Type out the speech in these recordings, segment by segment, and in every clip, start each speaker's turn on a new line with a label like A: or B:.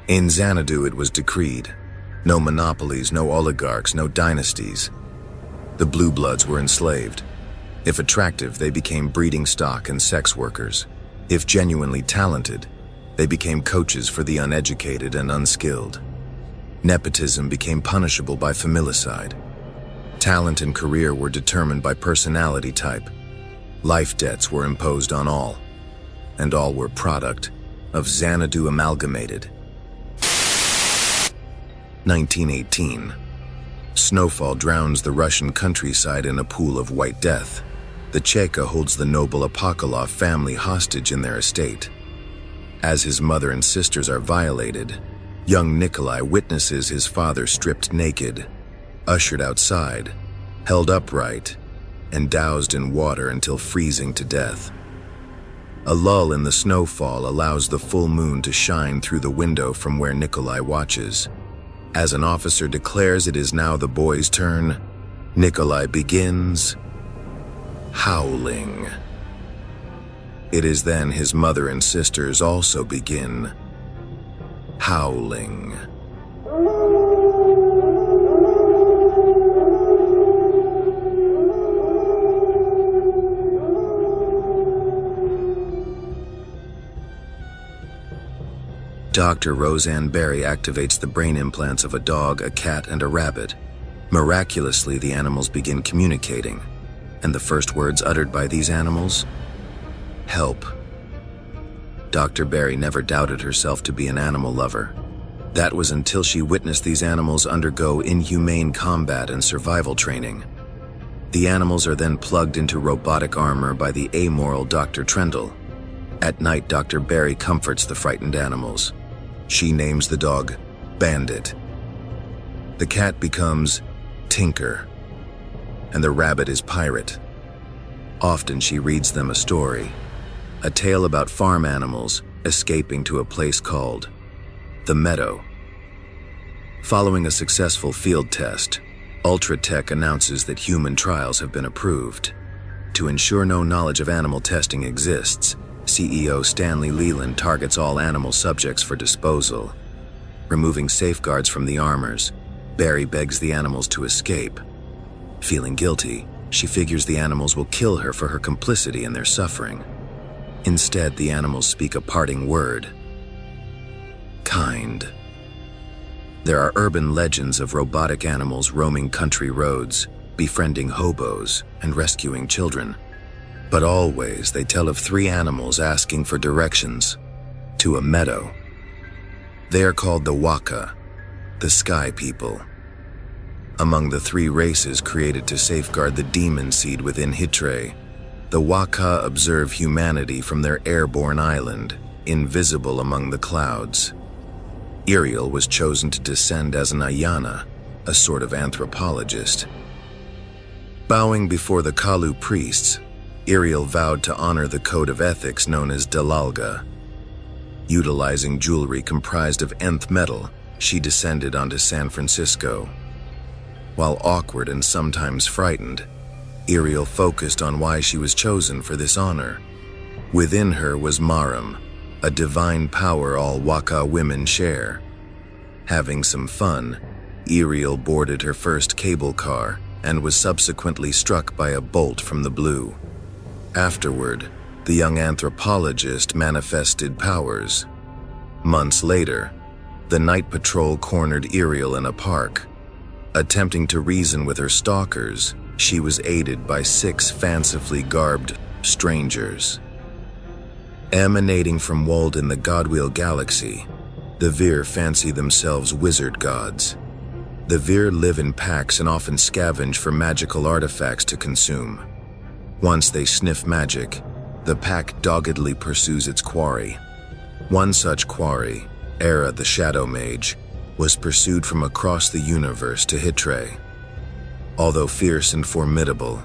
A: In Xanadu it was decreed, no monopolies, no oligarchs, no dynasties. The blue bloods were enslaved. If attractive, they became breeding stock and sex workers. If genuinely talented, they became coaches for the uneducated and unskilled. Nepotism became punishable by familicide. Talent and career were determined by personality type. Life debts were imposed on all, and all were product of Xanadu Amalgamated. 1918. Snowfall drowns the Russian countryside in a pool of white death. The Cheka holds the noble Apokolov family hostage in their estate. As his mother and sisters are violated, young Nikolai witnesses his father stripped naked, ushered outside, held upright, and doused in water until freezing to death. A lull in the snowfall allows the full moon to shine through the window from where Nikolai watches. As an officer declares it is now the boy's turn, Nikolai begins howling. It is then his mother and sisters also begin howling. Dr. Roseanne Barry activates the brain implants of a dog, a cat, and a rabbit. Miraculously, the animals begin communicating, and the first words uttered by these animals? Help. Dr. Barry never doubted herself to be an animal lover. That was until she witnessed these animals undergo inhumane combat and survival training. The animals are then plugged into robotic armor by the amoral Dr. Trendle. At night, Dr. Barry comforts the frightened animals. She names the dog Bandit. The cat becomes Tinker, and the rabbit is Pirate. Often she reads them a story, a tale about farm animals escaping to a place called the Meadow. Following a successful field test, Ultratech announces that human trials have been approved. To ensure no knowledge of animal testing exists, CEO Stanley Leland targets all animal subjects for disposal. Removing safeguards from the armors, Barry begs the animals to escape. Feeling guilty, she figures the animals will kill her for her complicity in their suffering. Instead, the animals speak a parting word: kind. There are urban legends of robotic animals roaming country roads, befriending hobos, and rescuing children. But always they tell of 3 animals asking for directions to a meadow. They are called the Waka, the Sky People. Among the 3 races created to safeguard the demon seed within Hitre, the Waka observe humanity from their airborne island, invisible among the clouds. Iriel was chosen to descend as an Ayana, a sort of anthropologist. Bowing before the Kalu priests, Iriel vowed to honor the code of ethics known as Dalalga. Utilizing jewelry comprised of nth metal, she descended onto San Francisco. While awkward and sometimes frightened, Iriel focused on why she was chosen for this honor. Within her was Maram, a divine power all Waka women share. Having some fun, Iriel boarded her first cable car and was subsequently struck by a bolt from the blue. Afterward, the young anthropologist manifested powers. Months later, the night patrol cornered Iriel in a park. Attempting to reason with her stalkers, she was aided by 6 fancifully garbed strangers. Emanating from Walden, the Godwheel Galaxy, the Vir fancy themselves wizard gods. The Vir live in packs and often scavenge for magical artifacts to consume. Once they sniff magic, the pack doggedly pursues its quarry. One such quarry, Era the Shadow Mage, was pursued from across the universe to Hitre. Although fierce and formidable,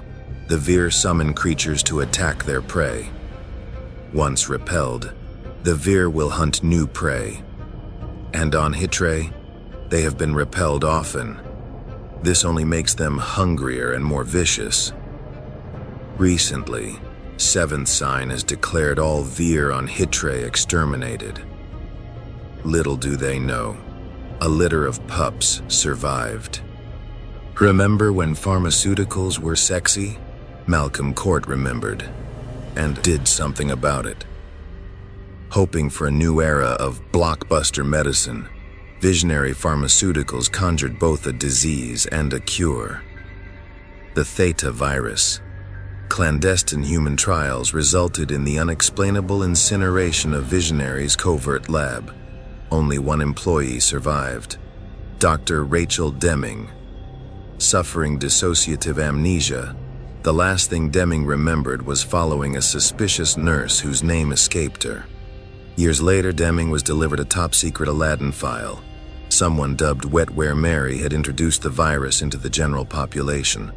A: the Vir summon creatures to attack their prey. Once repelled, the Vir will hunt new prey. And on Hitre, they have been repelled often. This only makes them hungrier and more vicious. Recently, 7th Sign has declared all Vir on Hitre exterminated. Little do they know, a litter of pups survived. Remember when pharmaceuticals were sexy? Malcolm Court remembered, and did something about it. Hoping for a new era of blockbuster medicine, visionary pharmaceuticals conjured both a disease and a cure. The Theta virus. Clandestine human trials resulted in the unexplainable incineration of Visionary's covert lab. Only one employee survived, Dr. Rachel Deming. Suffering dissociative amnesia, the last thing Deming remembered was following a suspicious nurse whose name escaped her. Years later, Deming was delivered a top-secret Aladdin file. Someone dubbed Wetware Mary had introduced the virus into the general population.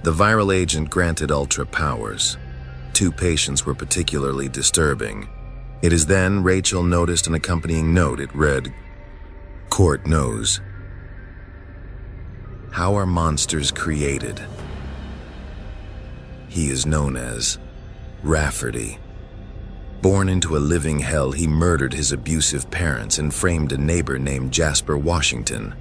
A: The viral agent granted ultra powers. 2 patients were particularly disturbing. It is then Rachel noticed an accompanying note. It read, "Court knows. How are monsters created?" He is known as Rafferty. Born into a living hell, he murdered his abusive parents and framed a neighbor named Jasper Washington.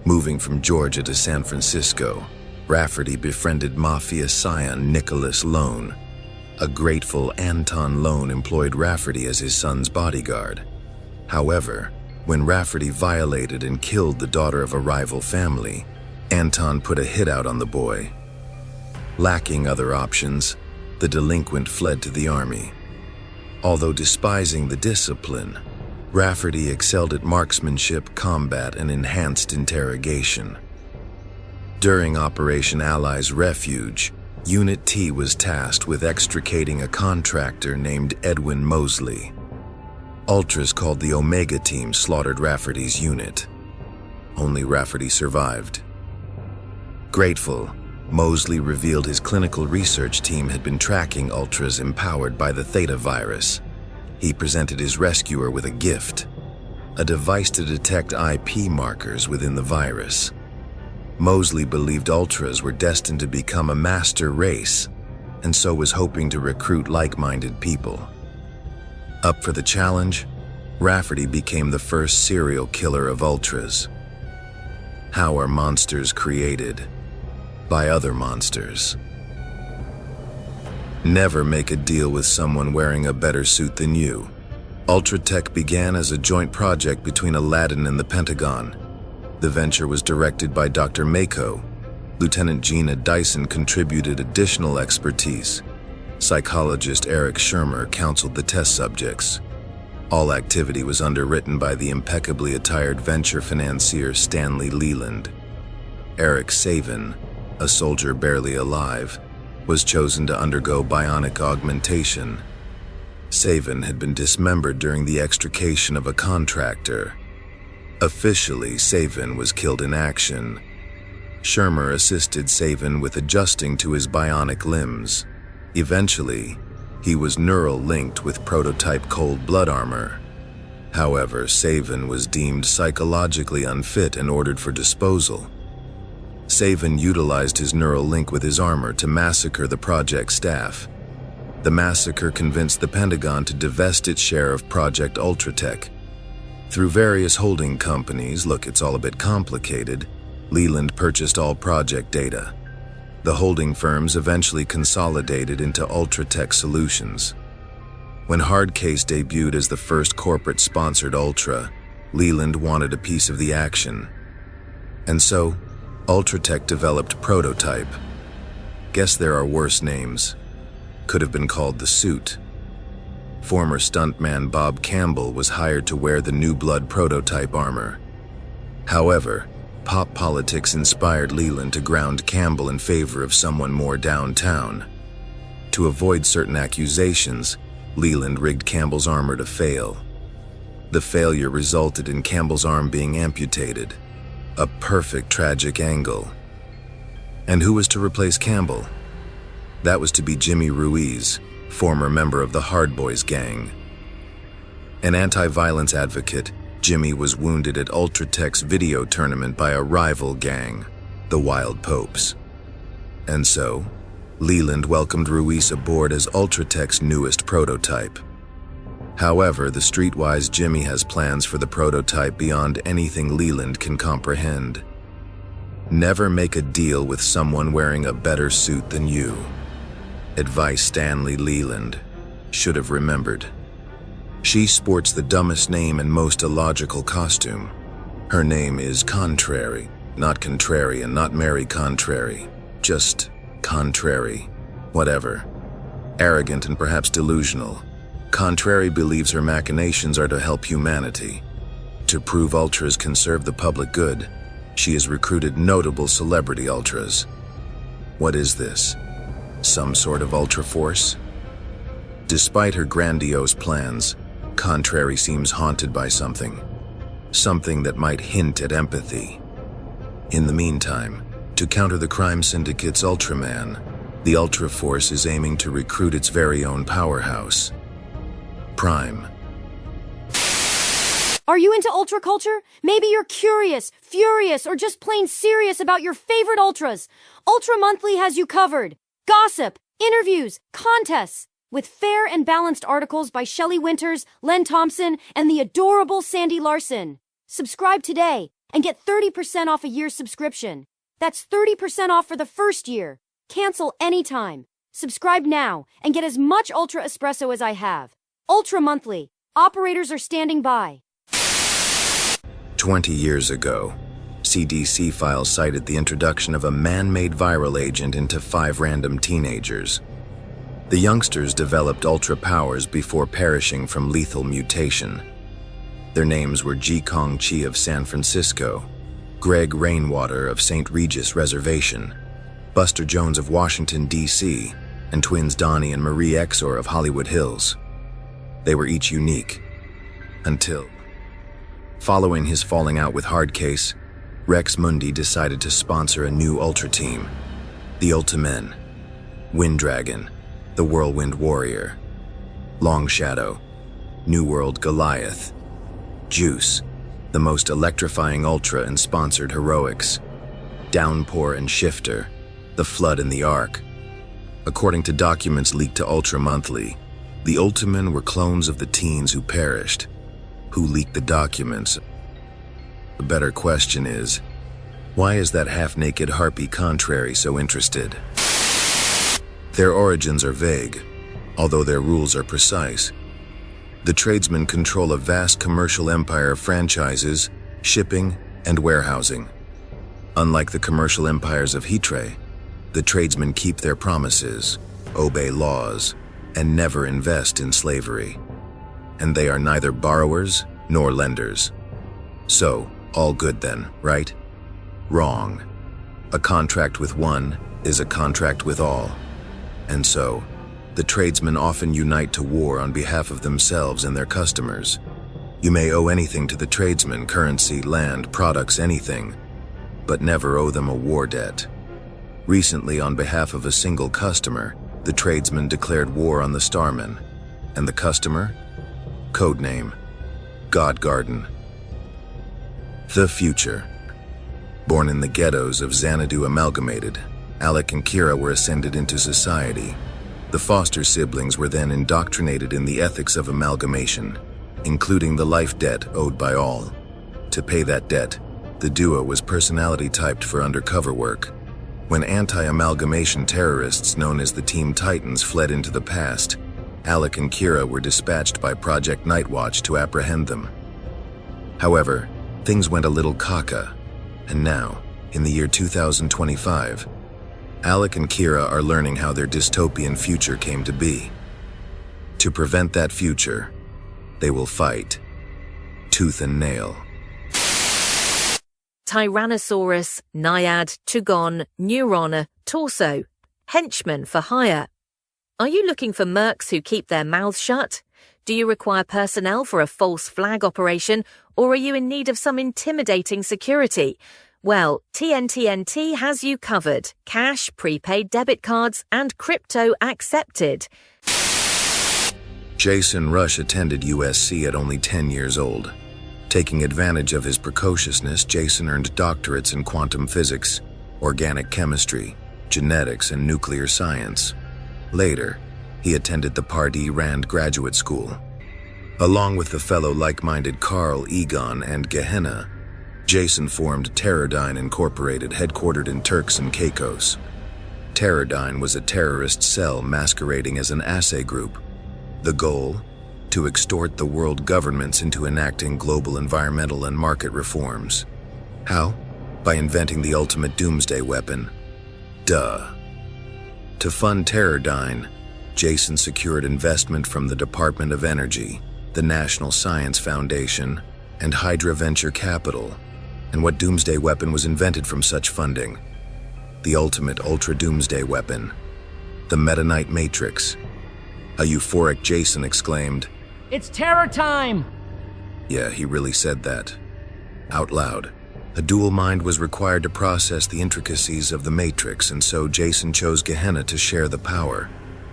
A: Moving from Georgia to San Francisco, Rafferty befriended mafia scion Nicholas Lone. A grateful Anton Lone employed Rafferty as his son's bodyguard. However, when Rafferty violated and killed the daughter of a rival family, Anton put a hit out on the boy. Lacking other options, the delinquent fled to the army. Although despising the discipline, Rafferty excelled at marksmanship, combat, and enhanced interrogation. During Operation Allies Refuge, Unit T was tasked with extricating a contractor named Edwin Mosley. Ultras called the Omega Team slaughtered Rafferty's unit. Only Rafferty survived. Grateful, Mosley revealed his clinical research team had been tracking Ultras empowered by the Theta virus. He presented his rescuer with a gift, a device to detect IP markers within the virus. Mosley believed Ultras were destined to become a master race, and so was hoping to recruit like-minded people. Up for the challenge, Rafferty became the first serial killer of Ultras. How are monsters created? By other monsters. Never make a deal with someone wearing a better suit than you. Ultratech began as a joint project between Aladdin and the Pentagon. The venture was directed by Dr. Mako. Lieutenant Gina Dyson contributed additional expertise. Psychologist Eric Shermer counseled the test subjects. All activity was underwritten by the impeccably attired venture financier Stanley Leland. Eric Saven, a soldier barely alive, was chosen to undergo bionic augmentation. Saven had been dismembered during the extrication of a contractor. Officially, Saven was killed in action. Shermer assisted Saven with adjusting to his bionic limbs. Eventually, he was neural linked with prototype cold blood armor. However, Saven was deemed psychologically unfit and ordered for disposal. Saven utilized his neural link with his armor to massacre the project staff. The massacre convinced the Pentagon to divest its share of Project Ultratech. Through various holding companies, look, it's all a bit complicated, Leland purchased all project data. The holding firms eventually consolidated into Ultratech Solutions. When Hardcase debuted as the first corporate-sponsored Ultra, Leland wanted a piece of the action. And so, Ultratech developed Prototype. Guess there are worse names. Could have been called the Suit. Former stuntman Bob Campbell was hired to wear the New Blood Prototype armor. However, pop politics inspired Leland to ground Campbell in favor of someone more downtown. To avoid certain accusations, Leland rigged Campbell's armor to fail. The failure resulted in Campbell's arm being amputated. A perfect tragic angle. And who was to replace Campbell? That was to be Jimmy Ruiz, former member of the Hard Boys gang. An anti-violence advocate, Jimmy was wounded at Ultratech's video tournament by a rival gang, the Wild Popes. And so, Leland welcomed Ruiz aboard as Ultratech's newest prototype. However, the streetwise Jimmy has plans for the prototype beyond anything Leland can comprehend. Never make a deal with someone wearing a better suit than you. Advice Stanley Leland should have remembered. She sports the dumbest name and most illogical costume. Her name is Contrary, not Contrarian, not Mary Contrary. Just Contrary. Whatever. Arrogant and perhaps delusional. Contrary believes her machinations are to help humanity. To prove Ultras can serve the public good, she has recruited notable celebrity Ultras. What is this? Some sort of Ultra Force? Despite her grandiose plans, Contrary seems haunted by something. Something that might hint at empathy. In the meantime, to counter the crime syndicate's Ultraman, the Ultra Force is aiming to recruit its very own powerhouse. Prime.
B: Are you into Ultra culture? Maybe you're curious, furious, or just plain serious about your favorite Ultras. Ultra Monthly has you covered. Gossip, interviews, contests, with fair and balanced articles by Shelley Winters, Len Thompson, and the adorable Sandy Larson. Subscribe today and get 30% off a year's subscription. That's 30% off for the first year. Cancel anytime. Subscribe now and get as much Ultra Espresso as I have. Ultra Monthly. Operators are standing by.
A: 20 years ago, CDC files cited the introduction of a man-made viral agent into 5 random teenagers. The youngsters developed ultra powers before perishing from lethal mutation. Their names were Ji Kong Chi of San Francisco, Greg Rainwater of St. Regis Reservation, Buster Jones of Washington, D.C., and twins Donnie and Marie Exor of Hollywood Hills. They were each unique. Until, following his falling out with Hardcase, Rex Mundi decided to sponsor a new Ultra team, the Ultimen, Winddragon, the Whirlwind Warrior, Long Shadow, New World Goliath, Juice, the most electrifying Ultra and sponsored heroics, Downpour and Shifter, the Flood and the Ark. According to documents leaked to Ultra Monthly, the Ultimen were clones of the teens who perished. Who leaked the documents? The better question is, why is that half-naked harpy Contrary so interested? Their origins are vague, although their rules are precise. The tradesmen control a vast commercial empire of franchises, shipping, and warehousing. Unlike the commercial empires of Hitre, the tradesmen keep their promises, obey laws, and never invest in slavery. And they are neither borrowers nor lenders. So, all good then, right? Wrong. A contract with one is a contract with all. And so, the tradesmen often unite to war on behalf of themselves and their customers. You may owe anything to the tradesmen, currency, land, products, anything, but never owe them a war debt. Recently, on behalf of a single customer, the tradesmen declared war on the Starmen. And the customer? Codename, God Garden. The future. Born in the ghettos of Xanadu Amalgamated, Alec and Kira were ascended into society. The foster siblings were then indoctrinated in the ethics of amalgamation, including the life debt owed by all. To pay that debt, the duo was personality typed for undercover work. When anti-amalgamation terrorists known as the Team Titans fled into the past, Alec and Kira were dispatched by Project Nightwatch to apprehend them. However, things went a little caca, and now, in the year 2025, Alec and Kira are learning how their dystopian future came to be. To prevent that future, they will fight, tooth and nail.
C: Tyrannosaurus, Naiad, Tugon, Neuron, Torso, Henchmen for hire. Are you looking for mercs who keep their mouths shut? Do you require personnel for a false flag operation, or are you in need of some intimidating security? Well, TNTNT has you covered. Cash, prepaid debit cards, and crypto accepted.
A: Jason Rush attended USC at only 10 years old. Taking advantage of his precociousness, Jason earned doctorates in quantum physics, organic chemistry, genetics, and nuclear science. Later, he attended the Pardee Rand Graduate School. Along with the fellow like-minded Carl, Egon, and Gehenna, Jason formed Teradyne Incorporated, headquartered in Turks and Caicos. Teradyne was a terrorist cell masquerading as an assay group. The goal? To extort the world governments into enacting global environmental and market reforms. How? By inventing the ultimate doomsday weapon. Duh. To fund Teradyne, Jason secured investment from the Department of Energy, the National Science Foundation, and Hydra Venture Capital. And what doomsday weapon was invented from such funding? The ultimate ultra-doomsday weapon, the Meta Knight Matrix. A euphoric Jason exclaimed,
D: "It's terror time!"
A: Yeah, he really said that. Out loud. A dual mind was required to process the intricacies of the Matrix, and so Jason chose Gehenna to share the power.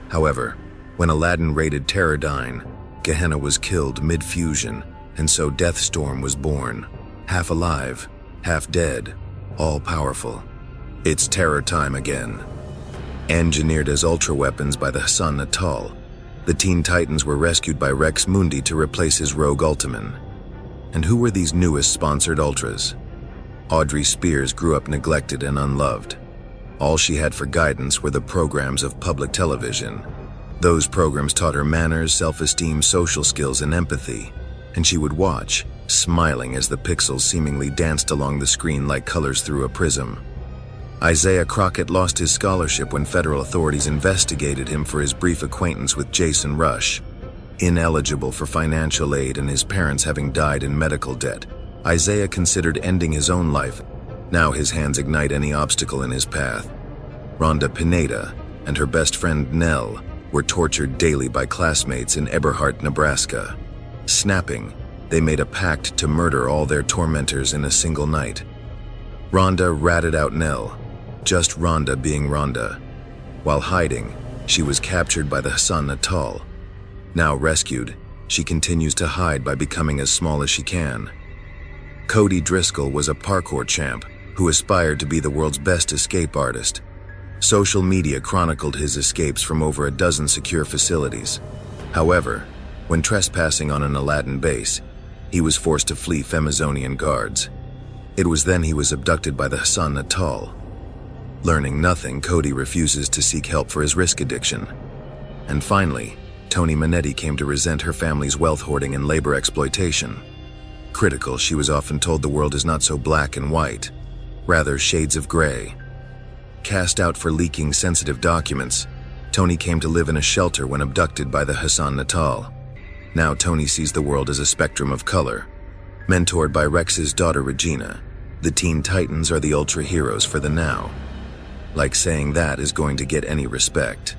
A: However, when Aladdin raided Teradyne, Gehenna was killed mid-fusion, and so Deathstorm was born. Half alive, half dead, all-powerful. It's terror time again. Engineered as ultra-weapons by the Hassan Natal, the Teen Titans were rescued by Rex Mundi to replace his rogue Ultiman. And who were these newest sponsored Ultras? Audrey Spears grew up neglected and unloved. All she had for guidance were the programs of public television. Those programs taught her manners, self-esteem, social skills, and empathy, and she would watch, smiling as the pixels seemingly danced along the screen like colors through a prism. Isaiah Crockett lost his scholarship when federal authorities investigated him for his brief acquaintance with Jason Rush. Ineligible for financial aid and his parents having died in medical debt, Isaiah considered ending his own life. Now his hands ignite any obstacle in his path. Rhonda Pineda and her best friend Nell were tortured daily by classmates in Eberhart, Nebraska. Snapping, they made a pact to murder all their tormentors in a single night. Rhonda ratted out Nell, just Rhonda being Rhonda. While hiding, she was captured by the Hassan Natal. Now rescued, she continues to hide by becoming as small as she can. Cody Driscoll was a parkour champ who aspired to be the world's best escape artist. Social media chronicled his escapes from over a dozen secure facilities. However, when trespassing on an Aladdin base, he was forced to flee Femizonian guards. It was then he was abducted by the Hassan Natal. Learning nothing, Cody refuses to seek help for his risk addiction. And finally, Tony Manetti came to resent her family's wealth hoarding and labor exploitation. Critical, she was often told the world is not so black and white, rather shades of gray. Cast out for leaking sensitive documents, Tony came to live in a shelter when abducted by the Hassan Natal. Now Tony sees the world as a spectrum of color. Mentored by Rex's daughter Regina, the Teen Titans are the ultra heroes for the now. Like saying that is going to get any respect.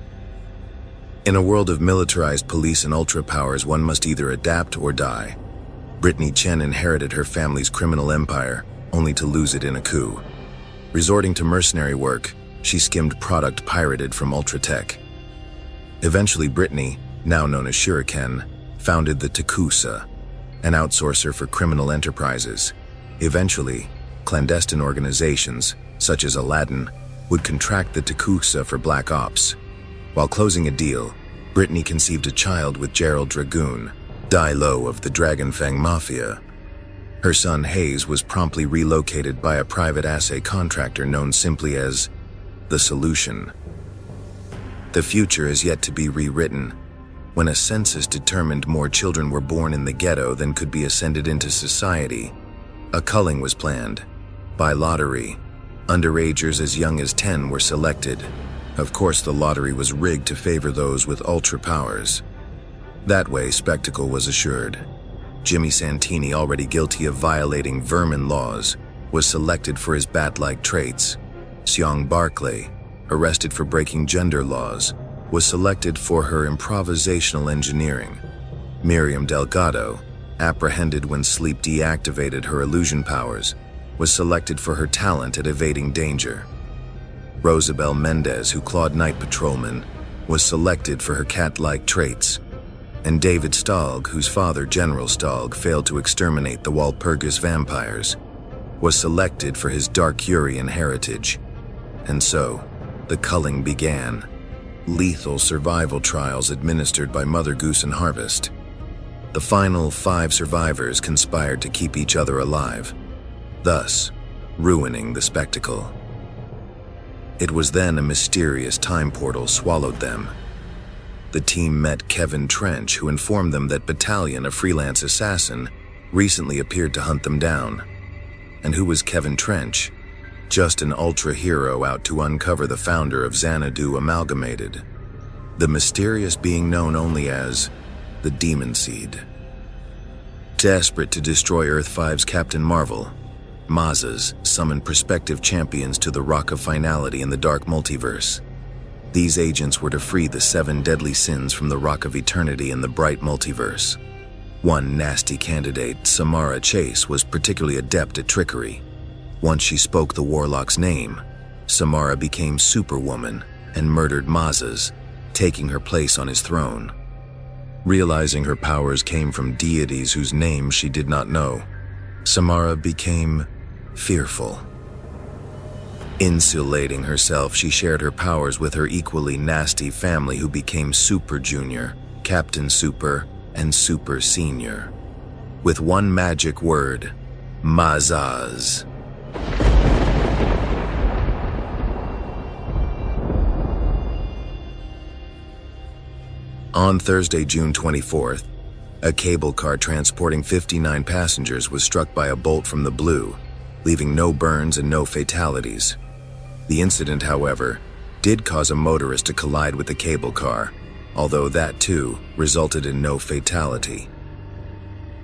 A: In a world of militarized police and ultra powers, one must either adapt or die. Brittany Chen inherited her family's criminal empire, only to lose it in a coup. Resorting to mercenary work, she skimmed product pirated from Ultratech. Eventually Brittany, now known as Shuriken, founded the Takusa, an outsourcer for criminal enterprises. Eventually, clandestine organizations, such as Aladdin, would contract the Takusa for black ops. While closing a deal, Brittany conceived a child with Gerald Dragoon, Dai-Lo of the Dragonfang Mafia. Her son Hayes was promptly relocated by a private assay contractor known simply as The Solution. The future is yet to be rewritten. When a census determined more children were born in the ghetto than could be ascended into society, a culling was planned. By lottery, underagers as young as 10 were selected. Of course, the lottery was rigged to favor those with ultra powers. That way, spectacle was assured. Jimmy Santini, already guilty of violating vermin laws, was selected for his bat-like traits. Xiong Barclay, arrested for breaking gender laws, was selected for her improvisational engineering. Miriam Delgado, apprehended when sleep deactivated her illusion powers, was selected for her talent at evading danger. Rosabelle Mendez, who clawed night patrolmen, was selected for her cat-like traits. And David Stalg, whose father, General Stalg, failed to exterminate the Walpurgis vampires, was selected for his dark Urian heritage. And so, the culling began. Lethal survival trials administered by Mother Goose and Harvest. The final 5 survivors conspired to keep each other alive, thus ruining the spectacle. It was then a mysterious time portal swallowed them. The team met Kevin Trench, who informed them that Battalion, a freelance assassin, recently appeared to hunt them down. And who was Kevin Trench? Just an ultra hero out to uncover the founder of Xanadu Amalgamated, the mysterious being known only as the Demon Seed. Desperate to destroy Earth-5's Captain Marvel, Mazas summoned prospective champions to the Rock of Finality in the Dark Multiverse. These agents were to free the 7 deadly sins from the Rock of Eternity in the Bright Multiverse. One nasty candidate, Samara Chase, was particularly adept at trickery. Once she spoke the warlock's name, Samara became Superwoman and murdered Mazas, taking her place on his throne. Realizing her powers came from deities whose names she did not know, Samara became fearful. Insulating herself, she shared her powers with her equally nasty family, who became Super Junior, Captain Super, and Super Senior. With one magic word, Mazas. On Thursday, June 24th, a cable car transporting 59 passengers was struck by a bolt from the blue, leaving no burns and no fatalities. The incident, however, did cause a motorist to collide with the cable car, although that too resulted in no fatality.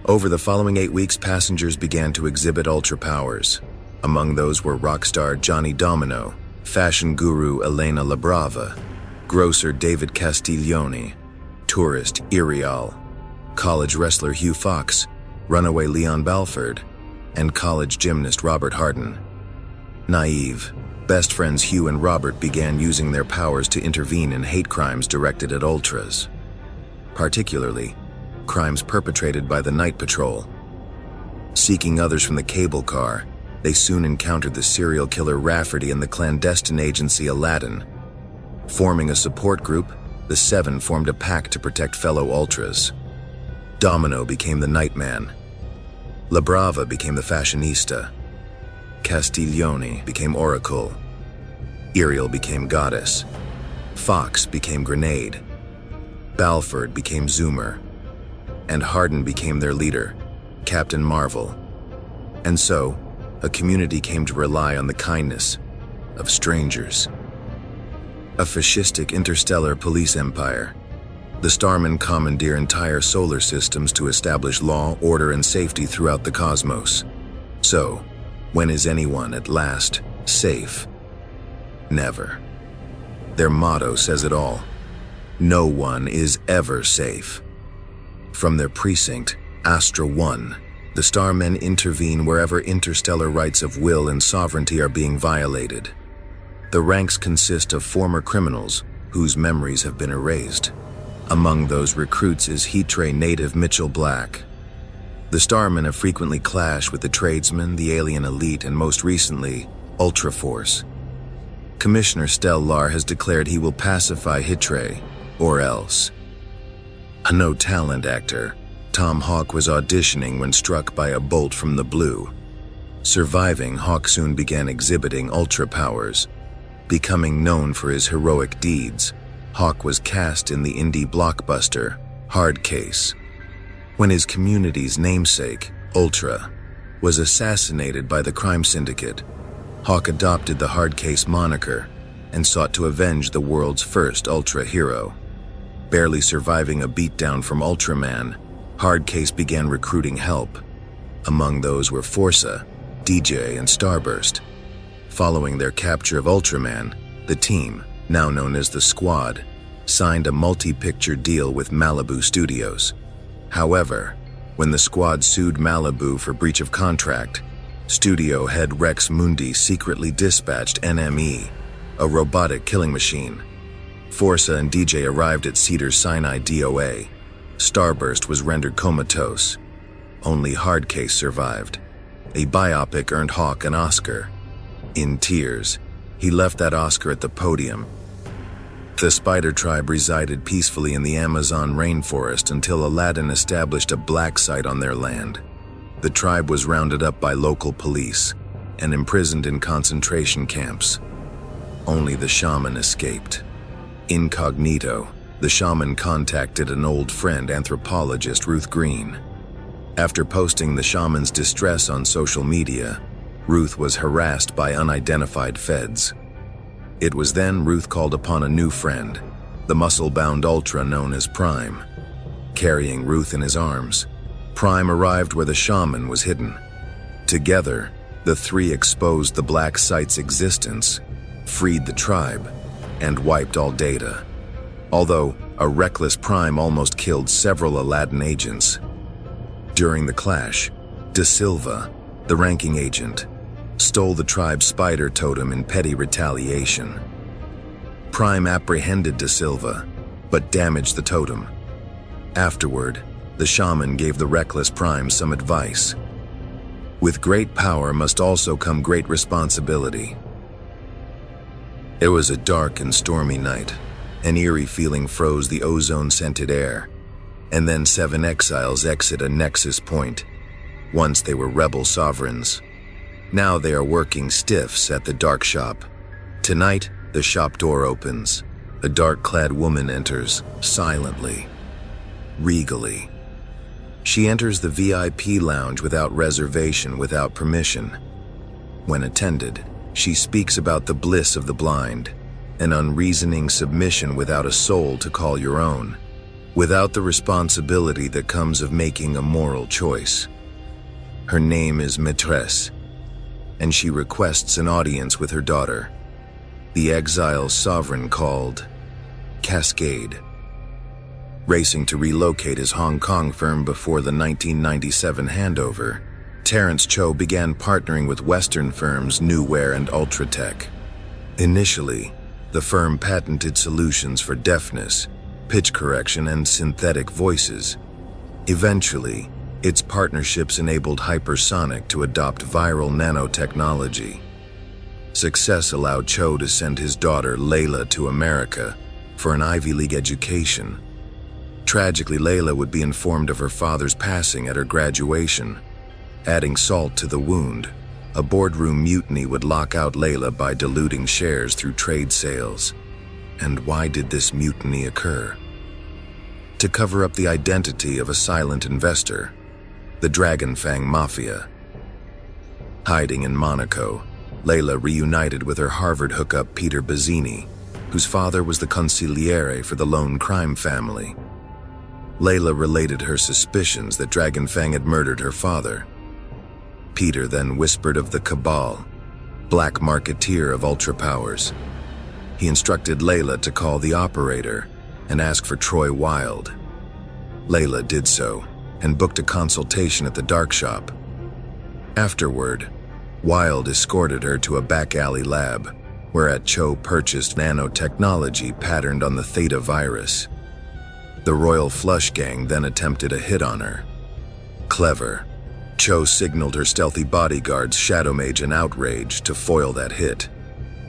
A: Over the following 8 weeks, passengers began to exhibit ultra powers. Among those were rock star Johnny Domino, fashion guru Elena Labrava, grocer David Castiglione, tourist Irial, college wrestler Hugh Fox, runaway Leon Balford, and college gymnast Robert Harden. Naive, best friends Hugh and Robert began using their powers to intervene in hate crimes directed at ultras, particularly crimes perpetrated by the Night Patrol. Seeking others from the cable car, they soon encountered the serial killer Rafferty and the clandestine agency Aladdin. Forming a support group, the 7 formed a pact to protect fellow ultras. Domino became the Nightman. La Brava became the Fashionista. Castiglione became Oracle. Iriel became Goddess. Fox became Grenade. Balford became Zoomer. And Harden became their leader, Captain Marvel. And so, a community came to rely on the kindness of strangers. A fascistic interstellar police empire. The Starmen commandeer entire solar systems to establish law, order, and safety throughout the cosmos. So, when is anyone at last safe? Never. Their motto says it all. No one is ever safe. From their precinct, Astra 1, the Starmen intervene wherever interstellar rights of will and sovereignty are being violated. The ranks consist of former criminals whose memories have been erased. Among those recruits is Heatre native Mitchell Black. The Starmen have frequently clashed with the tradesmen, the alien elite, and most recently, Ultraforce. Commissioner Stellar has declared he will pacify Heatre, or else. A no-talent actor, Tom Hawk was auditioning when struck by a bolt from the blue. Surviving, Hawk soon began exhibiting ultra powers. Becoming known for his heroic deeds, Hawk was cast in the indie blockbuster Hard Case. When his community's namesake, Ultra, was assassinated by the crime syndicate, Hawk adopted the Hard Case moniker and sought to avenge the world's first Ultra hero. Barely surviving a beatdown from Ultraman, Hard Case began recruiting help. Among those were Forza, DJ, and Starburst. Following their capture of Ultraman, the team, now known as the Squad, signed a multi-picture deal with Malibu Studios. However, when the Squad sued Malibu for breach of contract, studio head Rex Mundi secretly dispatched NME, a robotic killing machine. Forza and DJ arrived at Cedar Sinai DOA. Starburst was rendered comatose. Only Hard Case survived. A biopic earned Hawk an Oscar. In tears, he left that Oscar at the podium. The spider tribe resided peacefully in the Amazon rainforest until Aladdin established a black site on their land. The tribe was rounded up by local police and imprisoned in concentration camps. Only the shaman escaped. Incognito, the shaman contacted an old friend, anthropologist Ruth Green. After posting the shaman's distress on social media, Ruth was harassed by unidentified feds. It was then Ruth called upon a new friend, the muscle-bound ultra known as Prime. Carrying Ruth in his arms, Prime arrived where the shaman was hidden. Together, the three exposed the black site's existence, freed the tribe, and wiped all data. Although a reckless Prime almost killed several Aladdin agents. During the clash, De Silva, the ranking agent, stole the tribe's spider totem in petty retaliation. Prime apprehended De Silva, but damaged the totem. Afterward, the shaman gave the reckless Prime some advice. With great power must also come great responsibility. It was a dark and stormy night. An eerie feeling froze the ozone-scented air. And then 7 exiles exit a nexus point. Once they were rebel sovereigns. Now they are working stiffs at the dark shop. Tonight, the shop door opens. A dark-clad woman enters, silently, regally. She enters the VIP lounge without reservation, without permission. When attended, she speaks about the bliss of the blind, an unreasoning submission without a soul to call your own, without the responsibility that comes of making a moral choice. Her name is Maîtresse, and she requests an audience with her daughter, the exile sovereign called Cascade. Racing to relocate his Hong Kong firm before the 1997 handover, Terence Cho began partnering with Western firms Newware and Ultratech. Initially, the firm patented solutions for deafness, pitch correction, and synthetic voices. Eventually, its partnerships enabled Hypersonic to adopt viral nanotechnology. Success allowed Cho to send his daughter Layla to America for an Ivy League education. Tragically, Layla would be informed of her father's passing at her graduation. Adding salt to the wound, a boardroom mutiny would lock out Layla by diluting shares through trade sales. And why did this mutiny occur? To cover up the identity of a silent investor, the Dragon Fang Mafia. Hiding in Monaco, Layla reunited with her Harvard hookup Peter Bazzini, whose father was the consigliere for the lone crime family. Layla related her suspicions that Dragon Fang had murdered her father. Peter then whispered of the Cabal, black marketeer of ultra powers. He instructed Layla to call the operator and ask for Troy Wilde. Layla did so and booked a consultation at the dark shop. Afterward, Wilde escorted her to a back alley lab, whereat Cho purchased nanotechnology patterned on the Theta virus. The Royal Flush Gang then attempted a hit on her. Clever, Cho signaled her stealthy bodyguards Shadowmage and Outrage to foil that hit.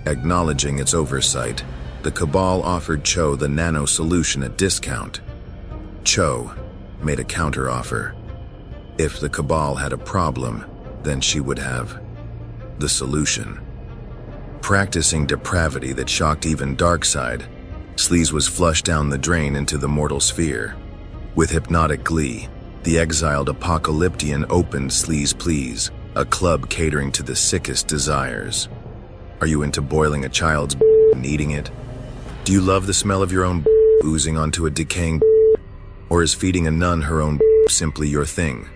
A: Acknowledging its oversight, the Cabal offered Cho the nano solution at discount. Cho made a counteroffer. If the Cabal had a problem, then she would have the solution. Practicing depravity that shocked even Darkseid, Sleaze was flushed down the drain into the mortal sphere. With hypnotic glee, the exiled Apocalyptian opened Sleaze Please, a club catering to the sickest desires. Are you into boiling a child's and eating it? Do you love the smell of your own oozing onto a decaying or is feeding a nun her own simply your thing?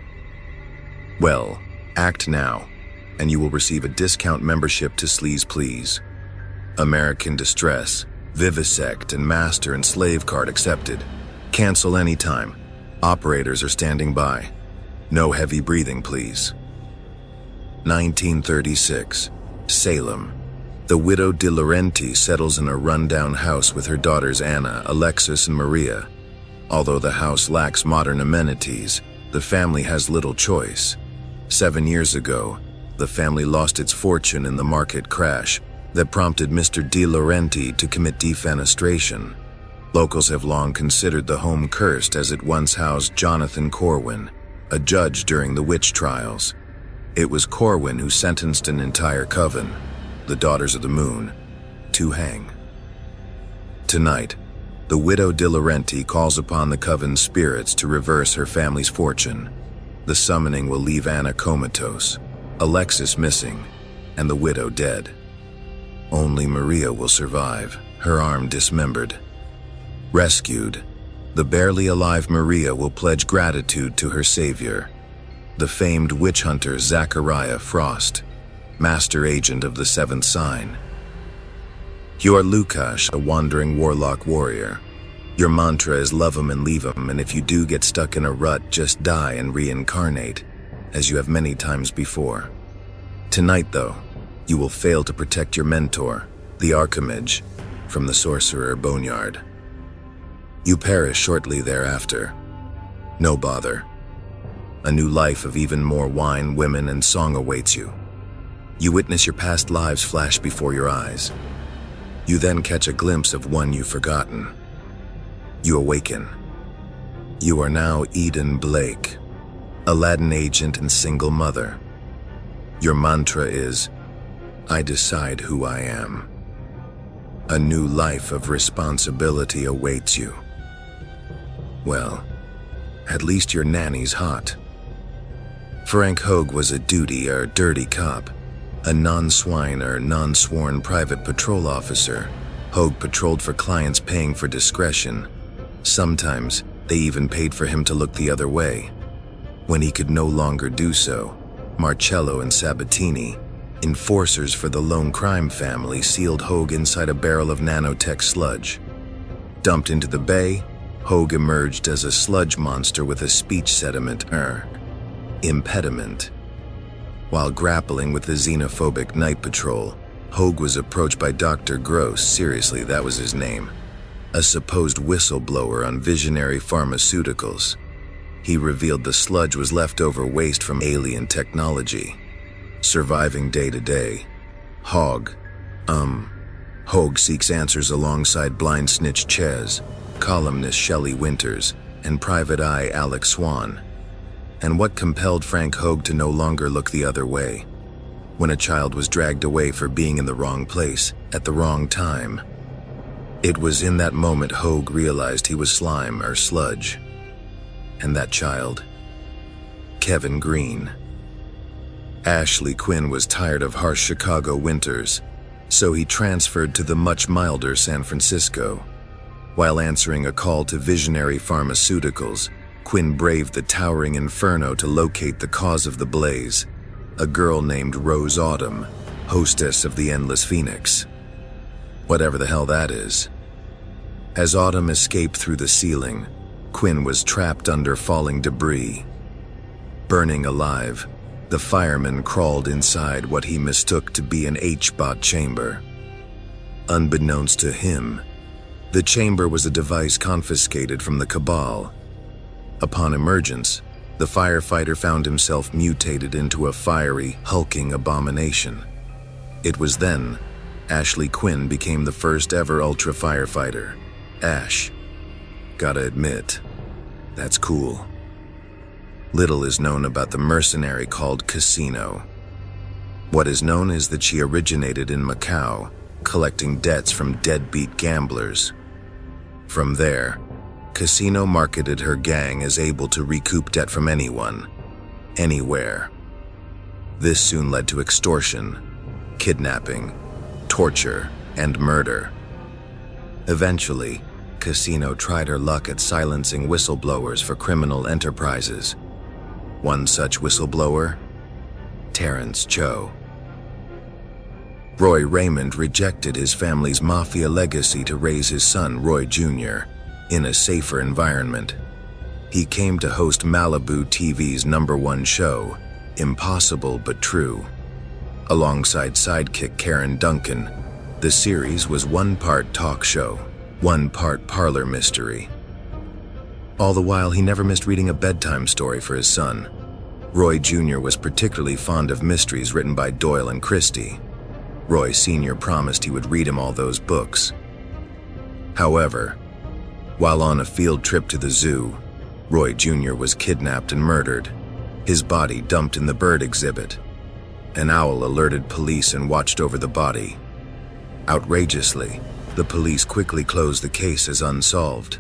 A: Well, act now, and you will receive a discount membership to Sleaze Please. American Distress, Vivisect, and Master and Slave card accepted. Cancel anytime. Operators are standing by. No heavy breathing, please. 1936, Salem. The widow De Laurenti settles in a rundown house with her daughters Anna, Alexis, and Maria. Although the house lacks modern amenities, the family has little choice. 7 years ago, the family lost its fortune in the market crash. that prompted Mr. De Laurenti to commit defenestration. Locals have long considered the home cursed as it once housed Jonathan Corwin, a judge during the witch trials. It was Corwin who sentenced an entire coven, the Daughters of the Moon, to hang. Tonight, the widow De Laurenti calls upon the coven's spirits to reverse her family's fortune. The summoning will leave Anna comatose, Alexis missing, and the widow dead. Only Maria will survive, her arm dismembered. Rescued, the barely alive Maria will pledge gratitude to her savior, the famed witch hunter Zachariah Frost, master agent of the seventh sign. You are Lukash, a wandering warlock warrior. Your mantra is love 'em and leave 'em, and if you do get stuck in a rut, just die and reincarnate, as you have many times before. Tonight, though, you will fail to protect your mentor, the Archimage, from the sorcerer Boneyard. You perish shortly thereafter. No bother. A new life of even more wine, women, and song awaits you. You witness your past lives flash before your eyes. You then catch a glimpse of one you've forgotten. You awaken. You are now Eden Blake, Aladdin agent and single mother. Your mantra is, I decide who I am. A new life of responsibility awaits you. Well, at least your nanny's hot. Frank Hogue was a duty or dirty cop, a non-swine or non-sworn private patrol officer. Hogue patrolled for clients paying for discretion. Sometimes, they even paid for him to look the other way. When he could no longer do so, Marcello and Sabatini, enforcers for the lone crime family, sealed Hogue inside a barrel of nanotech sludge. Dumped into the bay, Hogue emerged as a sludge monster with a speech impediment. While grappling with the xenophobic night patrol, Hogue was approached by Dr. Gross, seriously, that was his name, a supposed whistleblower on visionary pharmaceuticals. He revealed the sludge was leftover waste from alien technology. Surviving day to day, Hogue seeks answers alongside blind snitch Chez, columnist Shelley Winters, and private eye Alex Swan. And what compelled Frank Hogue to no longer look the other way? When a child was dragged away for being in the wrong place, at the wrong time. It was in that moment Hogue realized he was slime or sludge. And that child? Kevin Green. Ashley Quinn was tired of harsh Chicago winters, so he transferred to the much milder San Francisco. While answering a call to visionary pharmaceuticals, Quinn braved the towering inferno to locate the cause of the blaze, a girl named Rose Autumn, hostess of the Endless Phoenix. Whatever the hell that is. As Autumn escaped through the ceiling, Quinn was trapped under falling debris. Burning alive, the fireman crawled inside what he mistook to be an H-bot chamber. Unbeknownst to him, the chamber was a device confiscated from the Cabal. Upon emergence, the firefighter found himself mutated into a fiery, hulking abomination. It was then Ashley Quinn became the first ever Ultra firefighter. Ash. Gotta admit, that's cool. Little is known about the mercenary called Casino. What is known is that she originated in Macau, collecting debts from deadbeat gamblers. From there, Casino marketed her gang as able to recoup debt from anyone, anywhere. This soon led to extortion, kidnapping, torture, and murder. Eventually, Casino tried her luck at silencing whistleblowers for criminal enterprises. One such whistleblower? Terrence Cho. Roy Raymond rejected his family's mafia legacy to raise his son, Roy Jr., in a safer environment. He came to host Malibu TV's #1 show, Impossible But True. Alongside sidekick Karen Duncan, the series was one part talk show, one part parlor mystery. All the while, he never missed reading a bedtime story for his son. Roy Jr. was particularly fond of mysteries written by Doyle and Christie. Roy Sr. promised he would read him all those books. However, while on a field trip to the zoo, Roy Jr. was kidnapped and murdered, his body dumped in the bird exhibit. An owl alerted police and watched over the body. Outrageously, the police quickly closed the case as unsolved.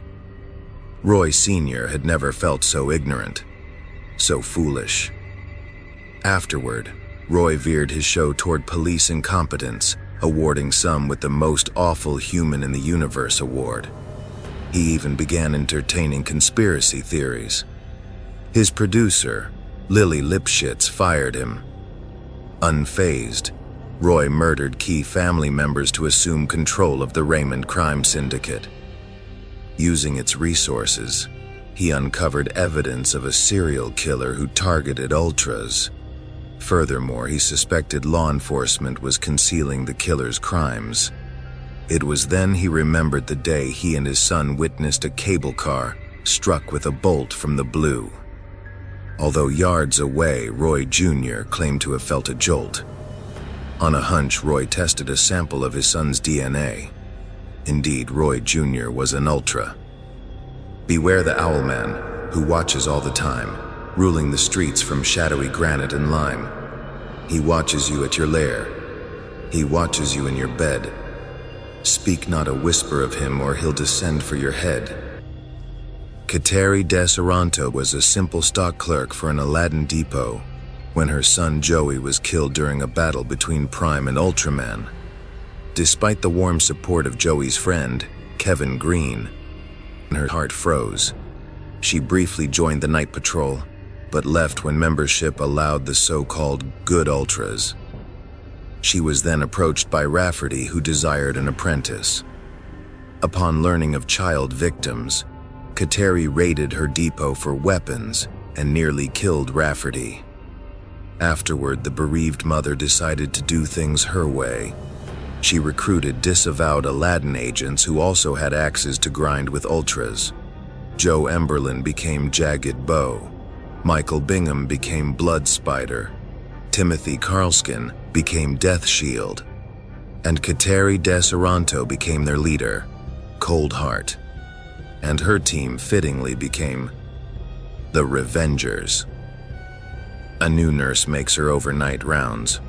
A: Roy Sr. had never felt so ignorant, so foolish. Afterward, Roy veered his show toward police incompetence, awarding some with the Most Awful Human in the Universe award. He even began entertaining conspiracy theories. His producer, Lily Lipschitz, fired him. Unfazed, Roy murdered key family members to assume control of the Raymond crime syndicate. Using its resources, he uncovered evidence of a serial killer who targeted ultras. Furthermore, he suspected law enforcement was concealing the killer's crimes. It was then he remembered the day he and his son witnessed a cable car struck with a bolt from the blue. Although yards away, Roy Jr. claimed to have felt a jolt. On a hunch, Roy tested a sample of his son's DNA. Indeed, Roy Jr. was an ultra. Beware the Owlman, who watches all the time, ruling the streets from shadowy granite and lime. He watches you at your lair. He watches you in your bed. Speak not a whisper of him, or he'll descend for your head. Kateri Desaranto was a simple stock clerk for an Aladdin depot when her son Joey was killed during a battle between Prime and Ultraman. Despite the warm support of Joey's friend, Kevin Green, her heart froze. She briefly joined the night patrol, but left when membership allowed the so-called good ultras. She was then approached by Rafferty, who desired an apprentice. Upon learning of child victims, Kateri raided her depot for weapons and nearly killed Rafferty. Afterward, the bereaved mother decided to do things her way. She recruited disavowed Aladdin agents who also had axes to grind with ultras. Joe Emberlin became Jagged Bow. Michael Bingham became Blood Spider. Timothy Carlskin became Death Shield. And Kateri Desaranto became their leader, Cold Heart. And her team fittingly became the Revengers. A new nurse makes her overnight rounds.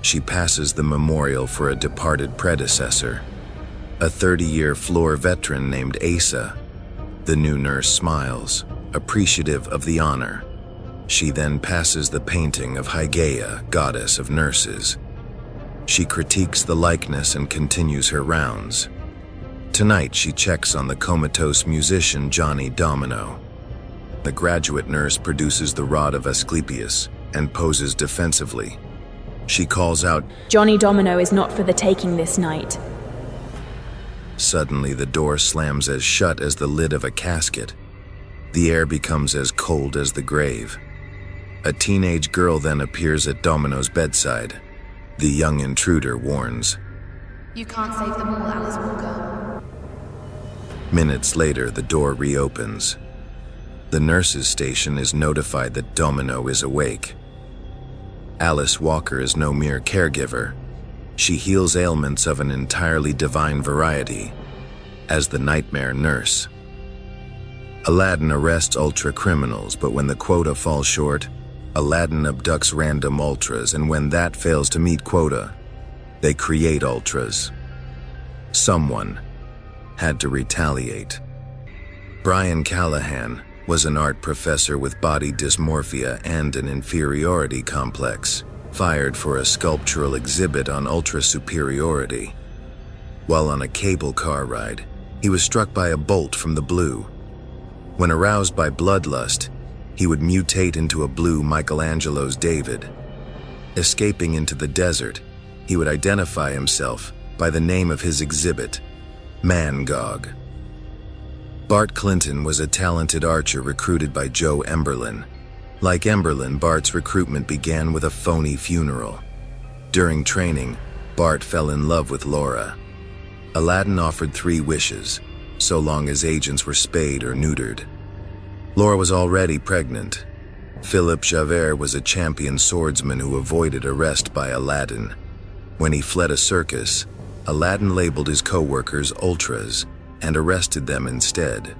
A: She passes the memorial for a departed predecessor, a 30-year floor veteran named Asa. The new nurse smiles, appreciative of the honor. She then passes the painting of Hygeia, goddess of nurses. She critiques the likeness and continues her rounds. Tonight, she checks on the comatose musician Johnny Domino. The graduate nurse produces the rod of Asclepius and poses defensively. She calls out,
E: "Johnny Domino is not for the taking this night."
A: Suddenly, the door slams as shut as the lid of a casket. The air becomes as cold as the grave. A teenage girl then appears at Domino's bedside. The young intruder warns,
F: "You can't save them all, Alice Walker."
A: Minutes later, the door reopens. The nurse's station is notified that Domino is awake. Alice Walker is no mere caregiver. She heals ailments of an entirely divine variety, as the Nightmare Nurse. Aladdin arrests ultra criminals, but when the quota falls short, Aladdin abducts random ultras, and when that fails to meet quota, they create ultras. Someone had to retaliate. Brian Callahan was an art professor with body dysmorphia and an inferiority complex, fired for a sculptural exhibit on ultra superiority. While on a cable car ride, he was struck by a bolt from the blue. When aroused by bloodlust, he would mutate into a blue Michelangelo's David. Escaping into the desert, he would identify himself by the name of his exhibit, Mangog. Bart Clinton was a talented archer recruited by Joe Emberlin. Like Emberlin, Bart's recruitment began with a phony funeral. During training, Bart fell in love with Laura. Aladdin offered 3 wishes, so long as agents were spayed or neutered. Laura was already pregnant. Philip Javert was a champion swordsman who avoided arrest by Aladdin. When he fled a circus, Aladdin labeled his co-workers ultras and arrested them instead.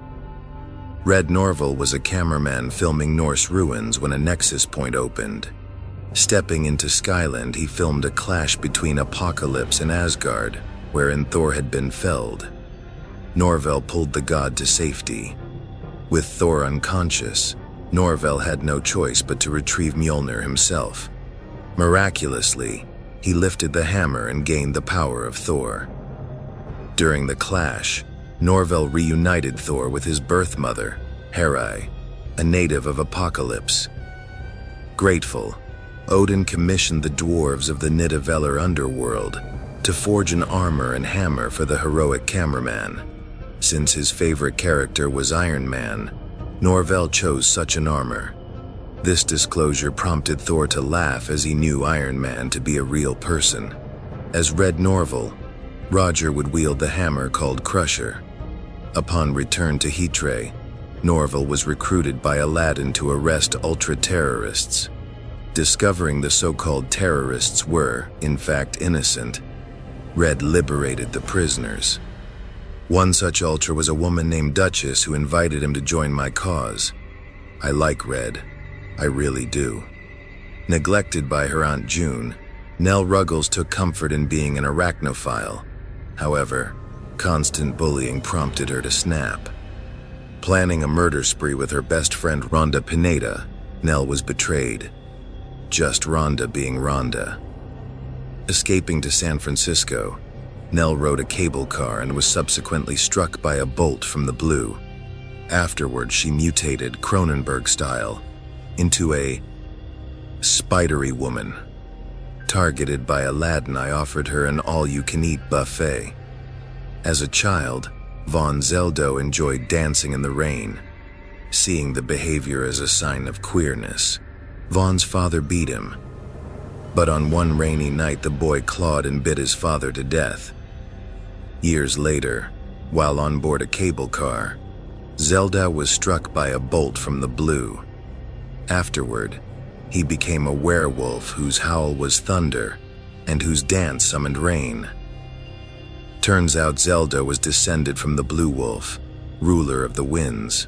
A: Red Norval was a cameraman filming Norse ruins when a nexus point opened. Stepping into Skyland, he filmed a clash between Apocalypse and Asgard, wherein Thor had been felled. Norval pulled the god to safety. With Thor unconscious, Norval had no choice but to retrieve Mjolnir himself. Miraculously, he lifted the hammer and gained the power of Thor. During the clash, Norval reunited Thor with his birth mother, Hera, a native of Apocalypse. Grateful, Odin commissioned the dwarves of the Nidavellir underworld to forge an armor and hammer for the heroic cameraman. Since his favorite character was Iron Man, Norval chose such an armor. This disclosure prompted Thor to laugh as he knew Iron Man to be a real person. As Red Norval, Roger would wield the hammer called Crusher. Upon return to Heatre, Norval was recruited by Aladdin to arrest ultra-terrorists. Discovering the so-called terrorists were, in fact, innocent, Red liberated the prisoners. One such ultra was a woman named Duchess who invited him to join my cause. I like Red. I really do. Neglected by her Aunt June, Nell Ruggles took comfort in being an arachnophile. However, constant bullying prompted her to snap. Planning a murder spree with her best friend Rhonda Pineda, Nell was betrayed. Just Rhonda being Rhonda. Escaping to San Francisco, Nell rode a cable car and was subsequently struck by a bolt from the blue. Afterwards, she mutated, Cronenberg style, into a spidery woman. Targeted by Aladdin, I offered her an all-you-can-eat buffet. As a child, Von Zeldo enjoyed dancing in the rain. Seeing the behavior as a sign of queerness, Von's father beat him. But on one rainy night, the boy clawed and bit his father to death. Years later, while on board a cable car, Zelda was struck by a bolt from the blue. Afterward, he became a werewolf whose howl was thunder and whose dance summoned rain. Turns out Zelda was descended from the Blue Wolf, ruler of the winds.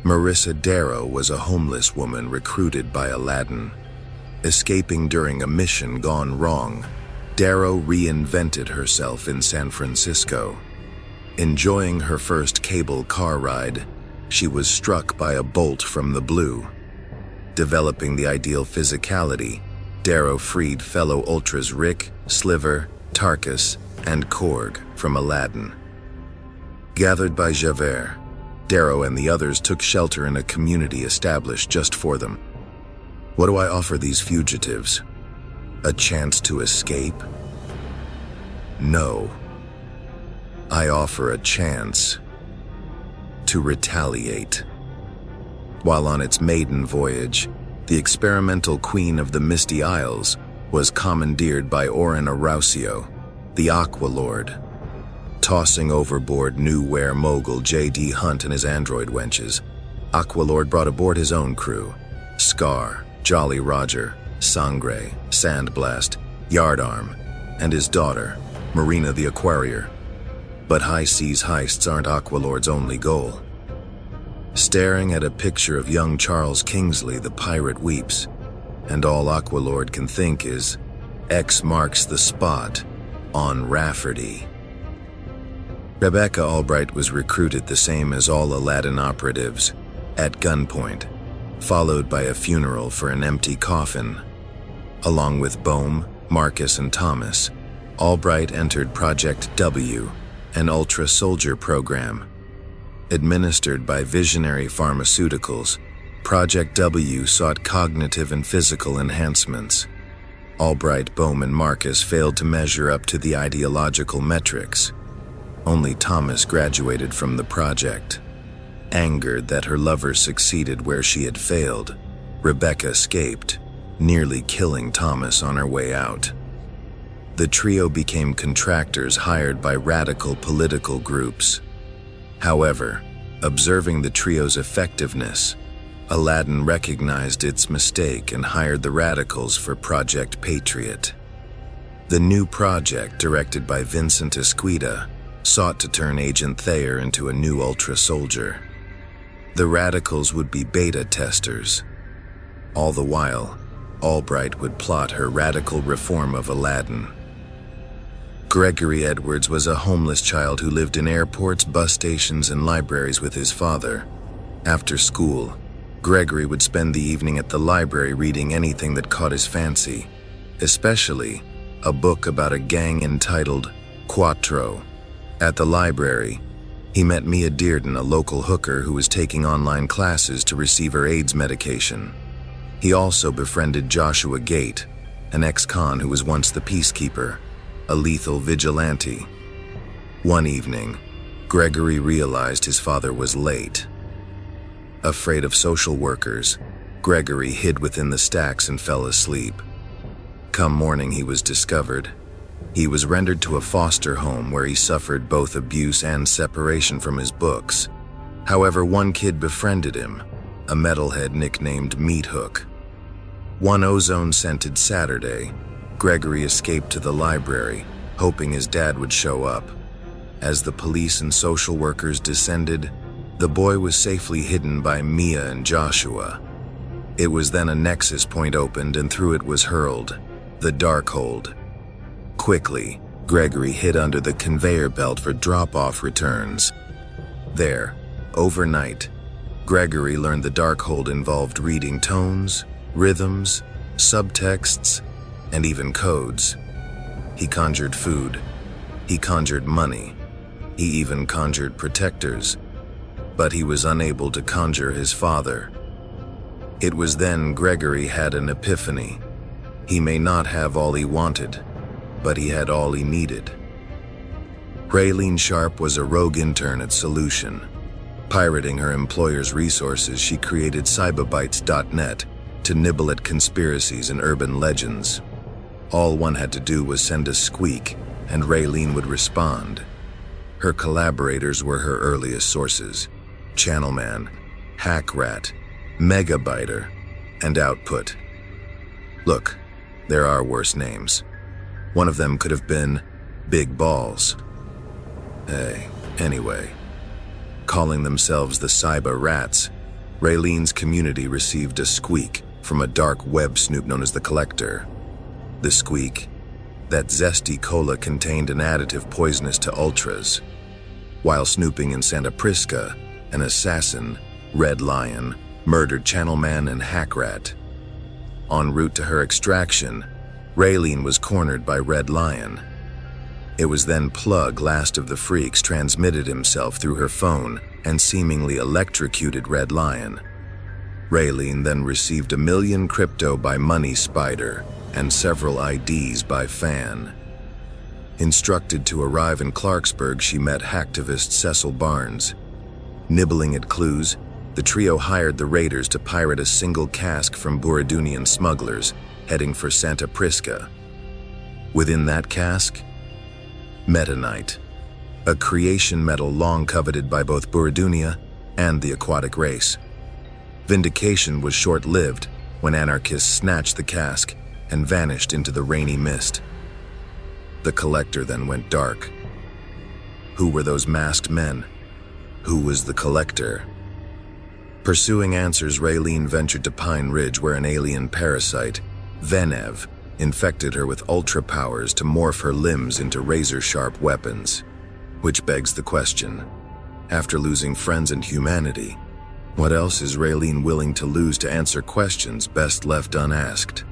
A: Marissa Darrow was a homeless woman recruited by Aladdin. Escaping during a mission gone wrong, Darrow reinvented herself in San Francisco. Enjoying her first cable car ride, she was struck by a bolt from the blue. Developing the ideal physicality, Darrow freed fellow Ultras Rick, Sliver, Tarkus, and Korg from Aladdin. Gathered by Javert, Darrow and the others took shelter in a community established just for them. What do I offer these fugitives? A chance to escape? No. I offer a chance to retaliate. While on its maiden voyage, the experimental queen of the Misty Isles was commandeered by Orin Arausio, the Aqua Lord. Tossing overboard new were mogul J.D. Hunt and his android wenches, Aqua Lord brought aboard his own crew: Scar, Jolly Roger, Sangre, Sandblast, Yardarm, and his daughter, Marina the Aquarior. But high seas heists aren't Aqua Lord's only goal. Staring at a picture of young Charles Kingsley, the pirate weeps, and all Aqua Lord can think is, X marks the spot on Rafferty. Rebecca Albright was recruited the same as all Aladdin operatives, at gunpoint, followed by a funeral for an empty coffin. Along with Bohm, Marcus, and Thomas, Albright entered Project W, an ultra-soldier program. Administered by Visionary Pharmaceuticals, Project W sought cognitive and physical enhancements. Albright, Bohm, and Marcus failed to measure up to the ideological metrics. Only Thomas graduated from the project. Angered that her lover succeeded where she had failed, Rebecca escaped, nearly killing Thomas on her way out. The trio became contractors hired by radical political groups. However, observing the trio's effectiveness, Aladdin recognized its mistake and hired the radicals for Project Patriot. The new project, directed by Vincent Esquita, sought to turn Agent Thayer into a new Ultra soldier. The radicals would be beta testers. All the while, Albright would plot her radical reform of Aladdin. Gregory Edwards was a homeless child who lived in airports, bus stations, and libraries with his father. After school, Gregory would spend the evening at the library reading anything that caught his fancy, especially a book about a gang entitled Quattro. At the library, he met Mia Dearden, a local hooker who was taking online classes to receive her AIDS medication. He also befriended Joshua Gate, an ex-con who was once the Peacekeeper, a lethal vigilante. One evening, Gregory realized his father was late. Afraid of social workers, Gregory hid within the stacks and fell asleep. Come morning, he was discovered. He was rendered to a foster home where he suffered both abuse and separation from his books. However, one kid befriended him, a metalhead nicknamed Meat Hook. One ozone-scented Saturday, Gregory escaped to the library, hoping his dad would show up. As the police and social workers descended, the boy was safely hidden by Mia and Joshua. It was then a nexus point opened, and through it was hurled the Darkhold. Quickly, Gregory hid under the conveyor belt for drop-off returns. There, overnight, Gregory learned the Darkhold involved reading tones, rhythms, subtexts, and even codes. He conjured food. He conjured money. He even conjured protectors. But he was unable to conjure his father. It was then Gregory had an epiphany. He may not have all he wanted, but he had all he needed. Raylene Sharp was a rogue intern at Solution. Pirating her employer's resources, she created cyberbytes.net to nibble at conspiracies and urban legends. All one had to do was send a squeak, and Raylene would respond. Her collaborators were her earliest sources: Channelman, Hackrat, Megabyter, and Output. Look, there are worse names. One of them could have been Big Balls. Anyway, calling themselves the Cyber Rats, Raylene's community received a squeak from a dark web snoop known as the Collector. The squeak: that zesty cola contained an additive poisonous to ultras. While snooping in Santa Prisca, an assassin, Red Lion, murdered Channelman and Hackrat. En route to her extraction, Raylene was cornered by Red Lion. It was then Plug, last of the freaks, transmitted himself through her phone and seemingly electrocuted Red Lion. Raylene then received 1 million crypto by Money Spider and several IDs by Fan. Instructed to arrive in Clarksburg, she met hacktivist Cecil Barnes. Nibbling at clues, the trio hired the raiders to pirate a single cask from Buridunian smugglers, heading for Santa Prisca. Within that cask, metanite, a creation metal long coveted by both Buridunia and the aquatic race. Vindication was short-lived when anarchists snatched the cask and vanished into the rainy mist. The Collector then went dark. Who were those masked men? Who was the Collector? Pursuing answers, Raylene ventured to Pine Ridge, where an alien parasite, Venev, infected her with ultra powers to morph her limbs into razor-sharp weapons. Which begs the question, after losing friends and humanity, what else is Raylene willing to lose to answer questions best left unasked?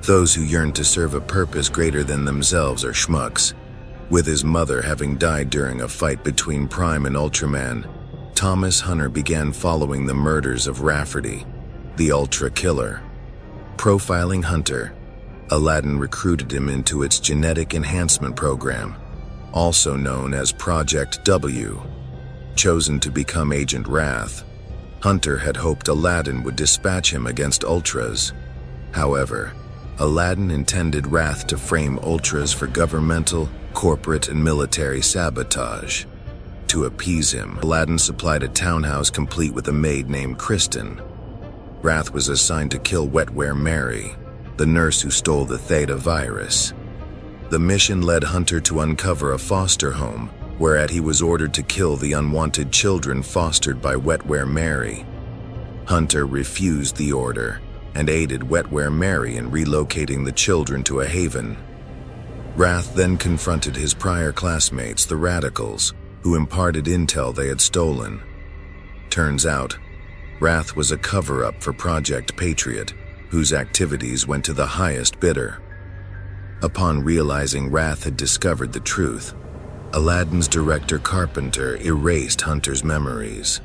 A: Those who yearn to serve a purpose greater than themselves are schmucks. With his mother having died during a fight between Prime and Ultraman, Thomas Hunter began following the murders of Rafferty, the Ultra Killer. Profiling Hunter, Aladdin recruited him into its genetic enhancement program, also known as Project W. Chosen to become Agent Wrath, Hunter had hoped Aladdin would dispatch him against Ultras. However, Aladdin intended Wrath to frame Ultras for governmental, corporate, and military sabotage. To appease him, Aladdin supplied a townhouse complete with a maid named Kristen. Wrath was assigned to kill Wetware Mary, the nurse who stole the Theta virus. The mission led Hunter to uncover a foster home, whereat he was ordered to kill the unwanted children fostered by Wetware Mary. Hunter refused the order and aided Wetware Mary in relocating the children to a haven. Wrath then confronted his prior classmates, the Radicals, who imparted intel they had stolen. Turns out, Wrath was a cover-up for Project Patriot, whose activities went to the highest bidder. Upon realizing Wrath had discovered the truth, Aladdin's director Carpenter erased Hunter's memories.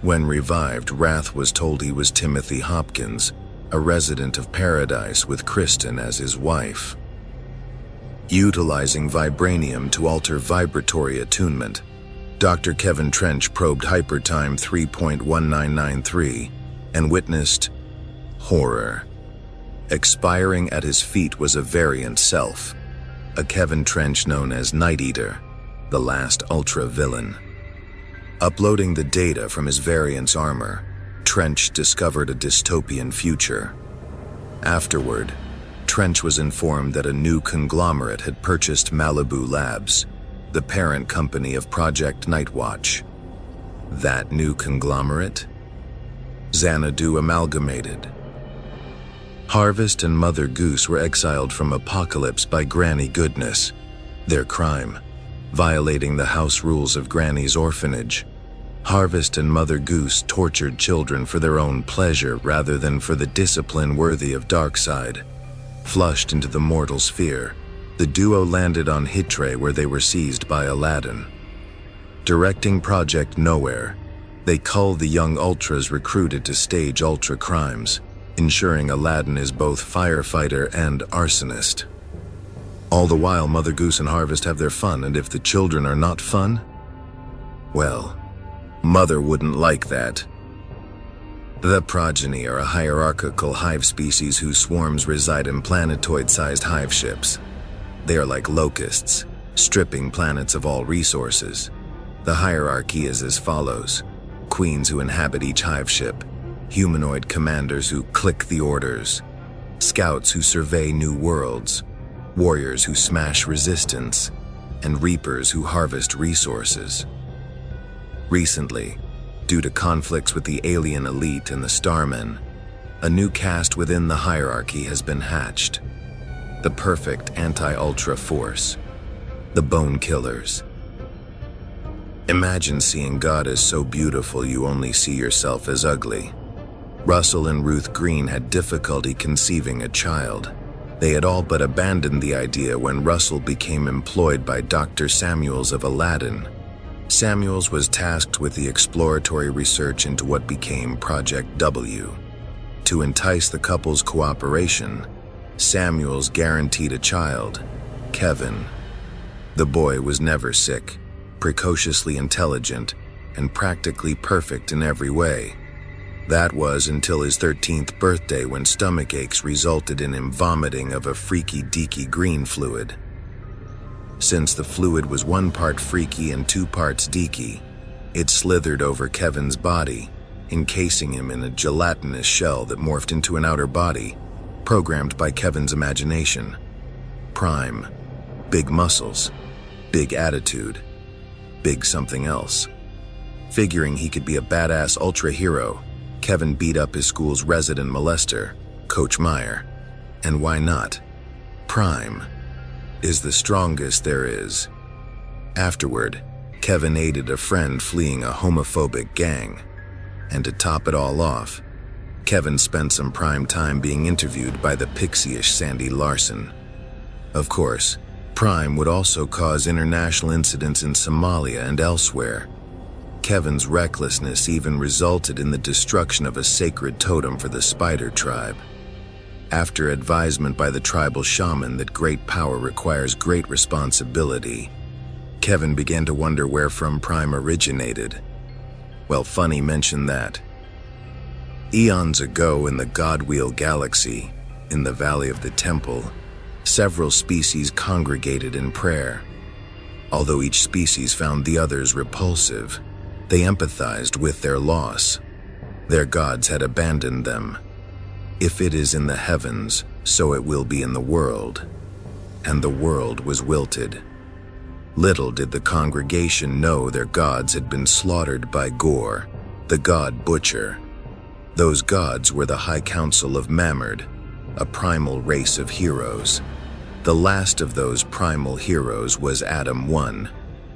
A: When revived, Wrath was told he was Timothy Hopkins, a resident of Paradise with Kristen as his wife. Utilizing vibranium to alter vibratory attunement, Dr. Kevin Trench probed Hypertime 3.1993 and witnessed horror. Expiring at his feet was a variant self, a Kevin Trench known as Night Eater, the last Ultra villain. Uploading the data from his variant's armor, Trench discovered a dystopian future. Afterward, Trench was informed that a new conglomerate had purchased Malibu Labs, the parent company of Project Nightwatch. That new conglomerate? Xanadu Amalgamated. Harvest and Mother Goose were exiled from Apocalypse by Granny Goodness. Their crime: violating the house rules of Granny's orphanage. Harvest and Mother Goose tortured children for their own pleasure rather than for the discipline worthy of Darkseid. Flushed into the mortal sphere, the duo landed on Hitre, where they were seized by Aladdin. Directing Project Nowhere, they cull the young Ultras recruited to stage Ultra crimes, ensuring Aladdin is both firefighter and arsonist. All the while, Mother Goose and Harvest have their fun, and if the children are not fun, well, Mother wouldn't like that. The progeny are a hierarchical hive species whose swarms reside in planetoid-sized hive ships. They are like locusts, stripping planets of all resources. The hierarchy is as follows: queens who inhabit each hive ship, humanoid commanders who click the orders, scouts who survey new worlds, warriors who smash resistance, and reapers who harvest resources. Recently, due to conflicts with the alien elite and the Starmen, a new caste within the hierarchy has been hatched. The perfect anti-Ultra force, the Bone Killers. Imagine seeing God as so beautiful you only see yourself as ugly. Russell and Ruth Green had difficulty conceiving a child. They had all but abandoned the idea when Russell became employed by Dr. Samuels of Aladdin. Samuels was tasked with the exploratory research into what became Project W. To entice the couple's cooperation, Samuels guaranteed a child, Kevin. The boy was never sick, precociously intelligent, and practically perfect in every way. That was until his 13th birthday, when stomach aches resulted in him vomiting of a freaky deaky green fluid. Since the fluid was 1 part freaky and 2 parts deaky, it slithered over Kevin's body, encasing him in a gelatinous shell that morphed into an outer body, programmed by Kevin's imagination. Prime, big muscles, big attitude, big something else. Figuring he could be a badass ultra hero, Kevin beat up his school's resident molester, Coach Meyer. And why not? Prime is the strongest there is. Afterward, Kevin aided a friend fleeing a homophobic gang. And to top it all off, Kevin spent some prime time being interviewed by the pixie-ish Sandy Larson. Of course, Prime would also cause international incidents in Somalia and elsewhere. Kevin's recklessness even resulted in the destruction of a sacred totem for the Spider tribe. After advisement by the tribal shaman that great power requires great responsibility, Kevin began to wonder where from Prime originated. Well, funny mention that. Eons ago in the Godwheel Galaxy, in the Valley of the Temple, several species congregated in prayer. Although each species found the others repulsive, they empathized with their loss. Their gods had abandoned them. If it is in the heavens, so it will be in the world. and the world was wilted. Little did the congregation know their gods had been slaughtered by Gore, the god butcher. Those gods were the High Council of Mamerd, a primal race of heroes. The last of those primal heroes was Adam I,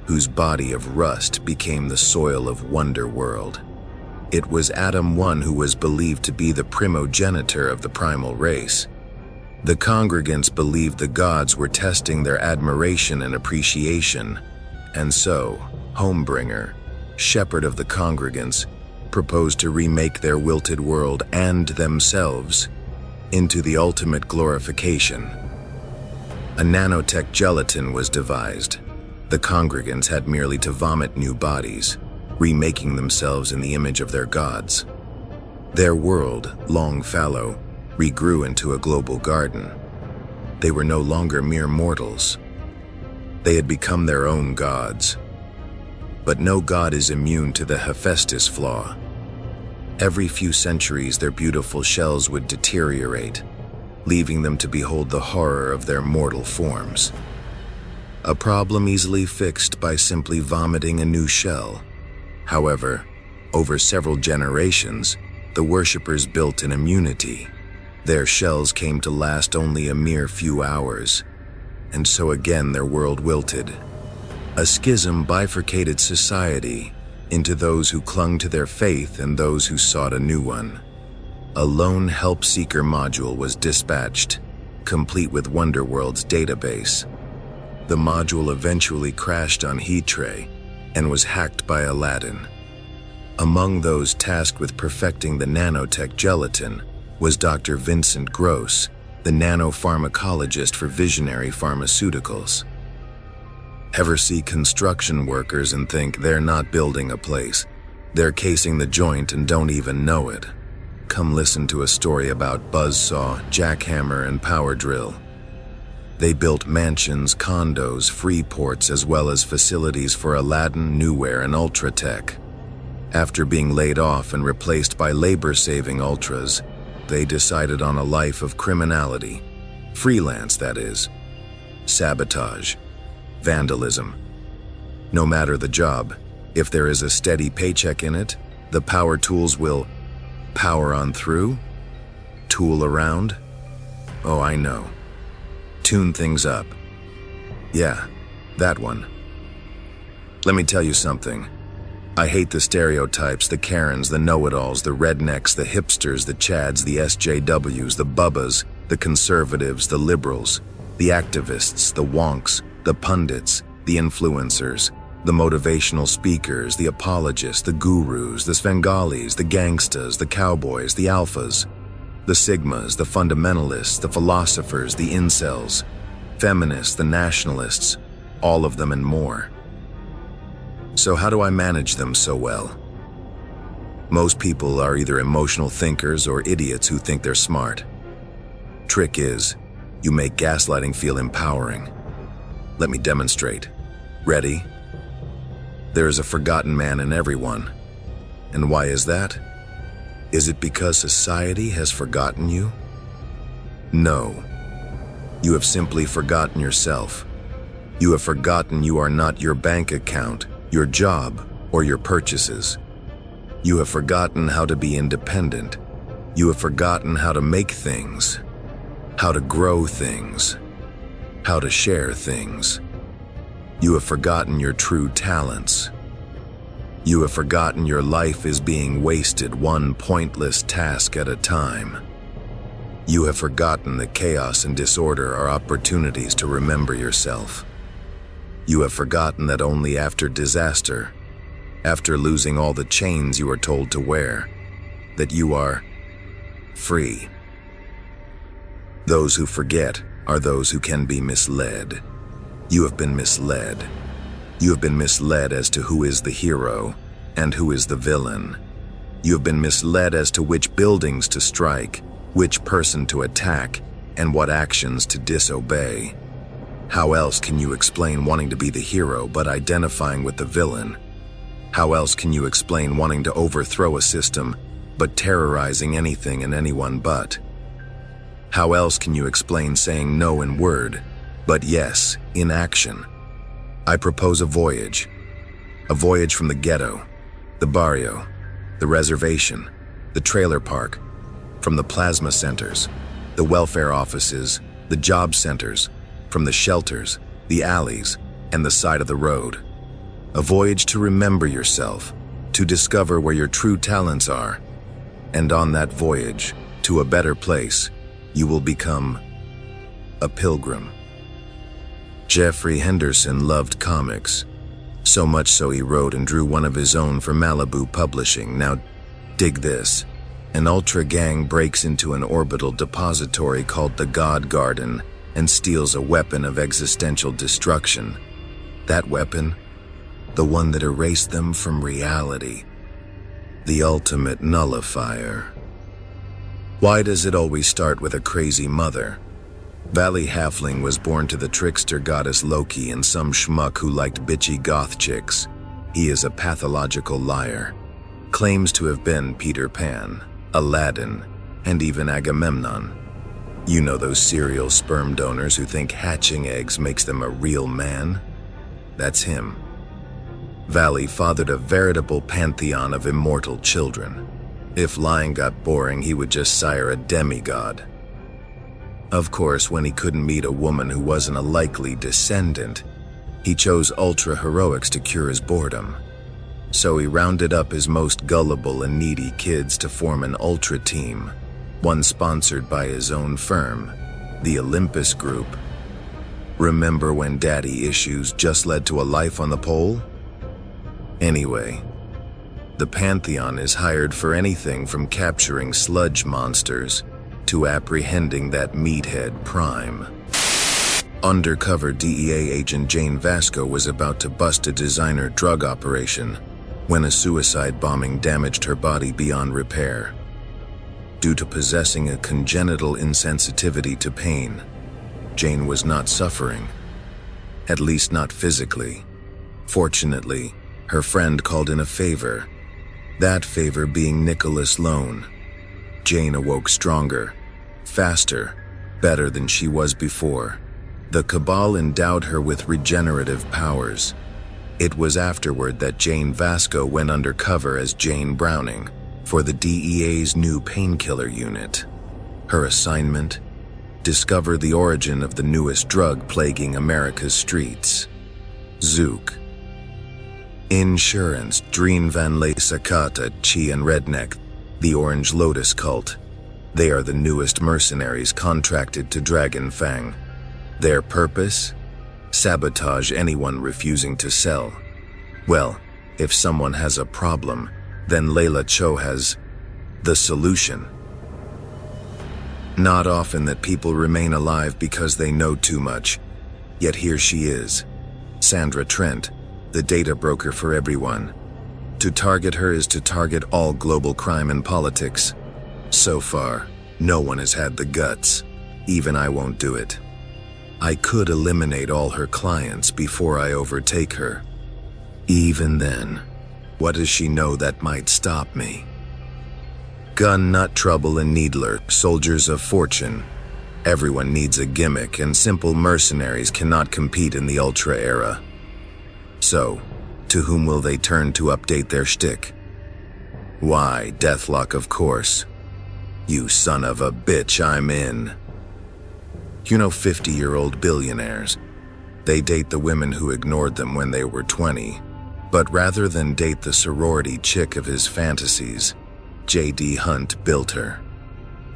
A: whose body of rust became the soil of Wonderworld. It was Adam I who was believed to be the primogenitor of the primal race. The congregants believed the gods were testing their admiration and appreciation, and so, Homebringer, shepherd of the congregants, proposed to remake their wilted world and themselves into the ultimate glorification. A nanotech gelatin was devised. The congregants had merely to vomit new bodies, remaking themselves in the image of their gods. Their world, long fallow, regrew into a global garden. They were no longer mere mortals. They had become their own gods. But no god is immune to the Hephaestus flaw. Every few centuries their beautiful shells would deteriorate, leaving them to behold the horror of their mortal forms. A problem easily fixed by simply vomiting a new shell. However, over several generations, the worshippers built an immunity. Their shells came to last only a mere few hours, and so again their world wilted. A schism bifurcated society into those who clung to their faith and those who sought a new one. A lone help seeker module was dispatched, complete with Wonderworld's database. The module eventually crashed on Heatray and was hacked by Aladdin. Among those tasked with perfecting the nanotech gelatin was Dr. Vincent Gross, the nanopharmacologist for Visionary Pharmaceuticals. Ever see construction workers and think they're not building a place? They're casing the joint and don't even know it. Come listen to a story about buzzsaw, jackhammer, and power drill. They built mansions, condos, free ports, as well as facilities for Aladdin, Newware, and Ultratech. After being laid off and replaced by labor-saving Ultras, they decided on a life of criminality. Freelance, that is. Sabotage. Vandalism. No matter the job, if there is a steady paycheck in it, the power tools will power on through? Tool around? Oh, I know. Tune things up. Yeah, that one. Let me tell you something. I hate the stereotypes, the Karens, the know-it-alls, the rednecks, the hipsters, the chads, the SJWs, the bubbas, the conservatives, the liberals, the activists, the wonks, the pundits, the influencers, the motivational speakers, the apologists, the gurus, the Svengalis, the gangstas, the cowboys, the alphas, the sigmas, the fundamentalists, the philosophers, the incels, feminists, the nationalists, all of them and more. So how do I manage them so well? Most people are either emotional thinkers or idiots who think they're smart. Trick is, you make gaslighting feel empowering. Let me demonstrate. Ready? There is a forgotten man in everyone. And why is that? Is it because society has forgotten you? No. You have simply forgotten yourself. You have forgotten you are not your bank account, your job, or your purchases. You have forgotten how to be independent. You have forgotten how to make things, how to grow things, how to share things. You have forgotten your true talents. You have forgotten your life is being wasted one pointless task at a time. You have forgotten that chaos and disorder are opportunities to remember yourself. You have forgotten that only after disaster, after losing all the chains you are told to wear, that you are free. Those who forget are those who can be misled. You have been misled. You have been misled as to who is the hero and who is the villain. You have been misled as to which buildings to strike, which person to attack, and what actions to disobey. How else can you explain wanting to be the hero but identifying with the villain? How else can you explain wanting to overthrow a system but terrorizing anything and anyone but? How else can you explain saying no in word But yes, in action. I propose a voyage. A voyage from the ghetto, the barrio, the reservation, the trailer park, from the plasma centers, the welfare offices, the job centers, from the shelters, the alleys, and the side of the road. A voyage to remember yourself, to discover where your true talents are. And on that voyage, to a better place, you will become a pilgrim. Jeffrey Henderson loved comics, so much so he wrote and drew one of his own for Malibu Publishing. Now, dig this. An Ultra gang breaks into an orbital depository called the God Garden and steals a weapon of existential destruction. That weapon? The one that erased them from reality. The ultimate nullifier. Why does it always start with a crazy mother? Valley Halfling was born to the trickster goddess Loki and some schmuck who liked bitchy goth chicks. He is a pathological liar. Claims to have been Peter Pan, Aladdin, and even Agamemnon. You know those serial sperm donors who think hatching eggs makes them a real man? That's him. Valley fathered a veritable pantheon of immortal children. If lying got boring, he would just sire a demigod. Of course, when he couldn't meet a woman who wasn't a likely descendant, he chose ultra-heroics to cure his boredom. So he rounded up his most gullible and needy kids to form an ultra team, one sponsored by his own firm, the Olympus Group. Remember when daddy issues just led to a life on the pole? Anyway, the Pantheon is hired for anything from capturing sludge monsters to apprehending that meathead Prime. Undercover DEA agent Jane Vasco was about to bust a designer drug operation when a suicide bombing damaged her body beyond repair. Due to possessing a congenital insensitivity to pain, Jane was not suffering, at least not physically. Fortunately, her friend called in a favor, that favor being Nicholas Lone. Jane awoke stronger, faster, better than she was before. The Cabal endowed her with regenerative powers. It was afterward that Jane Vasco went undercover as Jane Browning for the DEA's new painkiller unit. Her assignment? Discover the origin of the newest drug plaguing America's streets. Zook. Insurance, Dreen Van Le Sakata, Chi and Redneck, the Orange Lotus cult. They are the newest mercenaries contracted to Dragon Fang. Their purpose? Sabotage anyone refusing to sell. Well, if someone has a problem, then Layla Cho has the solution. Not often that people remain alive because they know too much, yet here she is, Sandra Trent, the data broker for everyone. To target her is to target all global crime and politics. So far, no one has had the guts. Even I won't do it. I could eliminate all her clients before I overtake her. Even then, what does she know that might stop me? Gun Nut Trouble and Needler, soldiers of fortune. Everyone needs a gimmick, and simple mercenaries cannot compete in the Ultra era. So, to whom will they turn to update their shtick? Why, Deathlock, of course. You son of a bitch, I'm in. You know 50-year-old billionaires. They date the women who ignored them when they were 20. But rather than date the sorority chick of his fantasies, J.D. Hunt built her.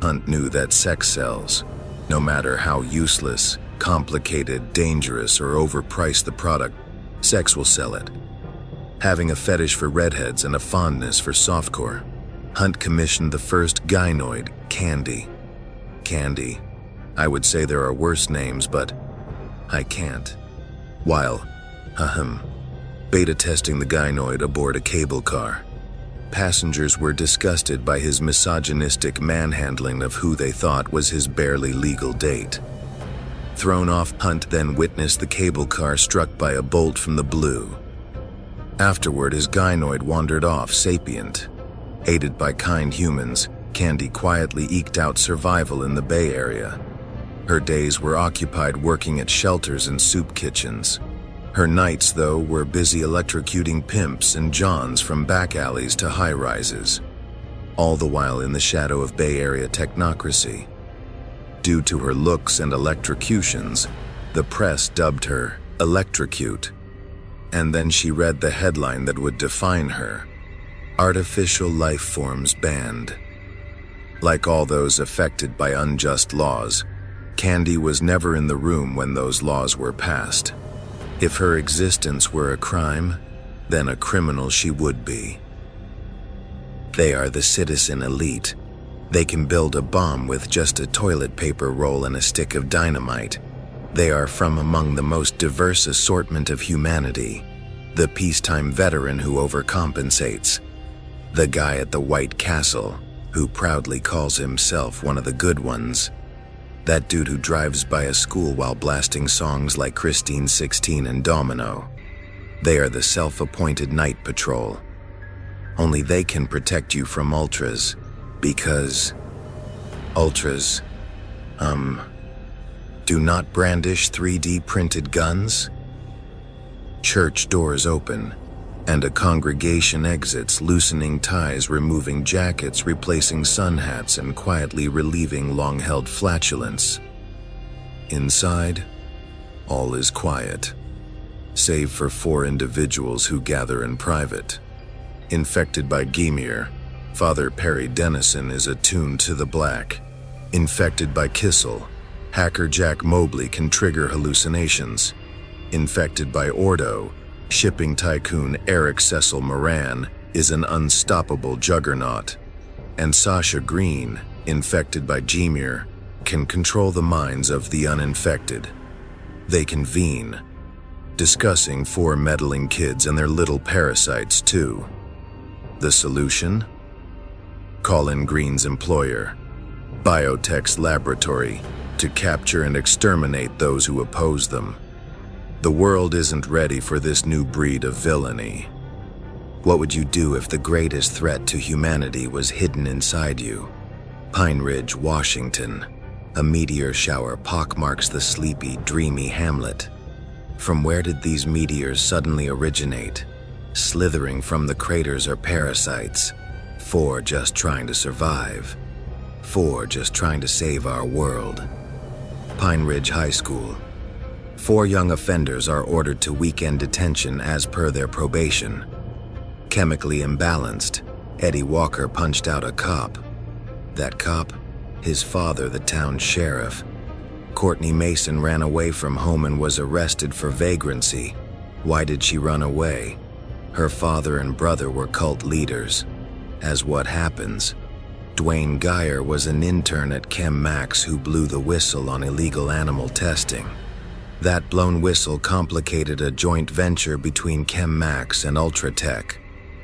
A: Hunt knew that sex sells. No matter how useless, complicated, dangerous, or overpriced the product, sex will sell it. Having a fetish for redheads and a fondness for softcore, Hunt commissioned the first gynoid, Candy. Candy. I would say there are worse names, but I can't. While, beta testing the gynoid aboard a cable car, passengers were disgusted by his misogynistic manhandling of who they thought was his barely legal date. Thrown off, Hunt then witnessed the cable car struck by a bolt from the blue. Afterward, his gynoid wandered off sapient. Aided by kind humans, Candy quietly eked out survival in the Bay Area. Her days were occupied working at shelters and soup kitchens. Her nights, though, were busy electrocuting pimps and johns from back alleys to high-rises, all the while in the shadow of Bay Area technocracy. Due to her looks and electrocutions, the press dubbed her Electrocute. And then she read the headline that would define her: Artificial Life Forms Banned. Like all those affected by unjust laws, Candy was never in the room when those laws were passed. If her existence were a crime, then a criminal she would be. They are the citizen elite. They can build a bomb with just a toilet paper roll and a stick of dynamite. They are from among the most diverse assortment of humanity. The peacetime veteran who overcompensates. The guy at the White Castle who proudly calls himself one of the good ones. That dude who drives by a school while blasting songs like Christine 16 and Domino. They are the self-appointed night patrol. Only they can protect you from ultras, because ultras, do not brandish 3D printed guns? Church doors open, and a congregation exits, loosening ties, removing jackets, replacing sun hats, and quietly relieving long-held flatulence. Inside, all is quiet, save for 4 individuals who gather in private. Infected by Gymir, Father Perry Dennison is attuned to the black. Infected by Kissel, hacker Jack Mobley can trigger hallucinations. Infected by Ordo, shipping tycoon Eric Cecil Moran is an unstoppable juggernaut. And Sasha Green, infected by Gymir, can control the minds of the uninfected. They convene, discussing 4 meddling kids and their little parasites too. The solution? Call in Green's employer, Biotech's laboratory, to capture and exterminate those who oppose them. The world isn't ready for this new breed of villainy. What would you do if the greatest threat to humanity was hidden inside you? Pine Ridge, Washington. A meteor shower pockmarks the sleepy, dreamy hamlet. From where did these meteors suddenly originate? Slithering from the craters are parasites. 4 just trying to survive. 4 just trying to save our world. Pine Ridge High School. 4 young offenders are ordered to weekend detention as per their probation. Chemically imbalanced, Eddie Walker punched out a cop. That cop? His father, the town sheriff. Courtney Mason ran away from home and was arrested for vagrancy. Why did she run away? Her father and brother were cult leaders. As what happens? Dwayne Geyer was an intern at Chem Max who blew the whistle on illegal animal testing. That blown whistle complicated a joint venture between Chem Max and Ultratech.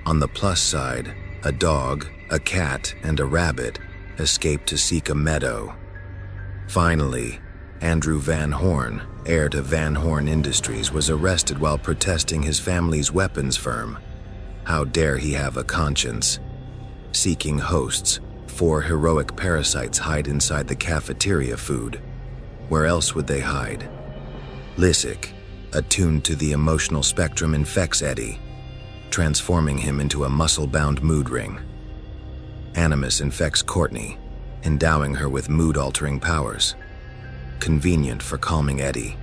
A: On the plus side, a dog, a cat, and a rabbit escaped to seek a meadow. Finally, Andrew Van Horn, heir to Van Horn Industries, was arrested while protesting his family's weapons firm. How dare he have a conscience? Seeking hosts, 4 heroic parasites hide inside the cafeteria food. Where else would they hide? Lysic, attuned to the emotional spectrum, infects Eddie, transforming him into a muscle-bound mood ring. Animus infects Courtney, endowing her with mood-altering powers. Convenient for calming Eddie.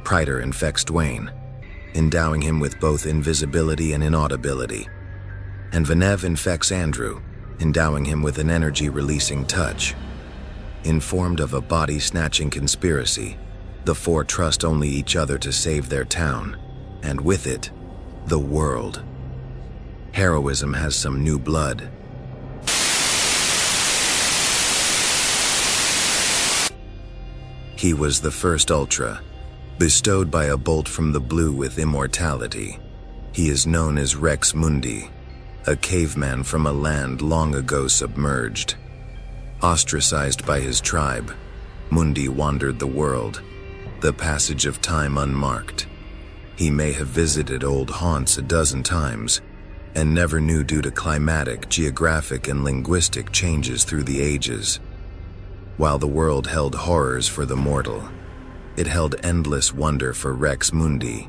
A: Prider infects Dwayne, endowing him with both invisibility and inaudibility. And Venev infects Andrew, endowing him with an energy-releasing touch. Informed of a body-snatching conspiracy, the 4 trust only each other to save their town, and with it, the world. Heroism has some new blood. He was the first Ultra, bestowed by a bolt from the blue with immortality. He is known as Rex Mundi, a caveman from a land long ago submerged. Ostracized by his tribe, Mundi wandered the world, the passage of time unmarked. He may have visited old haunts a dozen times, and never knew due to climatic, geographic, and linguistic changes through the ages. While the world held horrors for the mortal, it held endless wonder for Rex Mundi.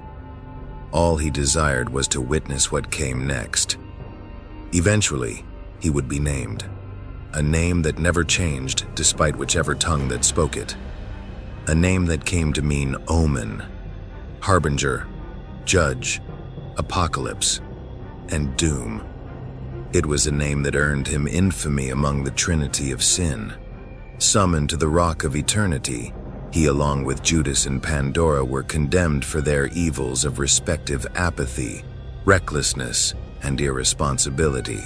A: All he desired was to witness what came next. Eventually, he would be named. A name that never changed despite whichever tongue that spoke it. A name that came to mean omen, harbinger, judge, apocalypse, and doom. It was a name that earned him infamy among the trinity of sin. Summoned to the rock of eternity, he along with Judas and Pandora were condemned for their evils of respective apathy, recklessness, and irresponsibility.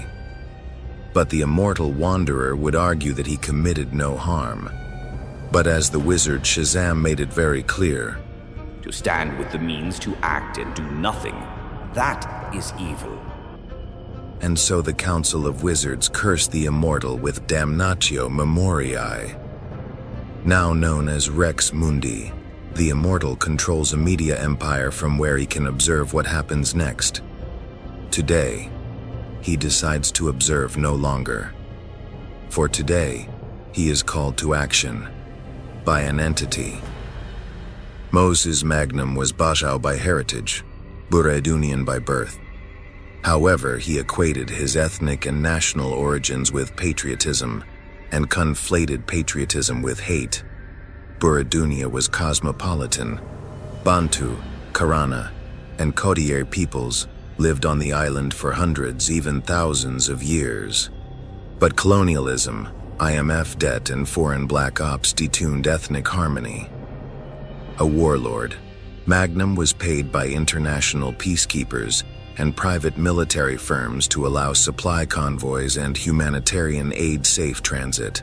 A: But the immortal wanderer would argue that he committed no harm. But as the wizard Shazam made it very clear,
G: To stand with the means to act and do nothing, that is evil.
A: and so the Council of Wizards cursed the immortal with Damnatio Memoriae. Now known as Rex Mundi, the immortal controls a media empire from where he can observe what happens next. Today, he decides to observe no longer. For today, he is called to action by an entity. Moses Magnum was Bajau by heritage, Buredunian by birth. However, he equated his ethnic and national origins with patriotism and conflated patriotism with hate. Buredunia was cosmopolitan. Bantu, Karana, and Kodier peoples lived on the island for hundreds, even thousands of years. But colonialism, IMF debt, and foreign black ops detuned ethnic harmony. A warlord, Magnum was paid by international peacekeepers and private military firms to allow supply convoys and humanitarian aid safe transit.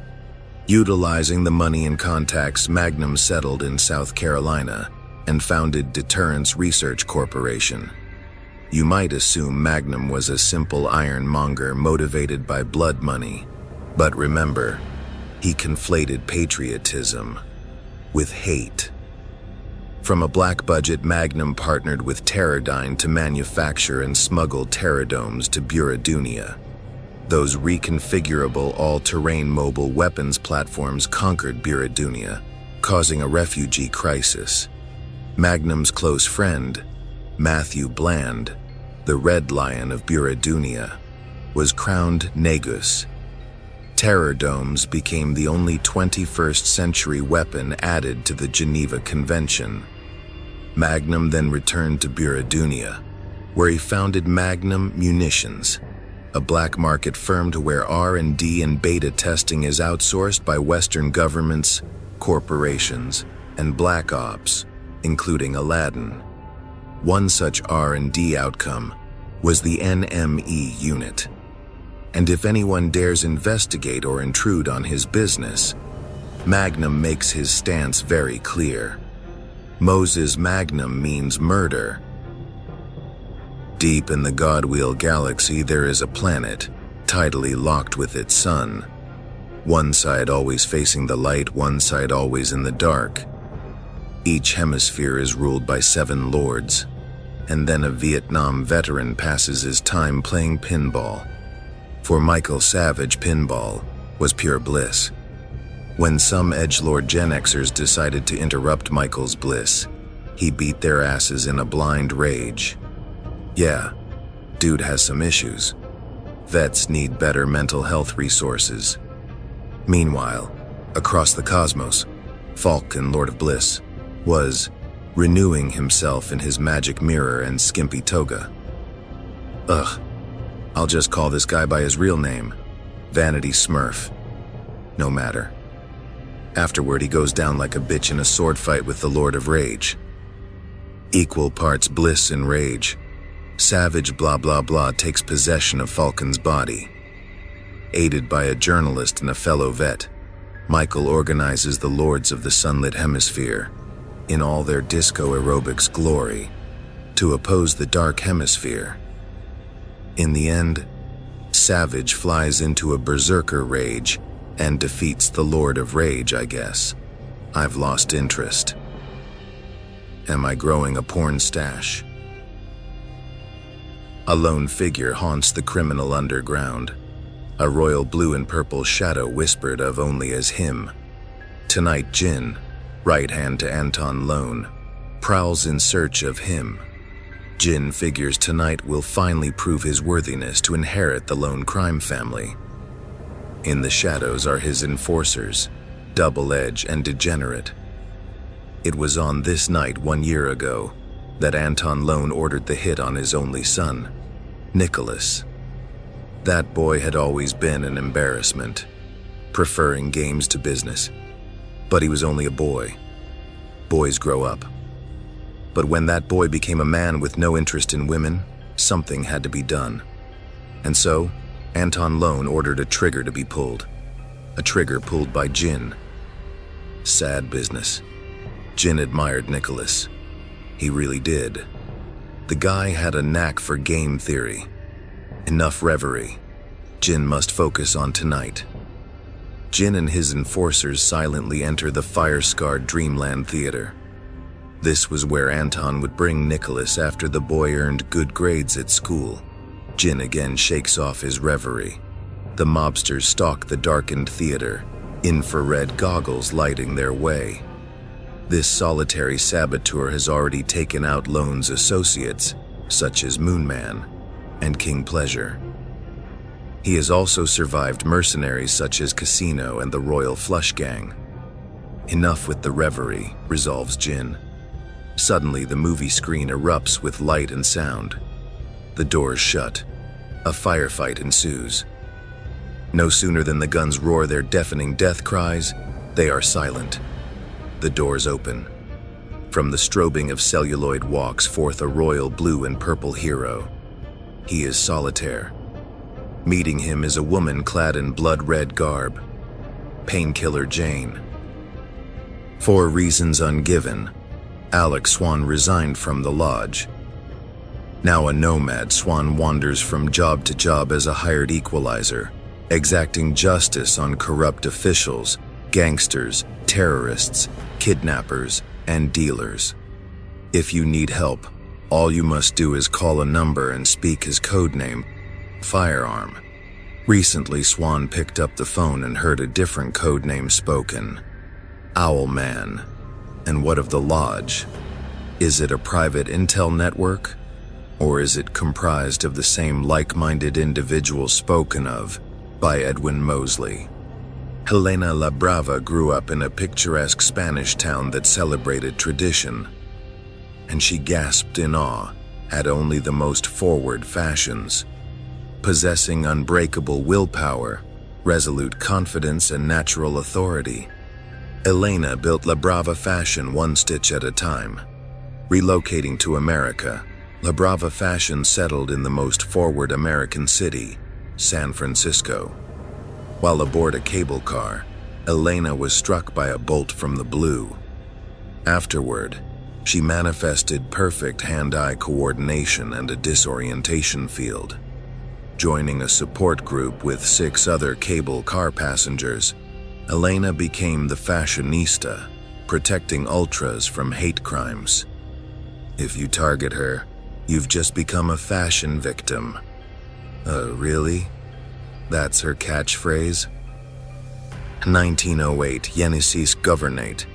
A: Utilizing the money and contacts, Magnum settled in South Carolina and founded Deterrence Research Corporation. You might assume Magnum was a simple ironmonger motivated by blood money, but remember, he conflated patriotism with hate. From a black budget, Magnum partnered with Terrordyne to manufacture and smuggle terradomes to Buredunia. Those reconfigurable, all-terrain mobile weapons platforms conquered Buredunia, causing a refugee crisis. Magnum's close friend, Matthew Bland, the Red Lion of Buredunia, was crowned Negus. Terrordomes became the only 21st century weapon added to the Geneva Convention. Magnum then returned to Buredunia, where he founded Magnum Munitions, a black market firm to where R&D and beta testing is outsourced by Western governments, corporations, and black ops, including Aladdin. One such R&D outcome was the NME unit. And if anyone dares investigate or intrude on his business, Magnum makes his stance very clear. Moses Magnum means murder. Deep in the Godwheel galaxy, there is a planet, tidally locked with its sun. One side always facing the light, one side always in the dark. Each hemisphere is ruled by 7 lords, and then a Vietnam veteran passes his time playing pinball. For Michael Savage, pinball was pure bliss. When some edgelord Gen Xers decided to interrupt Michael's bliss, he beat their asses in a blind rage. Yeah, dude has some issues. Vets need better mental health resources. Meanwhile, across the cosmos, Falcon, Lord of Bliss, was renewing himself in his magic mirror and skimpy toga. Ugh, I'll just call this guy by his real name, Vanity Smurf. No matter. Afterward, he goes down like a bitch in a sword fight with the Lord of Rage. Equal parts bliss and rage, Savage blah blah blah takes possession of Falcon's body. Aided by a journalist and a fellow vet, Michael organizes the Lords of the Sunlit Hemisphere, in all their disco aerobics glory, to oppose the Dark Hemisphere. In the end, Savage flies into a berserker rage and defeats the Lord of Rage, I guess. I've lost interest. Am I growing a porn stash? A lone figure haunts the criminal underground, a royal blue and purple shadow whispered of only as him, Tonight Jin, right hand to Anton Lone, prowls in search of him. Jin figures tonight will finally prove his worthiness to inherit the Lone crime family. In the shadows are his enforcers, Double-Edge and Degenerate. It was on this night 1 year ago that Anton Lone ordered the hit on his only son, Nicholas. That boy had always been an embarrassment, preferring games to business. But he was only a boy. Boys grow up. But when that boy became a man with no interest in women, something had to be done. And so, Anton Lone ordered a trigger to be pulled. A trigger pulled by Jin. Sad business. Jin admired Nicholas. He really did. The guy had a knack for game theory. Enough reverie. Jin must focus on tonight. Jin and his enforcers silently enter the fire-scarred Dreamland Theater. This was where Anton would bring Nicholas after the boy earned good grades at school. Jin again shakes off his reverie. The mobsters stalk the darkened theater, infrared goggles lighting their way. This solitary saboteur has already taken out Lone's associates, such as Moonman and King Pleasure. He has also survived mercenaries such as Casino and the Royal Flush Gang. Enough with the reverie, resolves Jin. Suddenly, the movie screen erupts with light and sound. The doors shut. A firefight ensues. No sooner than the guns roar their deafening death cries, they are silent. The doors open. From the strobing of celluloid walks forth a royal blue and purple hero. He is Solitaire. Meeting him is a woman clad in blood-red garb. Painkiller Jane. For reasons ungiven, Alex Swan resigned from the lodge. Now a nomad, Swan wanders from job to job as a hired equalizer, exacting justice on corrupt officials, gangsters, terrorists, kidnappers, and dealers. If you need help, all you must do is call a number and speak his codename, Firearm. Recently, Swan picked up the phone and heard a different codename spoken, Owlman. And what of the lodge? Is it a private intel network? Or is it comprised of the same like-minded individuals spoken of by Edwin Mosley? Helena La Brava grew up in a picturesque Spanish town that celebrated tradition, and she gasped in awe at only the most forward fashions. Possessing unbreakable willpower, resolute confidence, and natural authority, Elena built La Brava fashion one stitch at a time. Relocating to America, La Brava fashion settled in the most forward American city, San Francisco. While aboard a cable car, Elena was struck by a bolt from the blue. Afterward, she manifested perfect hand-eye coordination and a disorientation field. Joining a support group with 6 other cable car passengers, Elena became the fashionista, protecting ultras from hate crimes. If you target her, you've just become a fashion victim. Really? That's her catchphrase? 1908, Yeniseisk Governorate.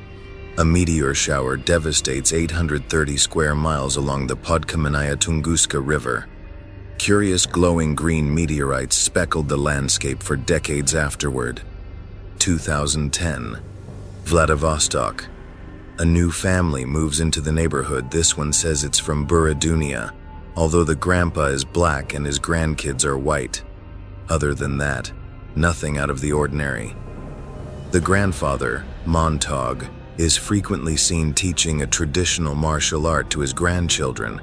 A: A meteor shower devastates 830 square miles along the Podkaminaya Tunguska River. Curious glowing green meteorites speckled the landscape for decades afterward. 2010, Vladivostok. A new family moves into the neighborhood. This one says it's from Buradunia, although the grandpa is black and his grandkids are white. Other than that, nothing out of the ordinary. The grandfather, Montag, is frequently seen teaching a traditional martial art to his grandchildren,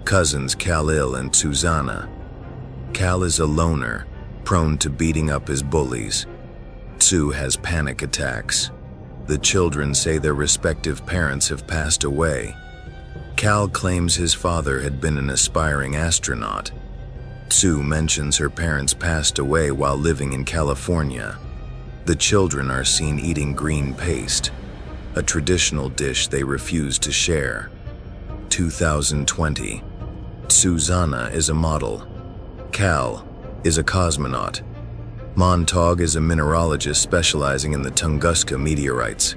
A: cousins Khalil and Susanna. Cal is a loner, prone to beating up his bullies. Tsu has panic attacks. The children say their respective parents have passed away. Cal claims his father had been an aspiring astronaut. Tsu mentions her parents passed away while living in California. The children are seen eating green paste, a traditional dish they refuse to share. 2020. Susanna is a model. Cal is a cosmonaut. Montag is a mineralogist specializing in the Tunguska meteorites.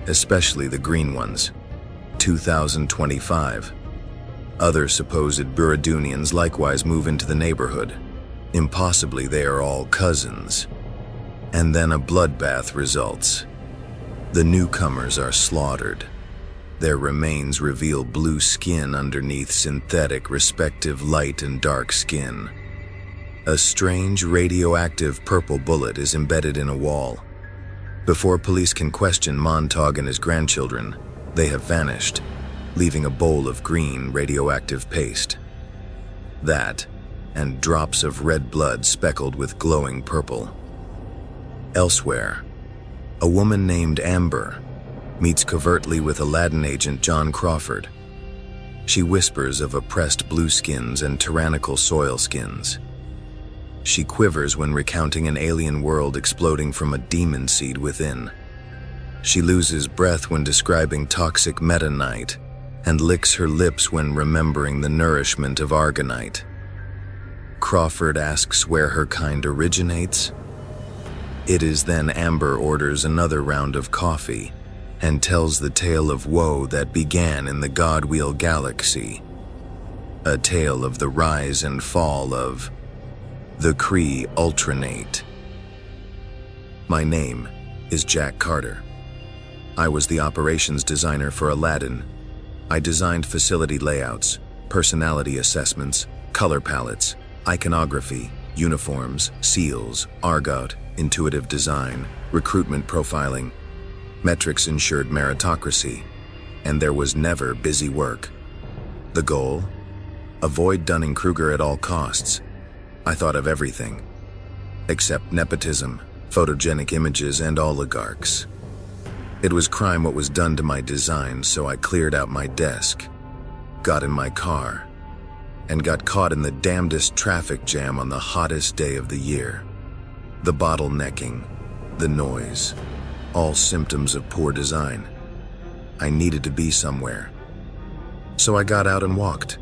A: especially the green ones. 2025. Other supposed Buridunians likewise move into the neighborhood. Impossibly, they are all cousins. And then a bloodbath results. The newcomers are slaughtered. Their remains reveal blue skin underneath synthetic respective light and dark skin. A strange radioactive purple bullet is embedded in a wall. Before police can question Montauk and his grandchildren, they have vanished, leaving a bowl of green radioactive paste. That, and drops of red blood speckled with glowing purple. Elsewhere, a woman named Amber meets covertly with Aladdin agent John Crawford. She whispers of oppressed blueskins and tyrannical soilskins. She quivers when recounting an alien world exploding from a demon seed within. She loses breath when describing toxic metanite and licks her lips when remembering the nourishment of argonite. Crawford asks where her kind originates. It is then Amber orders another round of coffee and tells the tale of woe that began in the Godwheel Galaxy. A tale of the rise and fall of the Kree Ultranate. My name is Jack Carter. I was the operations designer for Aladdin. I designed facility layouts, personality assessments, color palettes, iconography, uniforms, seals, argot, intuitive design, recruitment profiling. Metrics ensured meritocracy, and there was never busy work. The goal? Avoid Dunning-Kruger at all costs. I thought of everything, except nepotism, photogenic images, and oligarchs. It was crime what was done to my design, so I cleared out my desk, got in my car, and got caught in the damnedest traffic jam on the hottest day of the year. The bottlenecking, the noise, all symptoms of poor design. I needed to be somewhere. So I got out and walked.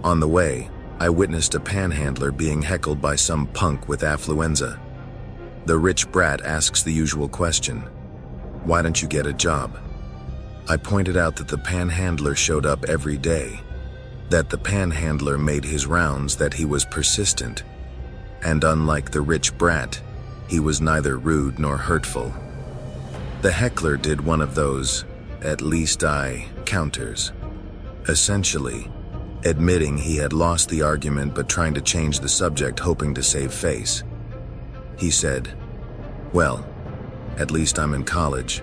A: On the way, I witnessed a panhandler being heckled by some punk with affluenza. The rich brat asks the usual question, "Why don't you get a job?" I pointed out that the panhandler showed up every day, that the panhandler made his rounds, that he was persistent, and unlike the rich brat, he was neither rude nor hurtful. The heckler did one of those, at least counters. Essentially, admitting he had lost the argument but trying to change the subject, hoping to save face. He said, "Well, at least I'm in college."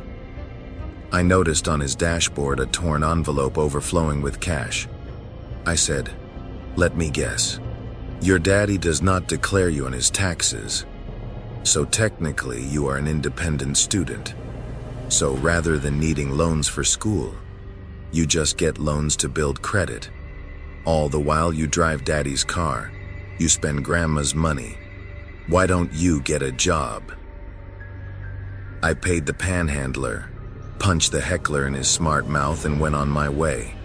A: I noticed on his dashboard a torn envelope overflowing with cash. I said, "Let me guess. Your daddy does not declare you on his taxes, so technically you are an independent student. So rather than needing loans for school, you just get loans to build credit. All the while you drive daddy's car, you spend grandma's money. Why don't you get a job?" I paid the panhandler, punched the heckler in his smart mouth, and went on my way.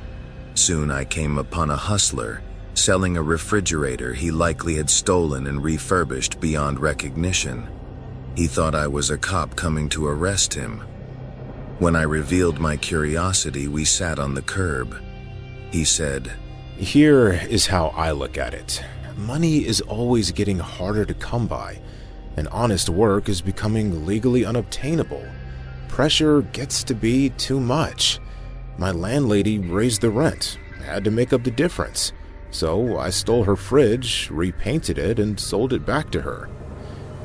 A: Soon I came upon a hustler selling a refrigerator he likely had stolen and refurbished beyond recognition. He thought I was a cop coming to arrest him. When I revealed my curiosity, we sat on the curb. He said,
H: "Here is how I look at it. Money is always getting harder to come by, and honest work is becoming legally unobtainable. Pressure gets to be too much. My landlady raised the rent, had to make up the difference. So I stole her fridge, repainted it, and sold it back to her.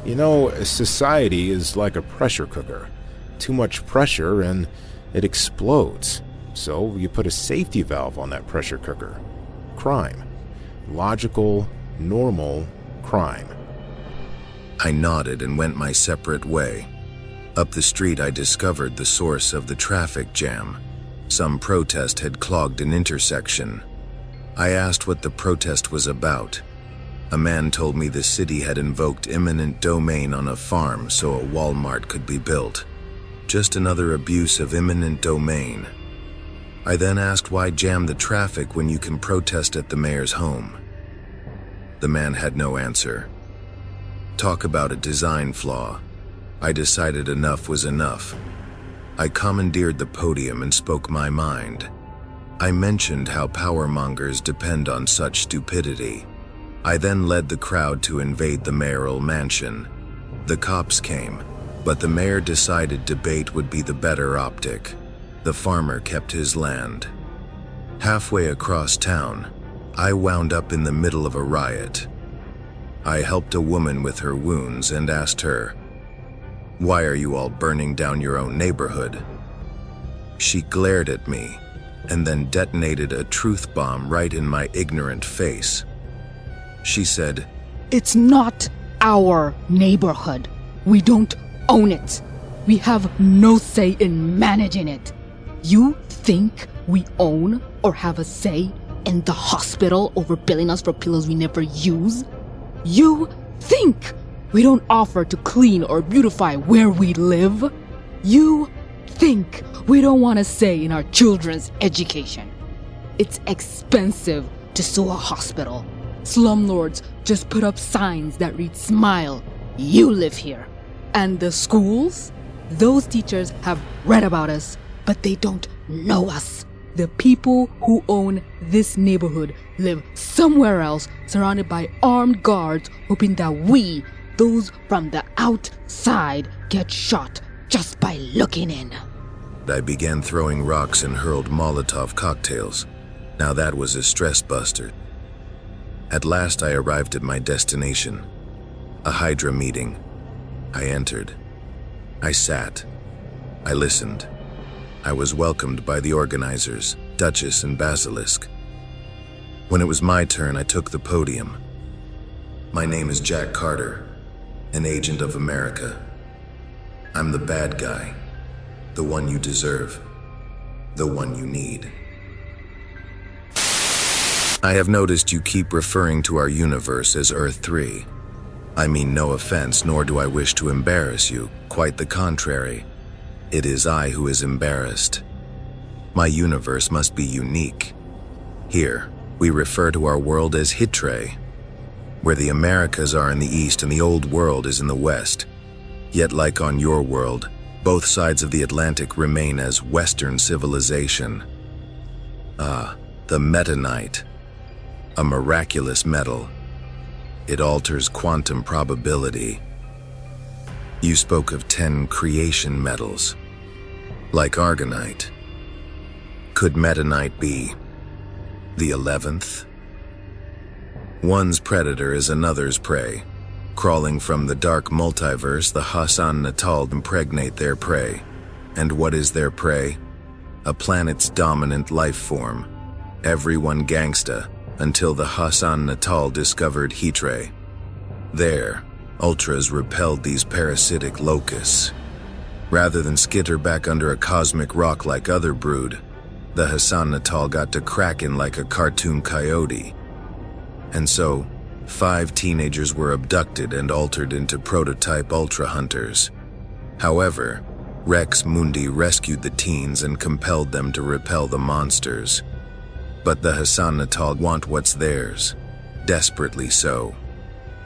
H: You know, society is like a pressure cooker. Too much pressure and it explodes. So you put a safety valve on that pressure cooker. Crime. Logical, normal crime."
A: I nodded and went my separate way. Up the street, I discovered the source of the traffic jam. Some protest had clogged an intersection. I asked what the protest was about. A man told me the city had invoked eminent domain on a farm so a Walmart could be built. Just another abuse of eminent domain. I then asked why jam the traffic when you can protest at the mayor's home. The man had no answer. Talk about a design flaw. I decided enough was enough. I commandeered the podium and spoke my mind. I mentioned how powermongers depend on such stupidity. I then led the crowd to invade the mayoral mansion. The cops came, but the mayor decided debate would be the better optic. The farmer kept his land. Halfway across town, I wound up in the middle of a riot. I helped a woman with her wounds and asked her, "Why are you all burning down your own neighborhood?" She glared at me and then detonated a truth bomb right in my ignorant face. She said,
I: "It's not our neighborhood. We don't own it. We have no say in managing it. You think we own or have a say in the hospital overbilling us for pillows we never use? You think we don't offer to clean or beautify where we live? You think we don't want a say in our children's education? It's expensive to sue a hospital. Slumlords just put up signs that read "Smile, you live here." And the schools? Those teachers have read about us, but they don't know us. The people who own this neighborhood live somewhere else, surrounded by armed guards, hoping that we, those from the outside, get shot just by looking in.
A: I began throwing rocks and hurled Molotov cocktails. Now that was a stress buster. At last I arrived at my destination, a Hydra meeting. I entered. I sat. I listened. I was welcomed by the organizers, Duchess and Basilisk. When it was my turn, I took the podium. My name is Jack Carter, an agent of America. I'm the bad guy, the one you deserve, the one you need. I have noticed you keep referring to our universe as Earth 3. I mean no offense, nor do I wish to embarrass you. Quite the contrary. It is I who is embarrassed. My universe must be unique. Here, we refer to our world as Hitre, where the Americas are in the east and the old world is in the west. Yet like on your world, both sides of the Atlantic remain as Western civilization. The Metanite. A miraculous metal. It alters quantum probability. You spoke of 10 creation metals, like Argonite. Could Metanite be the 11th? One's predator is another's prey. Crawling from the dark multiverse, the Hassan Natal impregnate their prey. And what is their prey? A planet's dominant life form. Everyone gangsta, until the Hassan Natal discovered Hitre. There, Ultras repelled these parasitic locusts. Rather than skitter back under a cosmic rock like other brood, the Hassan Natal got to cracking like a cartoon coyote. And so, 5 teenagers were abducted and altered into prototype Ultra Hunters. However, Rex Mundi rescued the teens and compelled them to repel the monsters. But the Hassan Natal want what's theirs, desperately so.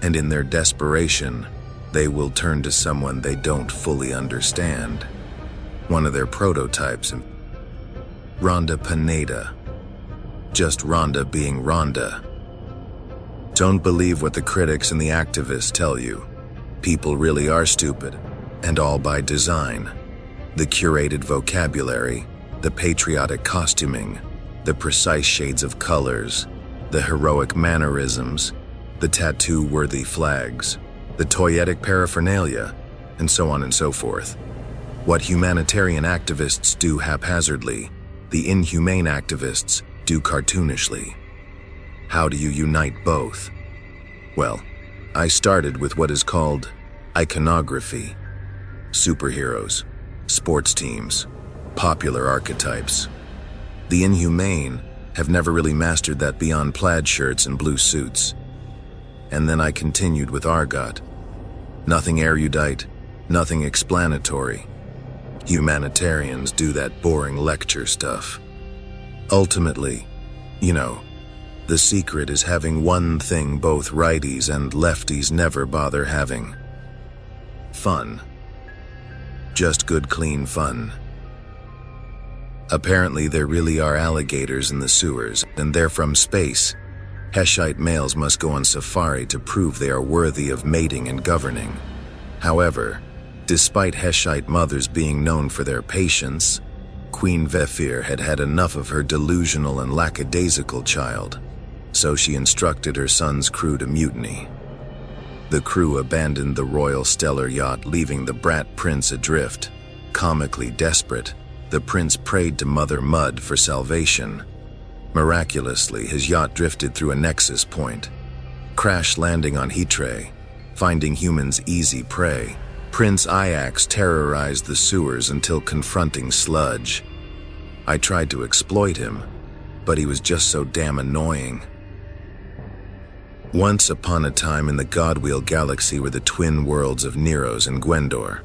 A: And in their desperation, they will turn to someone they don't fully understand. One of their prototypes, Rhonda Pineda. Just Rhonda being Rhonda. Don't believe what the critics and the activists tell you. People really are stupid, and all by design. The curated vocabulary, the patriotic costuming, the precise shades of colors, the heroic mannerisms, the tattoo-worthy flags, the toyetic paraphernalia, and so on and so forth. What humanitarian activists do haphazardly, the inhumane activists do cartoonishly. How do you unite both? Well, I started with what is called iconography. Superheroes, sports teams, popular archetypes. The inhumane have never really mastered that beyond plaid shirts and blue suits. And then I continued with Argot. Nothing erudite, nothing explanatory. Humanitarians do that boring lecture stuff. Ultimately, the secret is having one thing both righties and lefties never bother having. Fun. Just good, clean fun. Apparently there really are alligators in the sewers, and they're from space. Heshite males must go on safari to prove they are worthy of mating and governing. However, despite Heshite mothers being known for their patience, Queen Vefir had had enough of her delusional and lackadaisical child, so she instructed her son's crew to mutiny. The crew abandoned the royal stellar yacht, leaving the brat prince adrift. Comically desperate, the prince prayed to Mother Mud for salvation. Miraculously, his yacht drifted through a nexus point, crash landing on Hitre, finding humans easy prey. Prince Iax terrorized the sewers until confronting Sludge. I tried to exploit him, but he was just so damn annoying. Once upon a time in the Godwheel Galaxy were the twin worlds of Neros and Gwendor.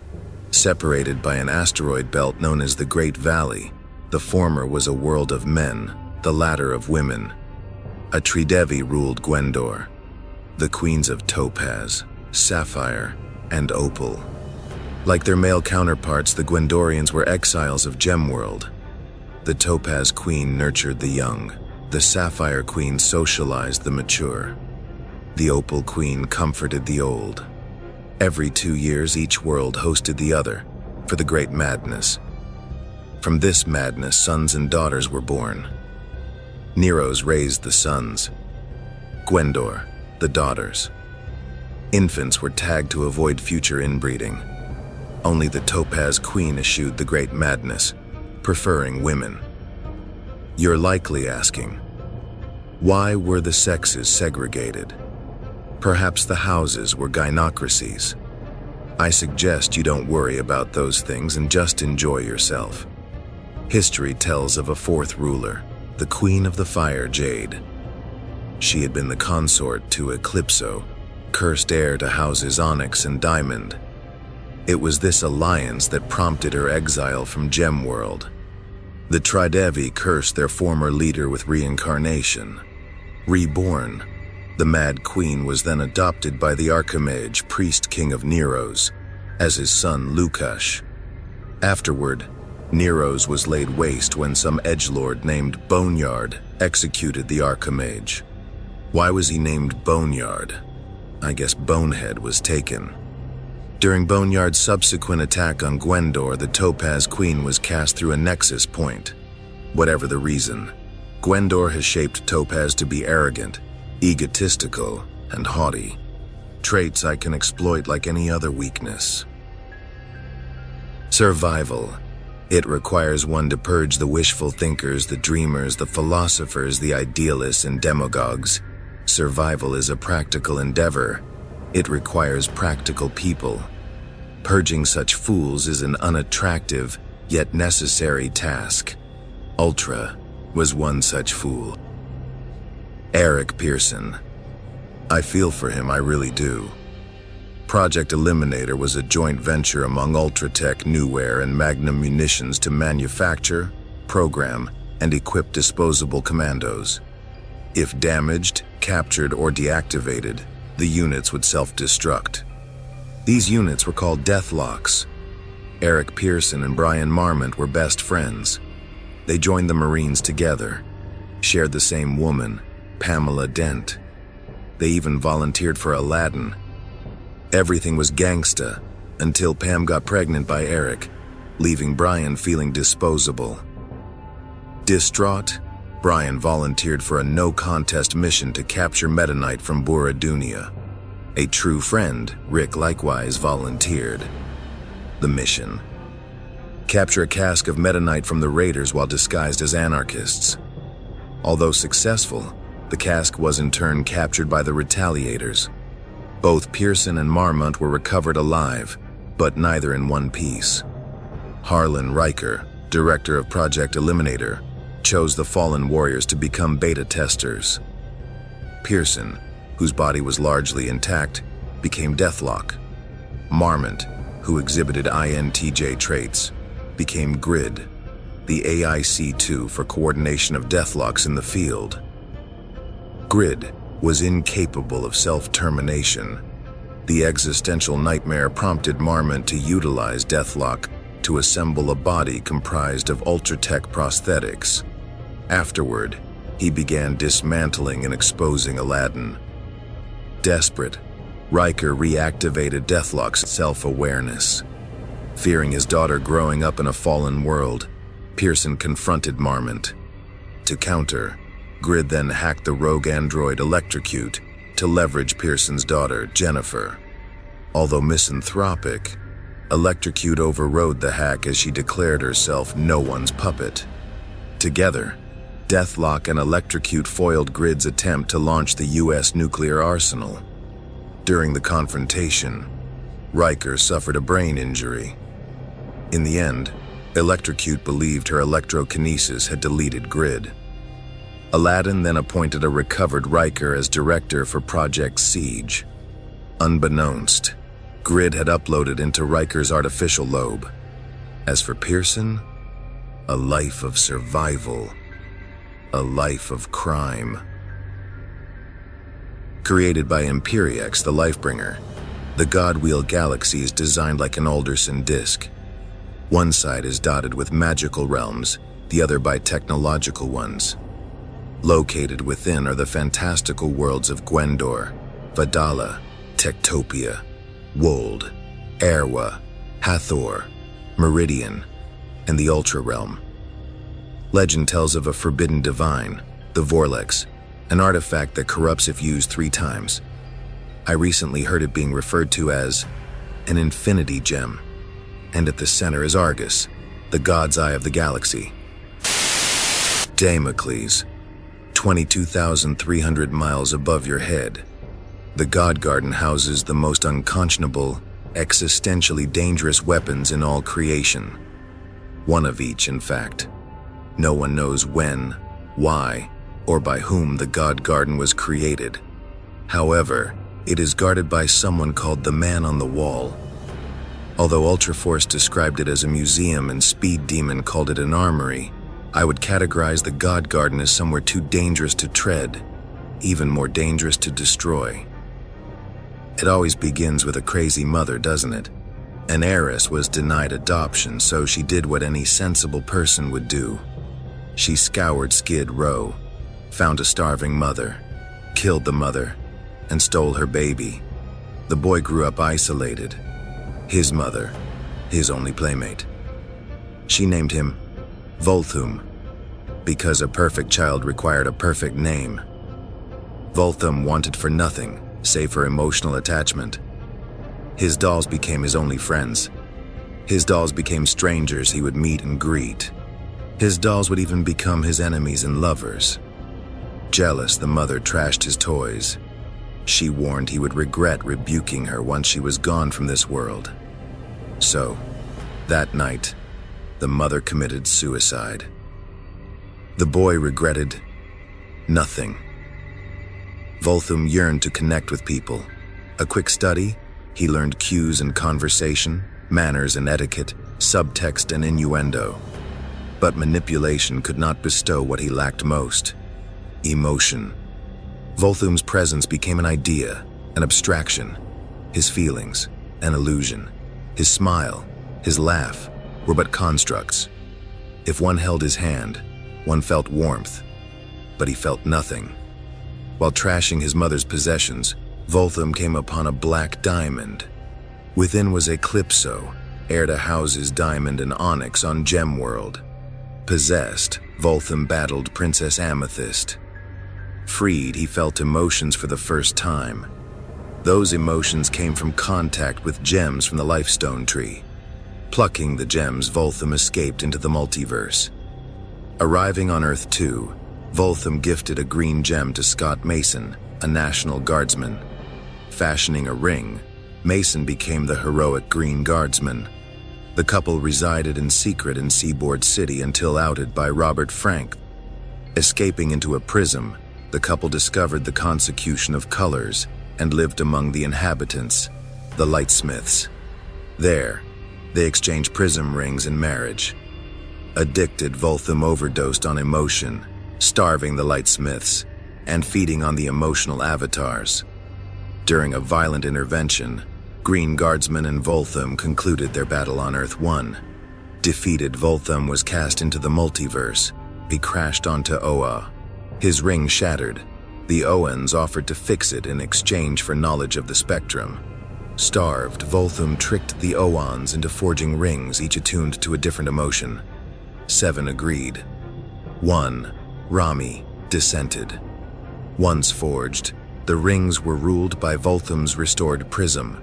A: Separated by an asteroid belt known as the Great Valley, the former was a world of men, the latter of women. A Tridevi ruled Gwendor, the queens of Topaz, Sapphire, and Opal. Like their male counterparts, the Gwendorians were exiles of Gemworld. The Topaz Queen nurtured the young, the Sapphire Queen socialized the mature. The Opal Queen comforted the old. Every 2 years, each world hosted the other, for the Great Madness. From this madness, sons and daughters were born. Neros raised the sons, Gwendor, the daughters. Infants were tagged to avoid future inbreeding. Only the Topaz Queen eschewed the Great Madness, preferring women. You're likely asking, why were the sexes segregated? Perhaps the houses were gynocracies. I suggest you don't worry about those things and just enjoy yourself. History tells of a fourth ruler, the Queen of the Fire Jade. She had been the consort to Eclipso, cursed heir to houses Onyx and Diamond. It was this alliance that prompted her exile from Gemworld. The Tridevi cursed their former leader with reincarnation. Reborn, the Mad Queen was then adopted by the Archimage, priest king of Neros, as his son Lukash. Afterward, Neros was laid waste when some edgelord named Boneyard executed the Archimage. Why was he named Boneyard? I guess Bonehead was taken. During Boneyard's subsequent attack on Gwendor, the Topaz Queen was cast through a nexus point. Whatever the reason, Gwendor has shaped Topaz to be arrogant, egotistical, and haughty. Traits I can exploit like any other weakness. Survival. It requires one to purge the wishful thinkers, the dreamers, the philosophers, the idealists, and demagogues. Survival is a practical endeavor. It requires practical people. Purging such fools is an unattractive, yet necessary task. Ultra was one such fool. Eric Pearson. I feel for him, I really do. Project Eliminator was a joint venture among Ultratech, Newware, and Magnum Munitions to manufacture, program, and equip disposable commandos. If damaged, captured, or deactivated, the units would self-destruct. These units were called Deathlocks. Eric Pearson and Brian Marmont were best friends. They joined the Marines together, shared the same woman, Pamela Dent. They even volunteered for Aladdin. Everything was gangsta until Pam got pregnant by Eric, leaving Brian feeling disposable. Distraught, Brian volunteered for a no-contest mission to capture Meta Knight from Buradunia. A true friend, Rick, likewise volunteered. The mission: capture a cask of Meta Knight from the raiders while disguised as anarchists. Although successful, the cask was in turn captured by the retaliators. Both Pearson and Marmont were recovered alive, but neither in one piece. Harlan Riker, director of Project Eliminator, chose the fallen warriors to become beta testers. Pearson, whose body was largely intact, became Deathlock. Marmont, who exhibited INTJ traits, became Grid, the AIC-2 for coordination of Deathlocks in the field. Grid was incapable of self-termination. The existential nightmare prompted Marmont to utilize Deathlock to assemble a body comprised of ultratech prosthetics. Afterward, he began dismantling and exposing Aladdin. Desperate, Riker reactivated Deathlock's self-awareness. Fearing his daughter growing up in a fallen world, Pearson confronted Marmont. To counter, Grid then hacked the rogue android Electrocute to leverage Pearson's daughter, Jennifer. Although misanthropic, Electrocute overrode the hack as she declared herself no one's puppet. Together, Deathlock and Electrocute foiled Grid's attempt to launch the U.S. nuclear arsenal. During the confrontation, Riker suffered a brain injury. In the end, Electrocute believed her electrokinesis had deleted Grid. Aladdin then appointed a recovered Riker as director for Project Siege. Unbeknownst, Grid had uploaded into Riker's artificial lobe. As for Pearson, a life of survival, a life of crime. Created by Imperiex, the Lifebringer, the Godwheel Galaxy is designed like an Alderson disk. One side is dotted with magical realms, the other by technological ones. Located within are the fantastical worlds of Gwendor, Vadala, Techtopia, Wold, Erwa, Hathor, Meridian, and the Ultra Realm. Legend tells of a forbidden divine, the Vorlex, an artifact that corrupts if used 3 times. I recently heard it being referred to as an infinity gem, and at the center is Argus, the god's eye of the galaxy. Damocles, 22,300 miles above your head. The God Garden houses the most unconscionable, existentially dangerous weapons in all creation. One of each, in fact. No one knows when, why, or by whom the God Garden was created. However, it is guarded by someone called the Man on the Wall. Although Ultraforce described it as a museum and Speed Demon called it an armory, I would categorize the God Garden as somewhere too dangerous to tread, even more dangerous to destroy. It always begins with a crazy mother, doesn't it? An heiress was denied adoption, so she did what any sensible person would do. She scoured Skid Row, found a starving mother, killed the mother, and stole her baby. The boy grew up isolated. His mother, his only playmate. She named him Volthum, because a perfect child required a perfect name. Volthum wanted for nothing, save for emotional attachment. His dolls became his only friends. His dolls became strangers he would meet and greet. His dolls would even become his enemies and lovers. Jealous, the mother trashed his toys. She warned he would regret rebuking her once she was gone from this world. So, that night, the mother committed suicide. The boy regretted nothing. Volthum yearned to connect with people. A quick study, he learned cues in conversation, manners and etiquette, subtext and innuendo. But manipulation could not bestow what he lacked most: emotion. Volthum's presence became an idea, an abstraction. His feelings, an illusion. His smile, his laugh, were but constructs. If one held his hand, one felt warmth, but he felt nothing. While trashing his mother's possessions, Volthum came upon a black diamond. Within was a Calypso, heir to houses Diamond and Onyx on Gemworld. Possessed, Volthum battled Princess Amethyst. Freed, he felt emotions for the first time. Those emotions came from contact with gems from the Lifestone tree. Plucking the gems, Volthum escaped into the multiverse. Arriving on Earth 2, Volthum gifted a green gem to Scott Mason, a National Guardsman. Fashioning a ring, Mason became the heroic Green Guardsman. The couple resided in secret in Seaboard City until outed by Robert Frank. Escaping into a prism, the couple discovered the consecution of colors and lived among the inhabitants, the Lightsmiths. There, they exchanged prism rings in marriage. Addicted, Volthum overdosed on emotion, starving the Lightsmiths and feeding on the emotional avatars. During a violent intervention, Green Guardsman and Volthum concluded their battle on Earth 1. Defeated, Voltham was cast into the multiverse. He crashed onto Oa. His ring shattered. The Oans offered to fix it in exchange for knowledge of the spectrum. Starved, Voltham tricked the Oans into forging rings, each attuned to a different emotion. 7 agreed. 1. Rami dissented. Once forged, the rings were ruled by Voltham's restored prism.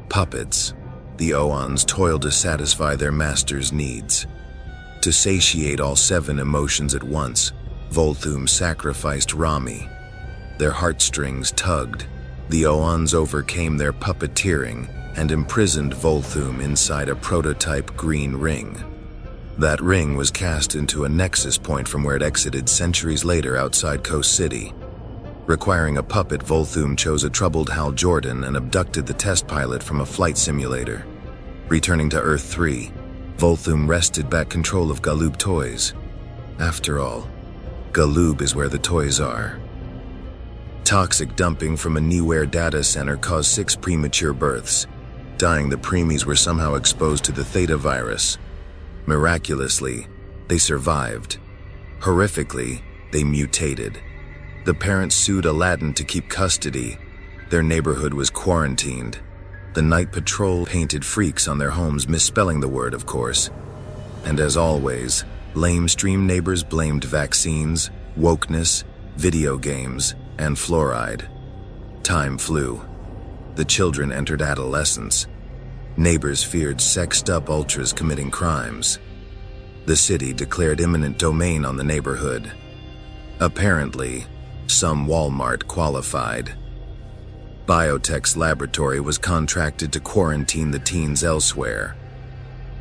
A: Puppets. The Oans toiled to satisfy their master's needs. To satiate all 7 emotions at once, Voltham sacrificed Rami. Their heartstrings tugged. The Oans overcame their puppeteering and imprisoned Voltham inside a prototype green ring. That ring was cast into a nexus point from where it exited centuries later outside Coast City. Requiring a puppet, Voltham chose a troubled Hal Jordan and abducted the test pilot from a flight simulator. Returning to Earth 3, Voltham wrested back control of Galoob Toys. After all, Galoob is where the toys are. Toxic dumping from a Neware data center caused 6 premature births. Dying, the preemies were somehow exposed to the Theta virus. Miraculously, they survived. Horrifically, they mutated. The parents sued Aladdin to keep custody. Their neighborhood was quarantined. The night patrol painted freaks on their homes, misspelling the word, of course. And as always, lamestream neighbors blamed vaccines, wokeness, video games, and fluoride. Time flew. The children entered adolescence. Neighbors feared sexed-up ultras committing crimes. The city declared eminent domain on the neighborhood. Apparently, some Walmart qualified. Biotech's laboratory was contracted to quarantine the teens elsewhere.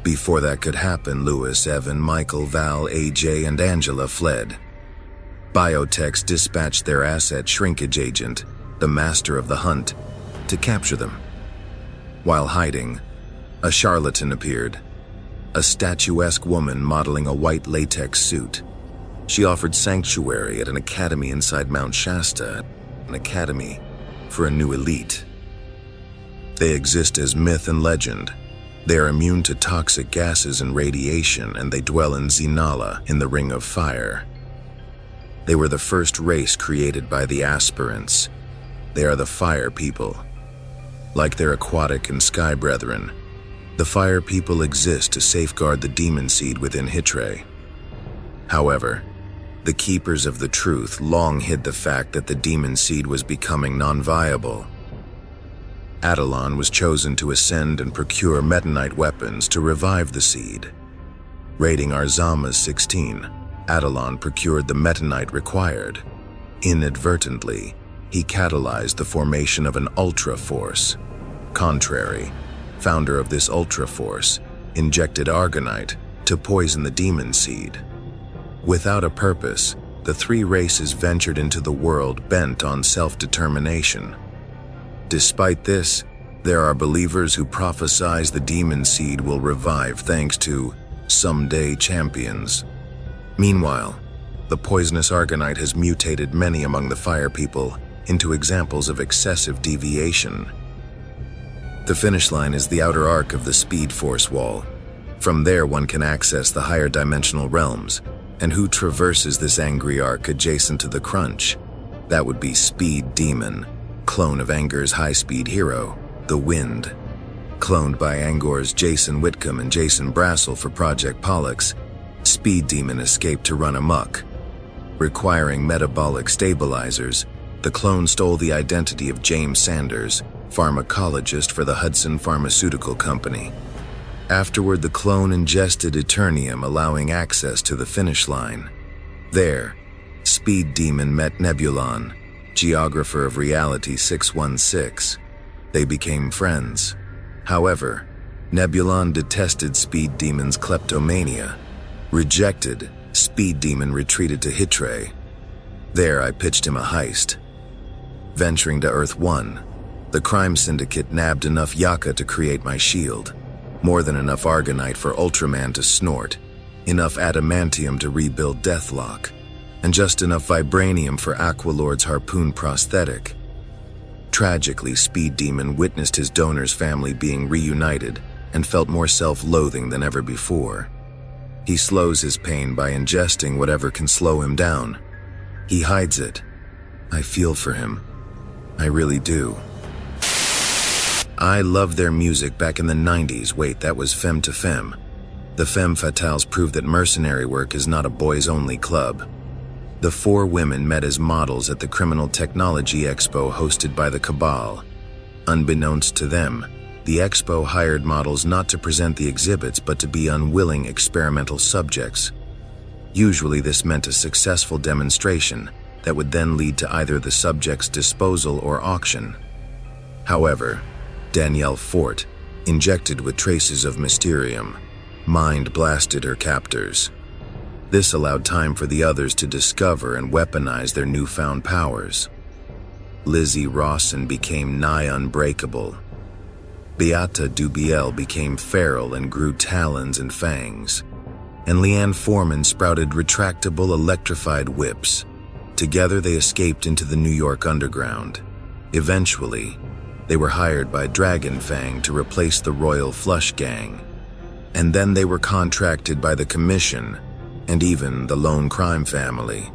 A: Before that could happen, Lewis, Evan, Michael, Val, AJ, and Angela fled. Biotechs dispatched their asset shrinkage agent, the master of the hunt, to capture them. While hiding, a charlatan appeared, a statuesque woman modeling a white latex suit. She offered sanctuary at an academy inside Mount Shasta, an academy for a new elite. They exist as myth and legend. They are immune to toxic gases and radiation, and they dwell in Zinala, in the Ring of Fire. They were the first race created by the aspirants. They are the Fire People. Like their aquatic and sky brethren, the Fire People exist to safeguard the demon seed within Hitre. However, the Keepers of the Truth long hid the fact that the demon seed was becoming non-viable. Adelon was chosen to ascend and procure metanite weapons to revive the seed. Raiding Arzama's 16, Adelon procured the metanite required. Inadvertently, he catalyzed the formation of an Ultra Force. Contrary, founder of this Ultra Force, injected Argonite to poison the demon seed. Without a purpose, the 3 races ventured into the world bent on self-determination. Despite this, there are believers who prophesize the demon seed will revive thanks to someday champions. Meanwhile, the poisonous Argonite has mutated many among the Fire People into examples of excessive deviation. The finish line is the outer arc of the Speed Force wall. From there, one can access the higher dimensional realms. And who traverses this angry arc adjacent to the Crunch? That would be Speed Demon, clone of Angor's high-speed hero, the Wind. Cloned by Angor's Jason Whitcomb and Jason Brassel for Project Pollux, Speed Demon escaped to run amok. Requiring metabolic stabilizers, the clone stole the identity of James Sanders, pharmacologist for the Hudson Pharmaceutical Company. Afterward, the clone ingested Eternium, allowing access to the finish line. There, Speed Demon met Nebulon, geographer of Reality 616. They became friends. However, Nebulon detested Speed Demon's kleptomania. Rejected, Speed Demon retreated to Hitre. There, I pitched him a heist. Venturing to Earth 1, the crime syndicate nabbed enough Yaka to create my shield. More than enough Argonite for Ultraman to snort, enough adamantium to rebuild Deathlock, and just enough vibranium for Aqualord's harpoon prosthetic. Tragically, Speed Demon witnessed his donor's family being reunited and felt more self-loathing than ever before. He slows his pain by ingesting whatever can slow him down. He hides it. I feel for him. I really do. I loved their music back in the 90s. Wait, that was Femme to Femme. The Femme Fatales proved that mercenary work is not a boys-only club. The four women met as models at the Criminal Technology Expo hosted by the Cabal. Unbeknownst to them, the expo hired models not to present the exhibits but to be unwilling experimental subjects. Usually this meant a successful demonstration that would then lead to either the subject's disposal or auction. However, Danielle Fort, injected with traces of mysterium, mind-blasted her captors. This allowed time for the others to discover and weaponize their newfound powers. Lizzie Rawson became nigh unbreakable. Beata Dubiel became feral and grew talons and fangs. And Leanne Foreman sprouted retractable electrified whips. Together they escaped into the New York underground. Eventually, they were hired by Dragon Fang to replace the Royal Flush Gang. And then they were contracted by the Commission and even the Lone Crime Family.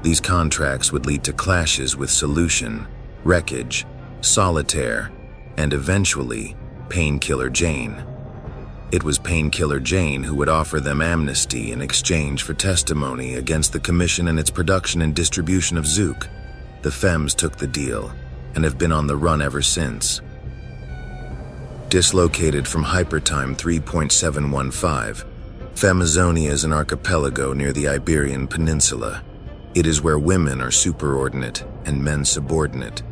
A: These contracts would lead to clashes with Solution, Wreckage, Solitaire, and eventually, Painkiller Jane. It was Painkiller Jane who would offer them amnesty in exchange for testimony against the Commission and its production and distribution of Zook. The Femmes took the deal and have been on the run ever since. Dislocated from Hypertime 3.715, Femazonia is an archipelago near the Iberian Peninsula. It is where women are superordinate and men subordinate.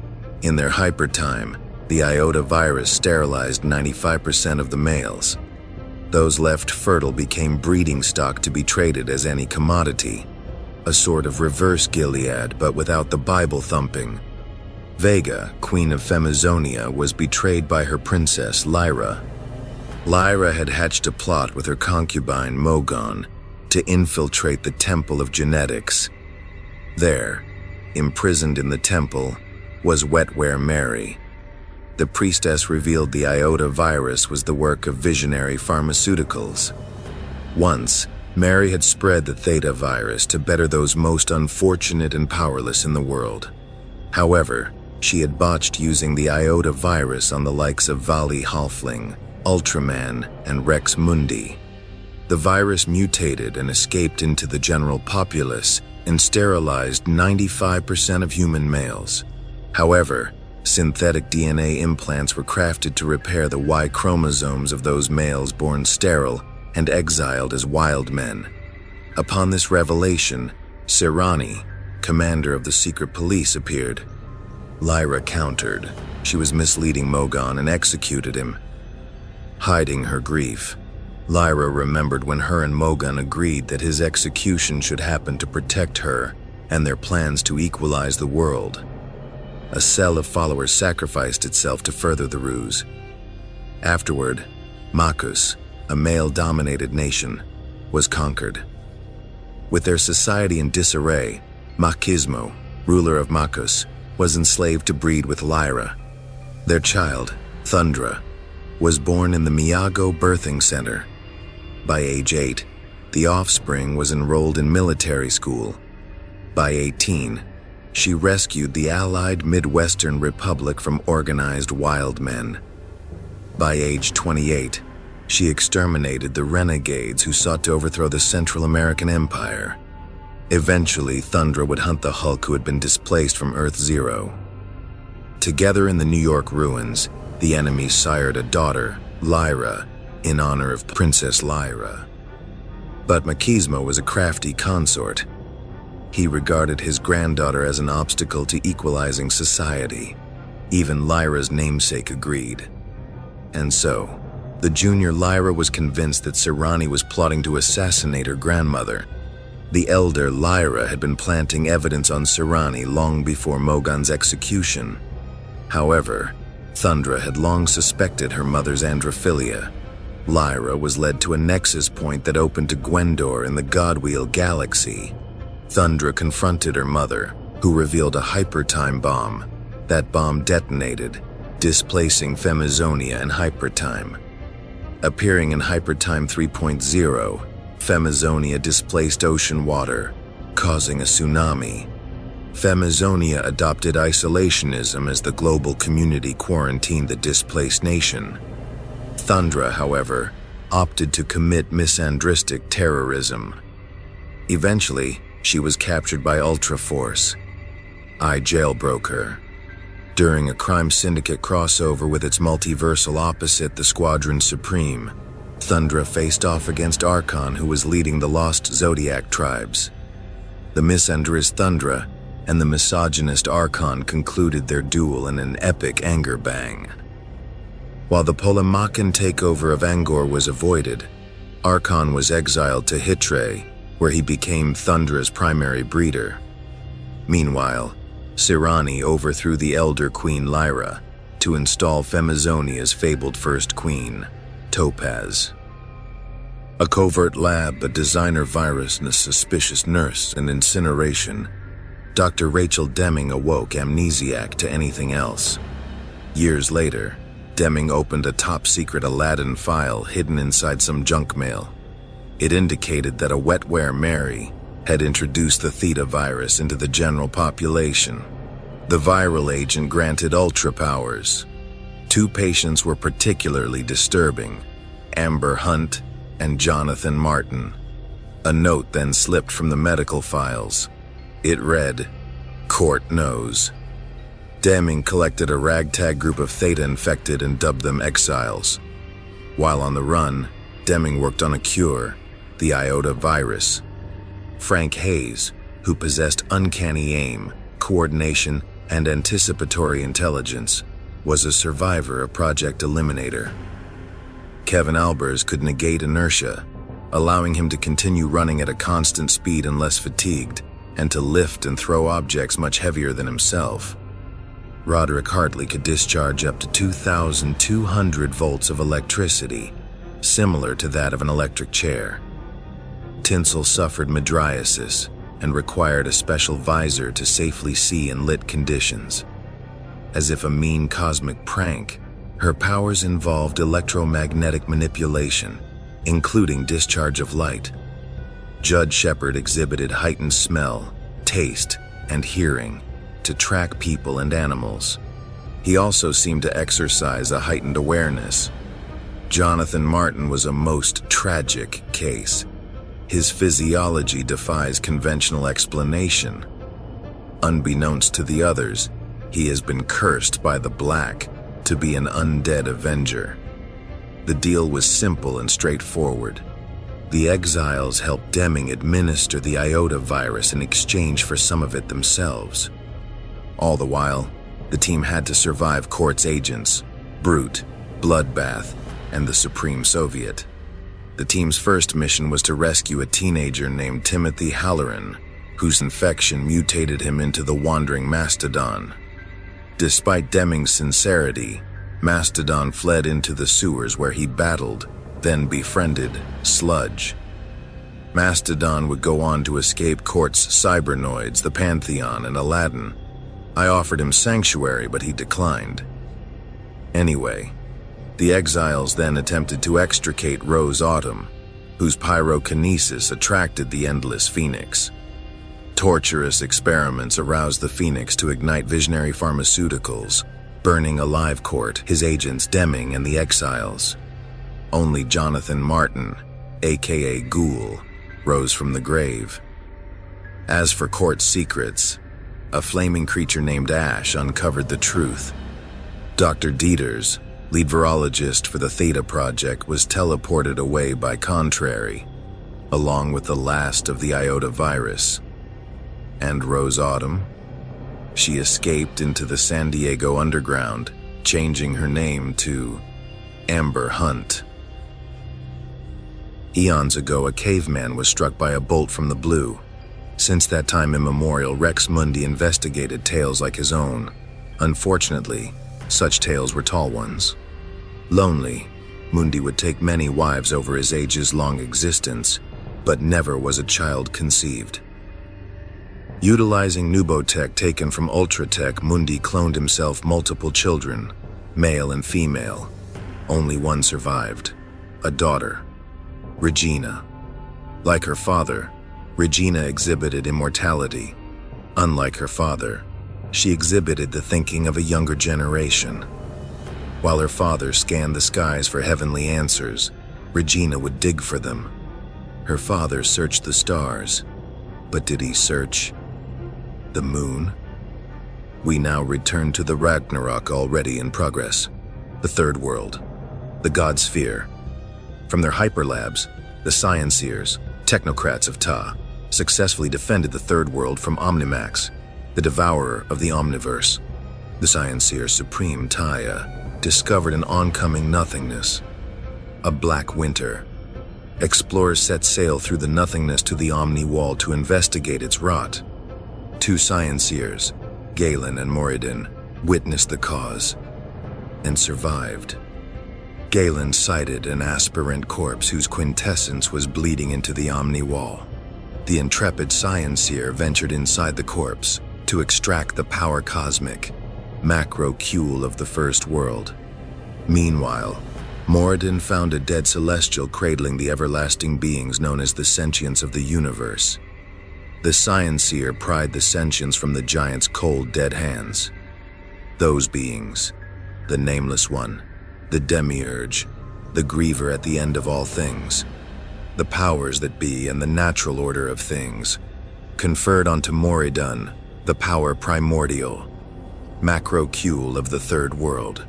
A: In their hypertime, the Iota virus sterilized 95% of the males. Those left fertile became breeding stock to be traded as any commodity, a sort of reverse Gilead but without the Bible thumping. Vega, queen of Femazonia, was betrayed by her princess, Lyra. Lyra had hatched a plot with her concubine, Mogon, to infiltrate the Temple of Genetics. There, imprisoned in the temple, was Wetware Mary. The priestess revealed the Iota virus was the work of visionary pharmaceuticals. Once, Mary had spread the Theta virus to better those most unfortunate and powerless in the world. However, she had botched using the Iota virus on the likes of Vali Halfling, Ultraman, and Rex Mundi. The virus mutated and escaped into the general populace and sterilized 95% of human males. However, synthetic DNA implants were crafted to repair the Y chromosomes of those males born sterile and exiled as wild men. Upon this revelation, Sirani, commander of the secret police, appeared. Lyra countered. She was misleading Mogon and executed him. Hiding her grief, Lyra remembered when her and Mogon agreed that his execution should happen to protect her and their plans to equalize the world. A cell of followers sacrificed itself to further the ruse. Afterward, Makus, a male-dominated nation, was conquered. With their society in disarray, Makismo, ruler of Makus, was enslaved to breed with Lyra. Their child, Thundra, was born in the Miyago Birthing Center. By age 8, the offspring was enrolled in military school. By 18, she rescued the allied Midwestern Republic from organized wild men. By age 28, she exterminated the renegades who sought to overthrow the Central American Empire. Eventually, Thundra would hunt the Hulk who had been displaced from Earth-Zero. Together in the New York ruins, the enemy sired a daughter, Lyra, in honor of Princess Lyra. But Makismo was a crafty consort. He regarded his granddaughter as an obstacle to equalizing society. Even Lyra's namesake agreed. And so, the junior Lyra was convinced that Sirani was plotting to assassinate her grandmother. The elder Lyra had been planting evidence on Sirani long before Mogon's execution. However, Thundra had long suspected her mother's androphilia. Lyra was led to a nexus point that opened to Gwendor in the Godwheel Galaxy. Thundra confronted her mother, who revealed a hypertime bomb. That bomb detonated, displacing Femazonia and hypertime. Appearing in Hypertime 3.0, Femazonia displaced ocean water, causing a tsunami. Femazonia adopted isolationism as the global community quarantined the displaced nation. Thundra, however, opted to commit misandristic terrorism. Eventually, she was captured by Ultra Force. I jailbroke her. During a crime syndicate crossover with its multiversal opposite, the Squadron Supreme, Thundra faced off against Archon, who was leading the Lost Zodiac tribes. The misandrist Thundra and the misogynist Archon concluded their duel in an epic anger bang. While the Polemakan takeover of Angor was avoided, Archon was exiled to Hitre, where he became Thundra's primary breeder. Meanwhile, Sirani overthrew the Elder Queen Lyra to install Femazonia's fabled first queen, Topaz. A covert lab, a designer virus, and a suspicious nurse, and incineration, Dr. Rachel Deming awoke amnesiac to anything else. Years later, Deming opened a top-secret Aladdin file hidden inside some junk mail. It indicated that a wetware Mary had introduced the Theta virus into the general population. The viral agent granted ultra powers. 2 patients were particularly disturbing: Amber Hunt and Jonathan Martin. A note then slipped from the medical files. It read, "Court knows." Deming collected a ragtag group of Theta-infected and dubbed them Exiles. While on the run, Deming worked on a cure, the Iota virus. Frank Hayes, who possessed uncanny aim, coordination, and anticipatory intelligence, was a survivor of Project Eliminator. Kevin Albers could negate inertia, allowing him to continue running at a constant speed unless fatigued, and to lift and throw objects much heavier than himself. Roderick Hartley could discharge up to 2,200 volts of electricity, similar to that of an electric chair. Tinsel suffered mydriasis and required a special visor to safely see in lit conditions. As if a mean cosmic prank, her powers involved electromagnetic manipulation, including discharge of light. Judd Shepard exhibited heightened smell, taste, and hearing to track people and animals. He also seemed to exercise a heightened awareness. Jonathan Martin was a most tragic case. His physiology defies conventional explanation. Unbeknownst to the others, he has been cursed by the Black to be an undead Avenger. The deal was simple and straightforward. The Exiles helped Deming administer the Iota virus in exchange for some of it themselves. All the while, the team had to survive Court's agents, Brute, Bloodbath, and the Supreme Soviet. The team's first mission was to rescue a teenager named Timothy Halloran, whose infection mutated him into the Wandering Mastodon. Despite Deming's sincerity, Mastodon fled into the sewers where he battled, then befriended, Sludge. Mastodon would go on to escape Court's cybernoids, the Pantheon, and Aladdin. I offered him sanctuary, but he declined. Anyway, the Exiles then attempted to extricate Rose Autumn, whose pyrokinesis attracted the Endless Phoenix. Torturous experiments aroused the Phoenix to ignite visionary pharmaceuticals, burning alive Court, his agents Deming, and the Exiles. Only Jonathan Martin, aka Ghoul, rose from the grave. As for Court's secrets, a flaming creature named Ash uncovered the truth. Dr. Dieters, lead virologist for the Theta Project, was teleported away by Contrary, along with the last of the Iota virus. And Rose Autumn? She escaped into the San Diego underground, changing her name to Amber Hunt. Eons ago, a caveman was struck by a bolt from the blue. Since that time immemorial, Rex Mundi investigated tales like his own. Unfortunately, such tales were tall ones. Lonely, Mundi would take many wives over his ages-long existence, but never was a child conceived. Utilizing Nubotech taken from Ultratech, Mundi cloned himself multiple children, male and female. Only one survived. a daughter, Regina. Like her father, Regina exhibited immortality. Unlike her father, she exhibited the thinking of a younger generation. While her father scanned the skies for heavenly answers, Regina would dig for them. Her father searched the stars, but did he search the moon? We now return to the Ragnarok already in progress, the third world, the God Sphere. From their hyperlabs, the Scienceers, technocrats of Ta, successfully defended the third world from Omnimax, the devourer of the Omniverse. The Scienceer Supreme Taya discovered an oncoming nothingness, a black winter. Explorers set sail through the nothingness to the Omni Wall to investigate its rot. Two Scienceers, Galen and Moradin, witnessed the cause and survived. Galen sighted an aspirant corpse whose quintessence was bleeding into the Omni Wall. The intrepid Scienceer ventured inside the corpse to extract the power cosmic, macro-cule of the first world. Meanwhile, Moradin found a dead celestial cradling the everlasting beings known as the sentience of the universe. The Scienceer pried the sentience from the giant's cold, dead hands. Those beings, the Nameless One, the Demiurge, the Griever at the end of all things, the powers that be and the natural order of things, conferred onto Moradin the power primordial, macro-cule of the third world.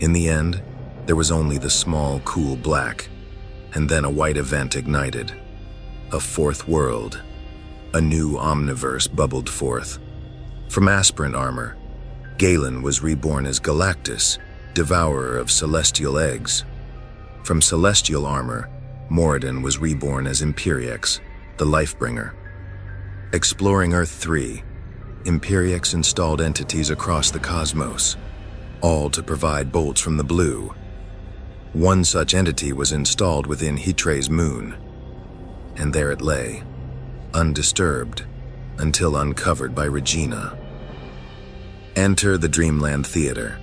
A: In the end, there was only the small, cool black, and then a white event ignited. A fourth world, a new omniverse bubbled forth. From aspirant armor, Galen was reborn as Galactus, devourer of celestial eggs. From celestial armor, Moradin was reborn as Imperiex, the Lifebringer. Exploring Earth 3, Imperiex installed entities across the cosmos, all to provide bolts from the blue. One such entity was installed within Hitre's moon, and there it lay, undisturbed, until uncovered by Regina. Enter the Dreamland Theater,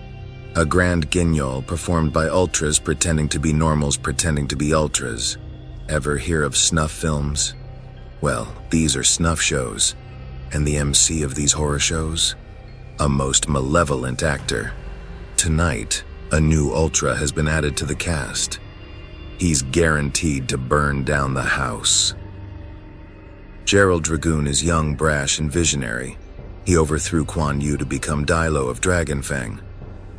A: a grand guignol performed by ultras pretending to be normals pretending to be ultras. Ever hear of snuff films? Well, these are snuff shows, and the MC of these horror shows? A most malevolent actor. Tonight, a new ultra has been added to the cast. He's guaranteed to burn down the house. Gerald Dragoon is young, brash, and visionary. He overthrew Quan Yu to become Dailo of Dragonfang.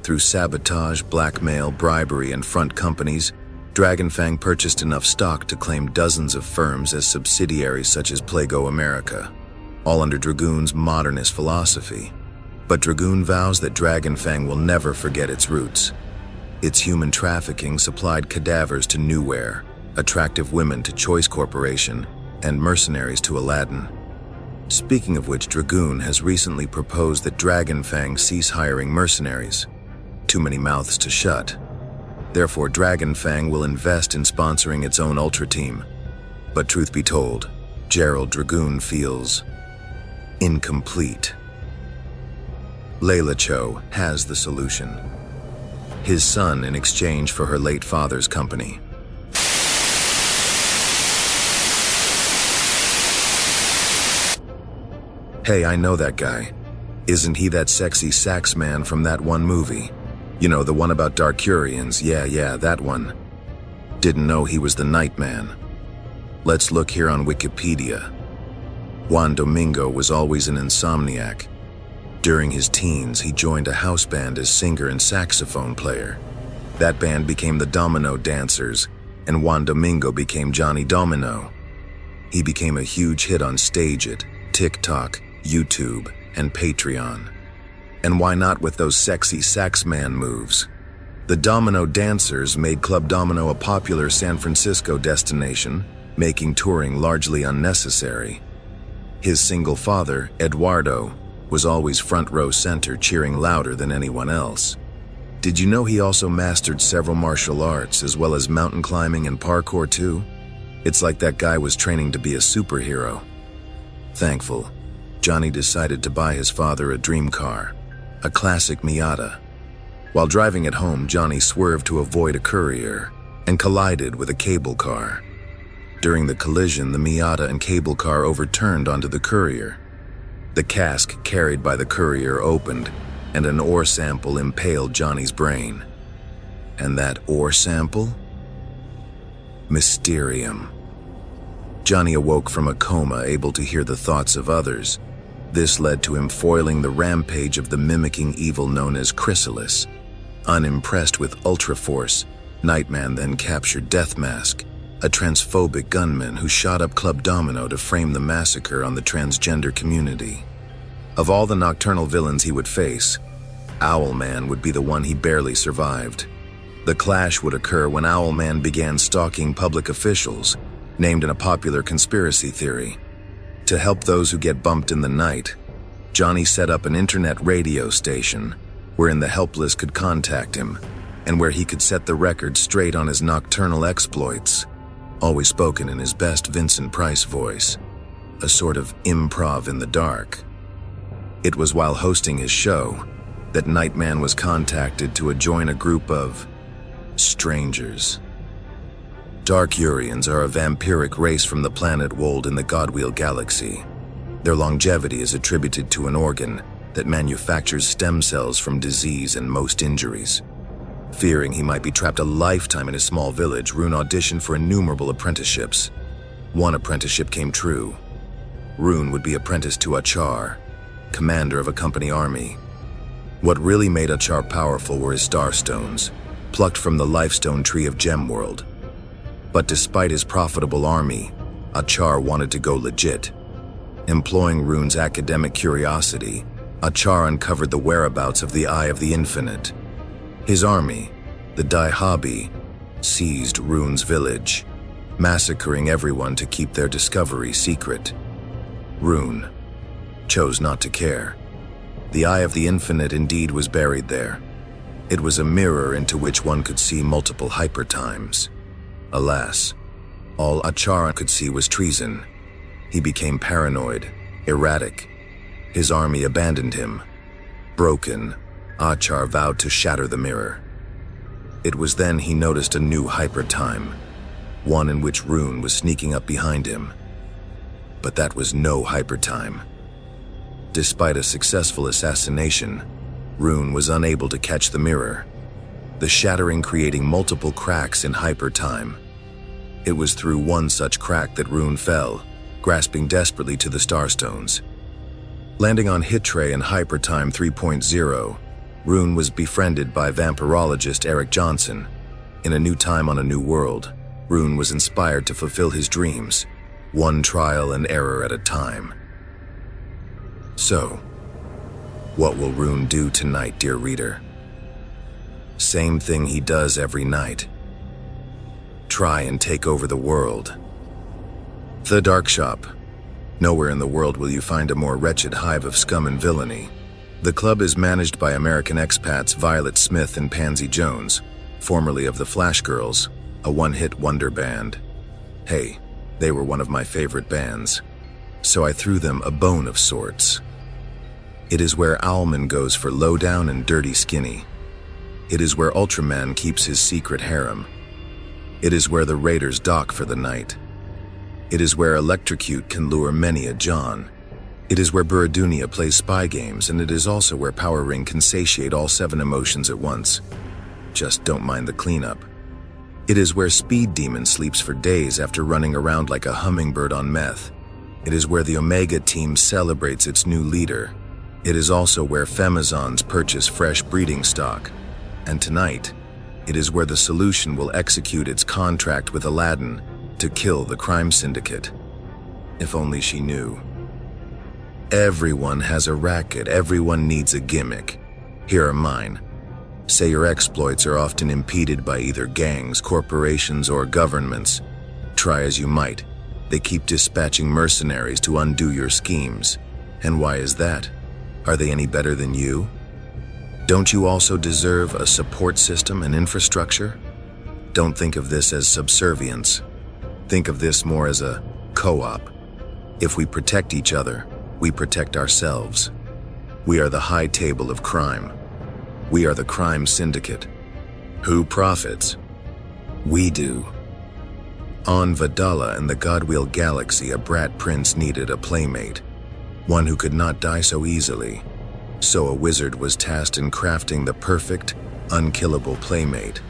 A: Through sabotage, blackmail, bribery, and front companies, Dragonfang purchased enough stock to claim dozens of firms as subsidiaries such as Plago America, all under Dragoon's modernist philosophy. But Dragoon vows that Dragonfang will never forget its roots. Its human trafficking supplied cadavers to Newware, attractive women to Choice Corporation, and mercenaries to Aladdin. Speaking of which, Dragoon has recently proposed that Dragonfang cease hiring mercenaries. Too many mouths to shut. Therefore, Dragonfang will invest in sponsoring its own Ultra team. But truth be told, Gerald Dragoon feels incomplete. Layla Cho has the solution. His son in exchange for her late father's company. Hey, I know that guy. Isn't he that sexy sax man from that one movie? You know, the one about Darkurians. Yeah, that one. Didn't know he was the Nightman. Let's look here on Wikipedia. Juan Domingo was always an insomniac. During his teens, he joined a house band as singer and saxophone player. That band became the Domino Dancers, and Juan Domingo became Johnny Domino. He became a huge hit on Stage It, TikTok, YouTube, and Patreon. And why not with those sexy sax man moves? The Domino Dancers made Club Domino a popular San Francisco destination, making touring largely unnecessary. His single father, Eduardo, was always front row center, cheering louder than anyone else. Did you know he also mastered several martial arts as well as mountain climbing and parkour too? It's like that guy was training to be a superhero. Thankful, Johnny decided to buy his father a dream car, a classic Miata. While driving it home, Johnny swerved to avoid a courier, and collided with a cable car. During the collision, the Miata and cable car overturned onto the courier. The cask carried by the courier opened, and an ore sample impaled Johnny's brain. And that ore sample? Mysterium. Johnny awoke from a coma, able to hear the thoughts of others. This led to him foiling the rampage of the mimicking evil known as Chrysalis. Unimpressed with Ultra Force, Nightman then captured Deathmask, a transphobic gunman who shot up Club Domino to frame the massacre on the transgender community. Of all the nocturnal villains he would face, Owlman would be the one he barely survived. The clash would occur when Owlman began stalking public officials, named in a popular conspiracy theory. To help those who get bumped in the night, Johnny set up an internet radio station wherein the helpless could contact him, and where he could set the record straight on his nocturnal exploits, always spoken in his best Vincent Price voice, a sort of improv in the dark. It was while hosting his show that Nightman was contacted to join a group of strangers. Dark Urians are a vampiric race from the planet Wold in the Godwheel Galaxy. Their longevity is attributed to an organ that manufactures stem cells from disease and most injuries. Fearing he might be trapped a lifetime in a small village, Rune auditioned for innumerable apprenticeships. One apprenticeship came true. Rune would be apprenticed to Achar, commander of a company army. What really made Achar powerful were his starstones, plucked from the lifestone tree of Gemworld. But despite his profitable army, Achar wanted to go legit. Employing Rune's academic curiosity, Achar uncovered the whereabouts of the Eye of the Infinite. His army, the Daihabi, seized Rune's village, massacring everyone to keep their discovery secret. Rune chose not to care. The Eye of the Infinite indeed was buried there. It was a mirror into which one could see multiple hypertimes. Alas, all Achar could see was treason. He became paranoid, erratic. His army abandoned him. Broken, Achar vowed to shatter the mirror. It was then he noticed a new hypertime, one in which Rune was sneaking up behind him. But that was no hypertime. Despite a successful assassination, Rune was unable to catch the mirror, the shattering creating multiple cracks in hypertime. It was through one such crack that Rune fell, grasping desperately to the starstones. Landing on Hittray in Hypertime 3.0, Rune was befriended by vampirologist Eric Johnson. In A New Time on a New World, Rune was inspired to fulfill his dreams, one trial and error at a time. So, what will Rune do tonight, dear reader? Same thing he does every night. Try and take over the world. The Dark Shop. Nowhere in the world will you find a more wretched hive of scum and villainy. The club is managed by American expats Violet Smith and Pansy Jones, formerly of the Flash Girls, a one-hit wonder band. Hey, they were one of my favorite bands, so I threw them a bone of sorts. It is where Owlman goes for lowdown and dirty skinny. It is where Ultraman keeps his secret harem. It is where the raiders dock for the night. It is where Electrocute can lure many a John. It is where Buradunia plays spy games, and it is also where Power Ring can satiate all 7 emotions at once. Just don't mind the cleanup. It is where Speed Demon sleeps for days after running around like a hummingbird on meth. It is where the Omega team celebrates its new leader. It is also where Femazons purchase fresh breeding stock. And tonight, it is where the Solution will execute its contract with Aladdin to kill the crime syndicate. If only she knew. Everyone has a racket, everyone needs a gimmick. Here are mine. Say your exploits are often impeded by either gangs, corporations, or governments. Try as you might, they keep dispatching mercenaries to undo your schemes. And why is that? Are they any better than you? Don't you also deserve a support system and infrastructure? Don't think of this as subservience. Think of this more as a co-op. If we protect each other, we protect ourselves. We are the high table of crime. We are the crime syndicate. Who profits? We do. On Vadala and the Godwheel Galaxy, a brat prince needed a playmate, one who could not die so easily. So a wizard was tasked in crafting the perfect, unkillable playmate.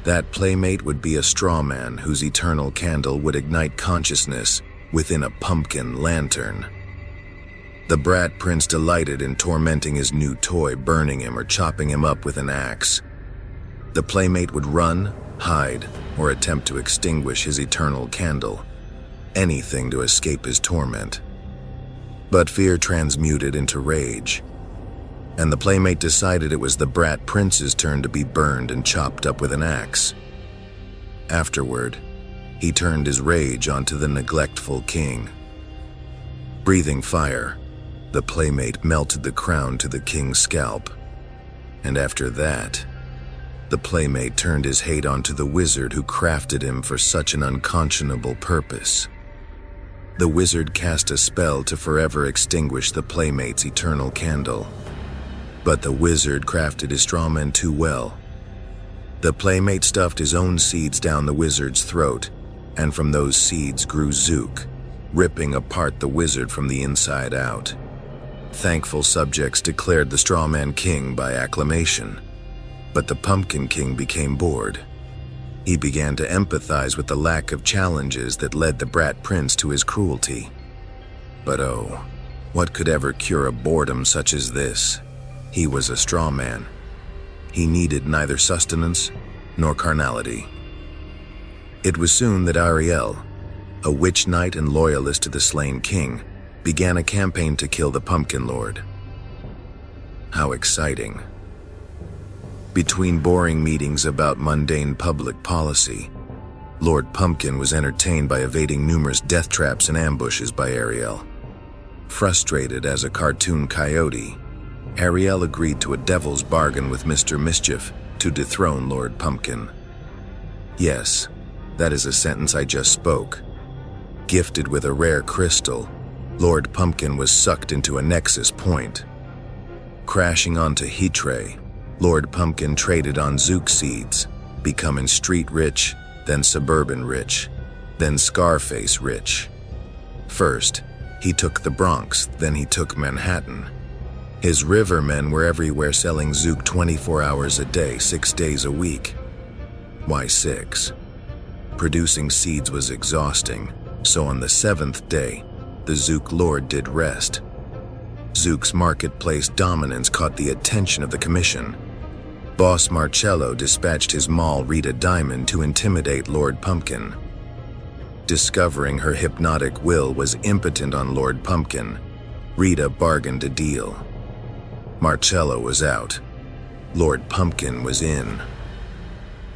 A: That playmate would be a straw man whose eternal candle would ignite consciousness within a pumpkin lantern. The brat prince delighted in tormenting his new toy, burning him or chopping him up with an axe. The playmate would run, hide, or attempt to extinguish his eternal candle, anything to escape his torment. But fear transmuted into rage, and the playmate decided it was the brat prince's turn to be burned and chopped up with an axe. Afterward, he turned his rage onto the neglectful king. Breathing fire, the playmate melted the crown to the king's scalp, and after that, the playmate turned his hate onto the wizard who crafted him for such an unconscionable purpose. The wizard cast a spell to forever extinguish the playmate's eternal candle. But the wizard crafted his strawman too well. The playmate stuffed his own seeds down the wizard's throat, and from those seeds grew Zook, ripping apart the wizard from the inside out. Thankful subjects declared the strawman king by acclamation. But the Pumpkin King became bored. He began to empathize with the lack of challenges that led the brat prince to his cruelty. But oh, what could ever cure a boredom such as this? He was a straw man. He needed neither sustenance nor carnality. It was soon that Ariel, a witch knight and loyalist to the slain king, began a campaign to kill the Pumpkin Lord. How exciting. Between boring meetings about mundane public policy, Lord Pumpkin was entertained by evading numerous death traps and ambushes by Ariel. Frustrated as a cartoon coyote, Ariel agreed to a devil's bargain with Mr. Mischief to dethrone Lord Pumpkin. Yes, that is a sentence I just spoke. Gifted with a rare crystal, Lord Pumpkin was sucked into a nexus point. Crashing onto Hitre, Lord Pumpkin traded on Zook seeds, becoming street rich, then suburban rich, then Scarface rich. First, he took the Bronx, then he took Manhattan. His rivermen were everywhere selling Zook 24 hours a day, 6 days a week. Why 6? Producing seeds was exhausting, so on the 7th day, the Zook Lord did rest. Zook's marketplace dominance caught the attention of the commission. Boss Marcello dispatched his Mall Rita Diamond to intimidate Lord Pumpkin. Discovering her hypnotic will was impotent on Lord Pumpkin, Rita bargained a deal. Marcello was out. Lord Pumpkin was in.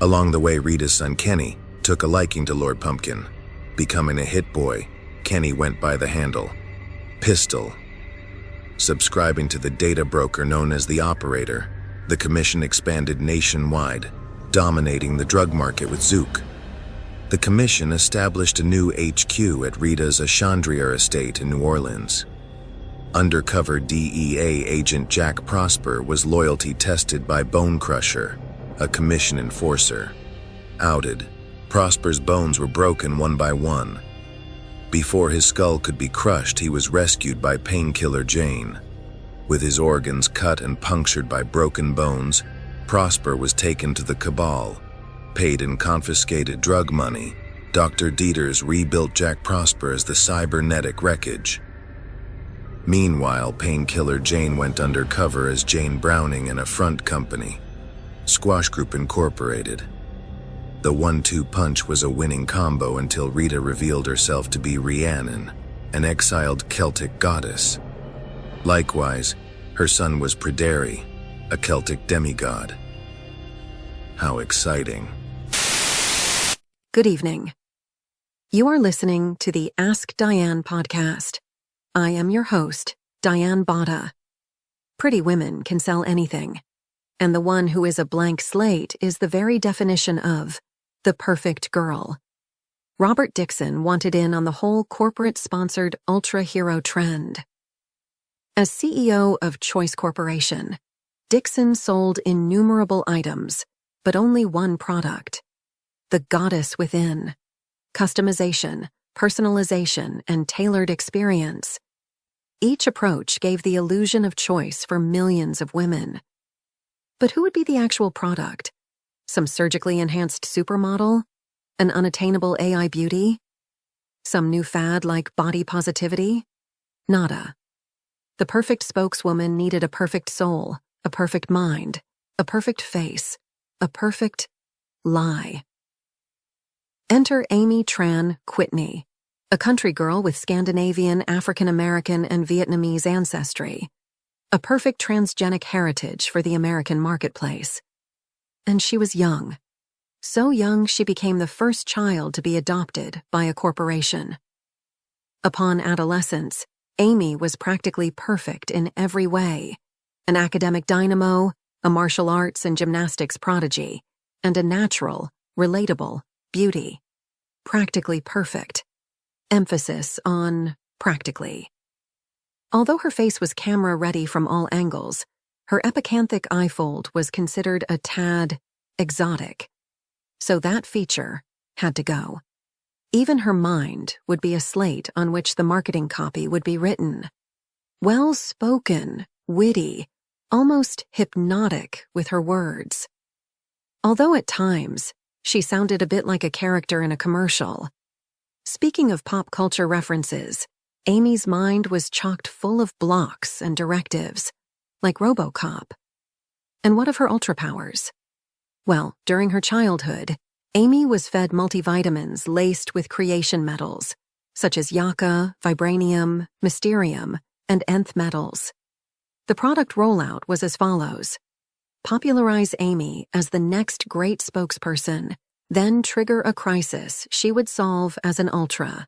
A: Along the way, Rita's son Kenny took a liking to Lord Pumpkin. Becoming a hit boy, Kenny went by the handle Pistol. Subscribing to the data broker known as the Operator, the commission expanded nationwide, dominating the drug market with Zook. The commission established a new HQ at Rita's Ashandria estate in New Orleans. Undercover DEA agent Jack Prosper was loyalty tested by Bone Crusher, a commission enforcer. Outed, Prosper's bones were broken one by one. Before his skull could be crushed, he was rescued by Painkiller Jane. With his organs cut and punctured by broken bones, Prosper was taken to the Cabal. Paid in confiscated drug money, Dr. Dieters rebuilt Jack Prosper as the cybernetic wreckage. Meanwhile, Painkiller Jane went undercover as Jane Browning in a front company, Squash Group Incorporated. The 1-2 punch was a winning combo until Rita revealed herself to be Rhiannon, an exiled Celtic goddess. Likewise, her son was Pryderi, a Celtic demigod. How exciting.
J: Good evening. You are listening to the Ask Diane podcast. I am your host, Diane Botta. Pretty women can sell anything, and the one who is a blank slate is the very definition of the perfect girl. Robert Dixon wanted in on the whole corporate-sponsored ultra-hero trend. As CEO of Choice Corporation, Dixon sold innumerable items, but only one product: the goddess within. Customization, personalization, and tailored experience. Each approach gave the illusion of choice for millions of women. But who would be the actual product? Some surgically enhanced supermodel? An unattainable AI beauty? Some new fad like body positivity? Nada. The perfect spokeswoman needed a perfect soul, a perfect mind, a perfect face, a perfect lie. Enter Amy Tran Whitney, a country girl with Scandinavian, African American, and Vietnamese ancestry. A perfect transgenic heritage for the American marketplace. And she was young. So young she became the first child to be adopted by a corporation. Upon adolescence, Amy was practically perfect in every way. An academic dynamo, a martial arts and gymnastics prodigy, and a natural, relatable beauty. Practically perfect. Emphasis on practically. Although her face was camera-ready from all angles, her epicanthic eye fold was considered a tad exotic. So that feature had to go. Even her mind would be a slate on which the marketing copy would be written. Well-spoken, witty, almost hypnotic with her words. Although at times, she sounded a bit like a character in a commercial. Speaking of pop culture references, Amy's mind was chocked full of blocks and directives, like RoboCop. And what of her ultra powers? Well, during her childhood, Amy was fed multivitamins laced with creation metals, such as yucca, vibranium, mysterium, and nth metals. The product rollout was as follows. Popularize Amy as the next great spokesperson, then trigger a crisis she would solve as an ultra.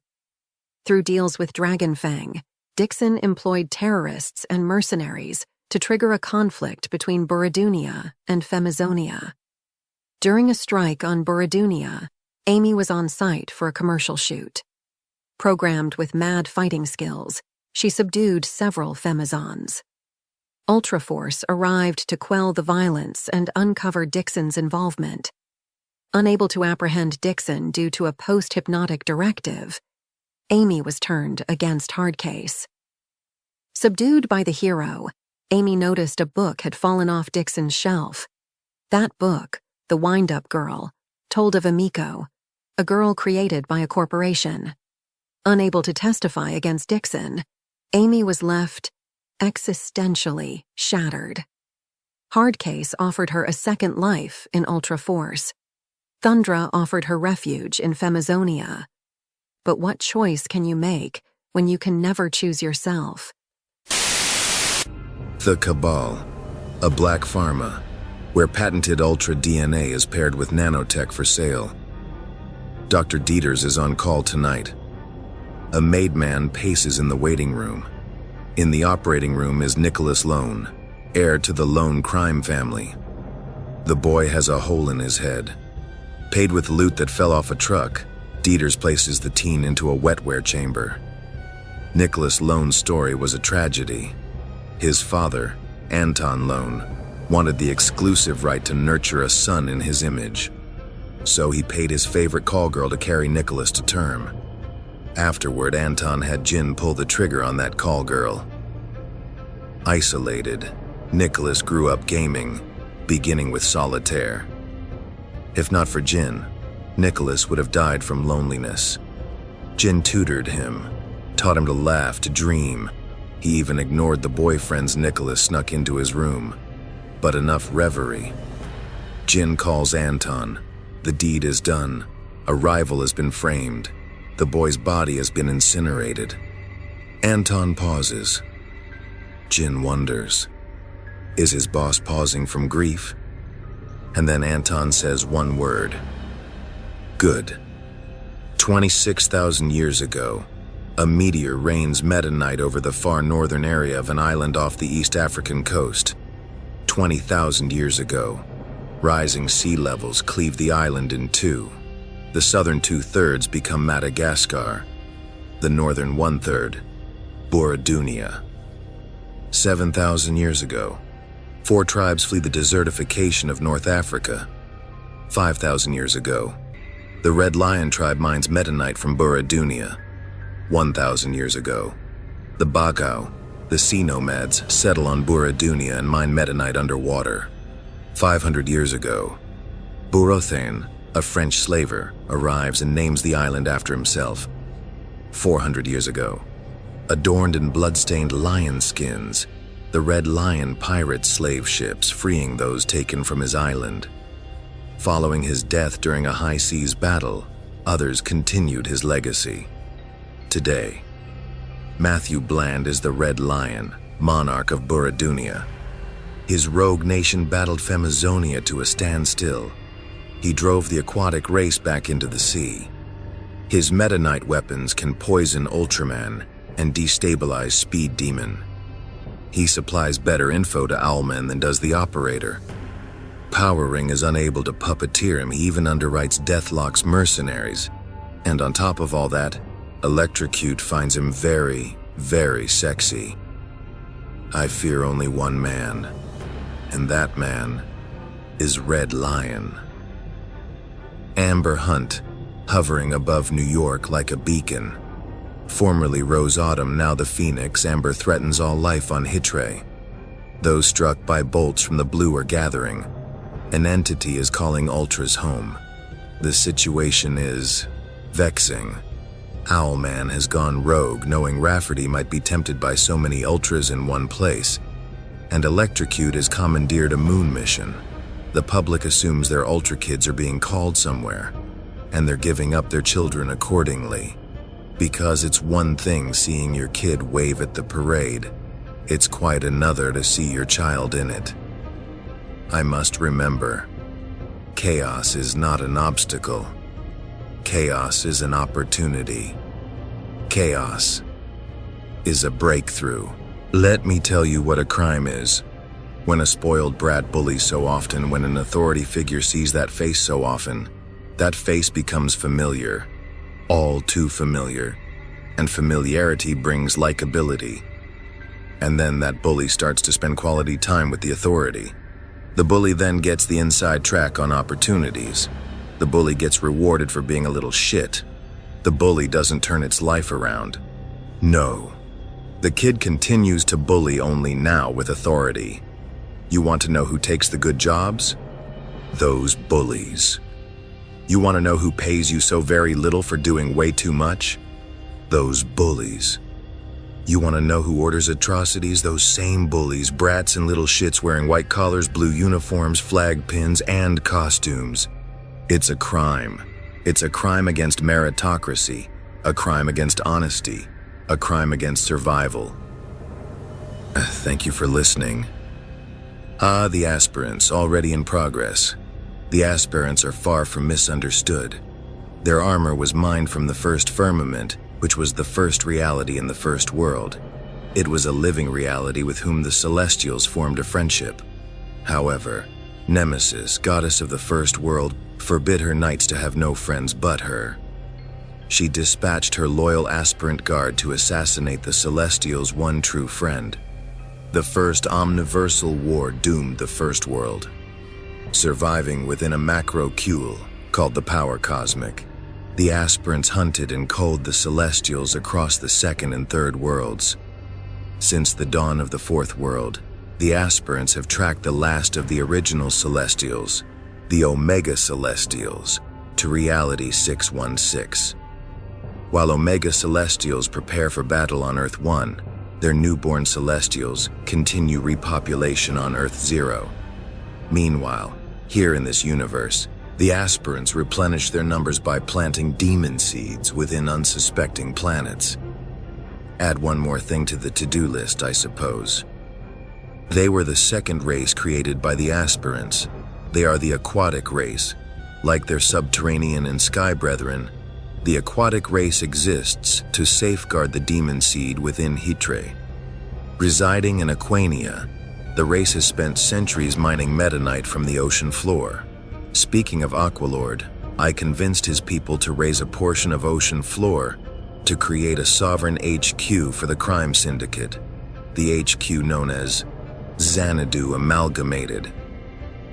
J: Through deals with Dragonfang, Dixon employed terrorists and mercenaries to trigger a conflict between Buradunia and Femizonia. During a strike on Buradunia, Amy was on site for a commercial shoot. Programmed with mad fighting skills, she subdued several Femizons. Ultraforce arrived to quell the violence and uncover Dixon's involvement. Unable to apprehend Dixon due to a post-hypnotic directive, Amy was turned against Hardcase. Subdued by the hero, Amy noticed a book had fallen off Dixon's shelf. That book, The Wind-Up Girl, told of Emiko, a girl created by a corporation. Unable to testify against Dixon, Amy was left existentially shattered. Hardcase offered her a second life in Ultra Force. Thundra offered her refuge in Femizonia. But what choice can you make when you can never choose yourself?
A: The Cabal, a black pharma, where patented Ultra DNA is paired with nanotech for sale. Dr. Dieters is on call tonight. A maid man paces in the waiting room. In the operating room is Nicholas Lone, heir to the Lone crime family. The boy has a hole in his head. Paid with loot that fell off a truck, Dieters places the teen into a wetware chamber. Nicholas Lone's story was a tragedy. His father, Anton Lone, wanted the exclusive right to nurture a son in his image. So he paid his favorite call girl to carry Nicholas to term. Afterward, Anton had Jin pull the trigger on that call girl. Isolated, Nicholas grew up gaming, beginning with solitaire. If not for Jin, Nicholas would have died from loneliness. Jin tutored him, taught him to laugh, to dream. He even ignored the boyfriends Nicholas snuck into his room. But enough reverie. Jin calls Anton. The deed is done. A rival has been framed. The boy's body has been incinerated. Anton pauses. Jin wonders. Is his boss pausing from grief? And then Anton says one word. Good. 26,000 years ago, a meteor rains metanite over the far northern area of an island off the East African coast. 20,000 years ago, rising sea levels cleave the island in two. The southern 2/3 become Madagascar. The northern 1/3, Buradunia. 7,000 years ago, 4 tribes flee the desertification of North Africa. 5,000 years ago, The Red Lion tribe mines metanite from Buradunia. 1,000 years ago, the Bagao, the sea nomads, settle on Buradunia and mine metanite underwater. 500 years ago, Burothain, a French slaver, arrives and names the island after himself. 400 years ago, adorned in blood-stained lion skins, the Red Lion pirates slave ships, freeing those taken from his island. Following his death during a high seas battle, others continued his legacy. Today, Matthew Bland is the Red Lion, monarch of Buradunia. His rogue nation battled Femazonia to a standstill. He drove the aquatic race back into the sea. His metanite weapons can poison Ultraman and destabilize Speed Demon. He supplies better info to Owlman than does the operator. Power Ring is unable to puppeteer him. He even underwrites Deathlock's mercenaries. And on top of all that, Electrocute finds him very, very sexy. I fear only one man, and that man is Red Lion. Amber Hunt, hovering above New York like a beacon. Formerly Rose Autumn, now the Phoenix, Amber threatens all life on Hitre. Those struck by bolts from the blue are gathering. An entity is calling Ultras home. The situation is vexing. Owlman has gone rogue, knowing Rafferty might be tempted by so many Ultras in one place. And Electrocute has commandeered a moon mission. The public assumes their Ultra kids are being called somewhere, and they're giving up their children accordingly. Because it's one thing seeing your kid wave at the parade, it's quite another to see your child in it. I must remember, chaos is not an obstacle. Chaos is an opportunity. Chaos is a breakthrough. Let me tell you what a crime is. When a spoiled brat bullies so often, when an authority figure sees that face so often, that face becomes familiar. All too familiar. And familiarity brings likability. And then that bully starts to spend quality time with the authority. The bully then gets the inside track on opportunities. The bully gets rewarded for being a little shit. The bully doesn't turn its life around. No. The kid continues to bully only now with authority. You want to know who takes the good jobs? Those bullies. You want to know who pays you so very little for doing way too much? Those bullies. You want to know who orders atrocities? Those same bullies, brats and little shits wearing white collars, blue uniforms, flag pins, and costumes. It's a crime. It's a crime against meritocracy, a crime against honesty, a crime against survival. Thank you for listening. The aspirants, already in progress. The aspirants are far from misunderstood. Their armor was mined from the first firmament, which was the first reality in the first world. It was a living reality with whom the Celestials formed a friendship. However, Nemesis, goddess of the first world, forbid her knights to have no friends but her. She dispatched her loyal aspirant guard to assassinate the Celestials' one true friend. The first omniversal war doomed the first world. Surviving within a macrocule called the Power Cosmic, the aspirants hunted and culled the Celestials across the second and third worlds. Since the dawn of the fourth world, the aspirants have tracked the last of the original Celestials, the Omega Celestials, to Reality 616. While Omega Celestials prepare for battle on Earth 1, their newborn Celestials continue repopulation on Earth 0. Meanwhile, here in this universe, the aspirants replenish their numbers by planting demon seeds within unsuspecting planets. Add one more thing to the to-do list, I suppose. They were the second race created by the aspirants. They are the aquatic race. Like their subterranean and sky brethren, the aquatic race exists to safeguard the demon seed within Hitre. Residing in Aquania, the race has spent centuries mining metanite from the ocean floor. Speaking of Aqualord, I convinced his people to raise a portion of ocean floor to create a sovereign HQ for the crime syndicate, the HQ known as Xanadu Amalgamated.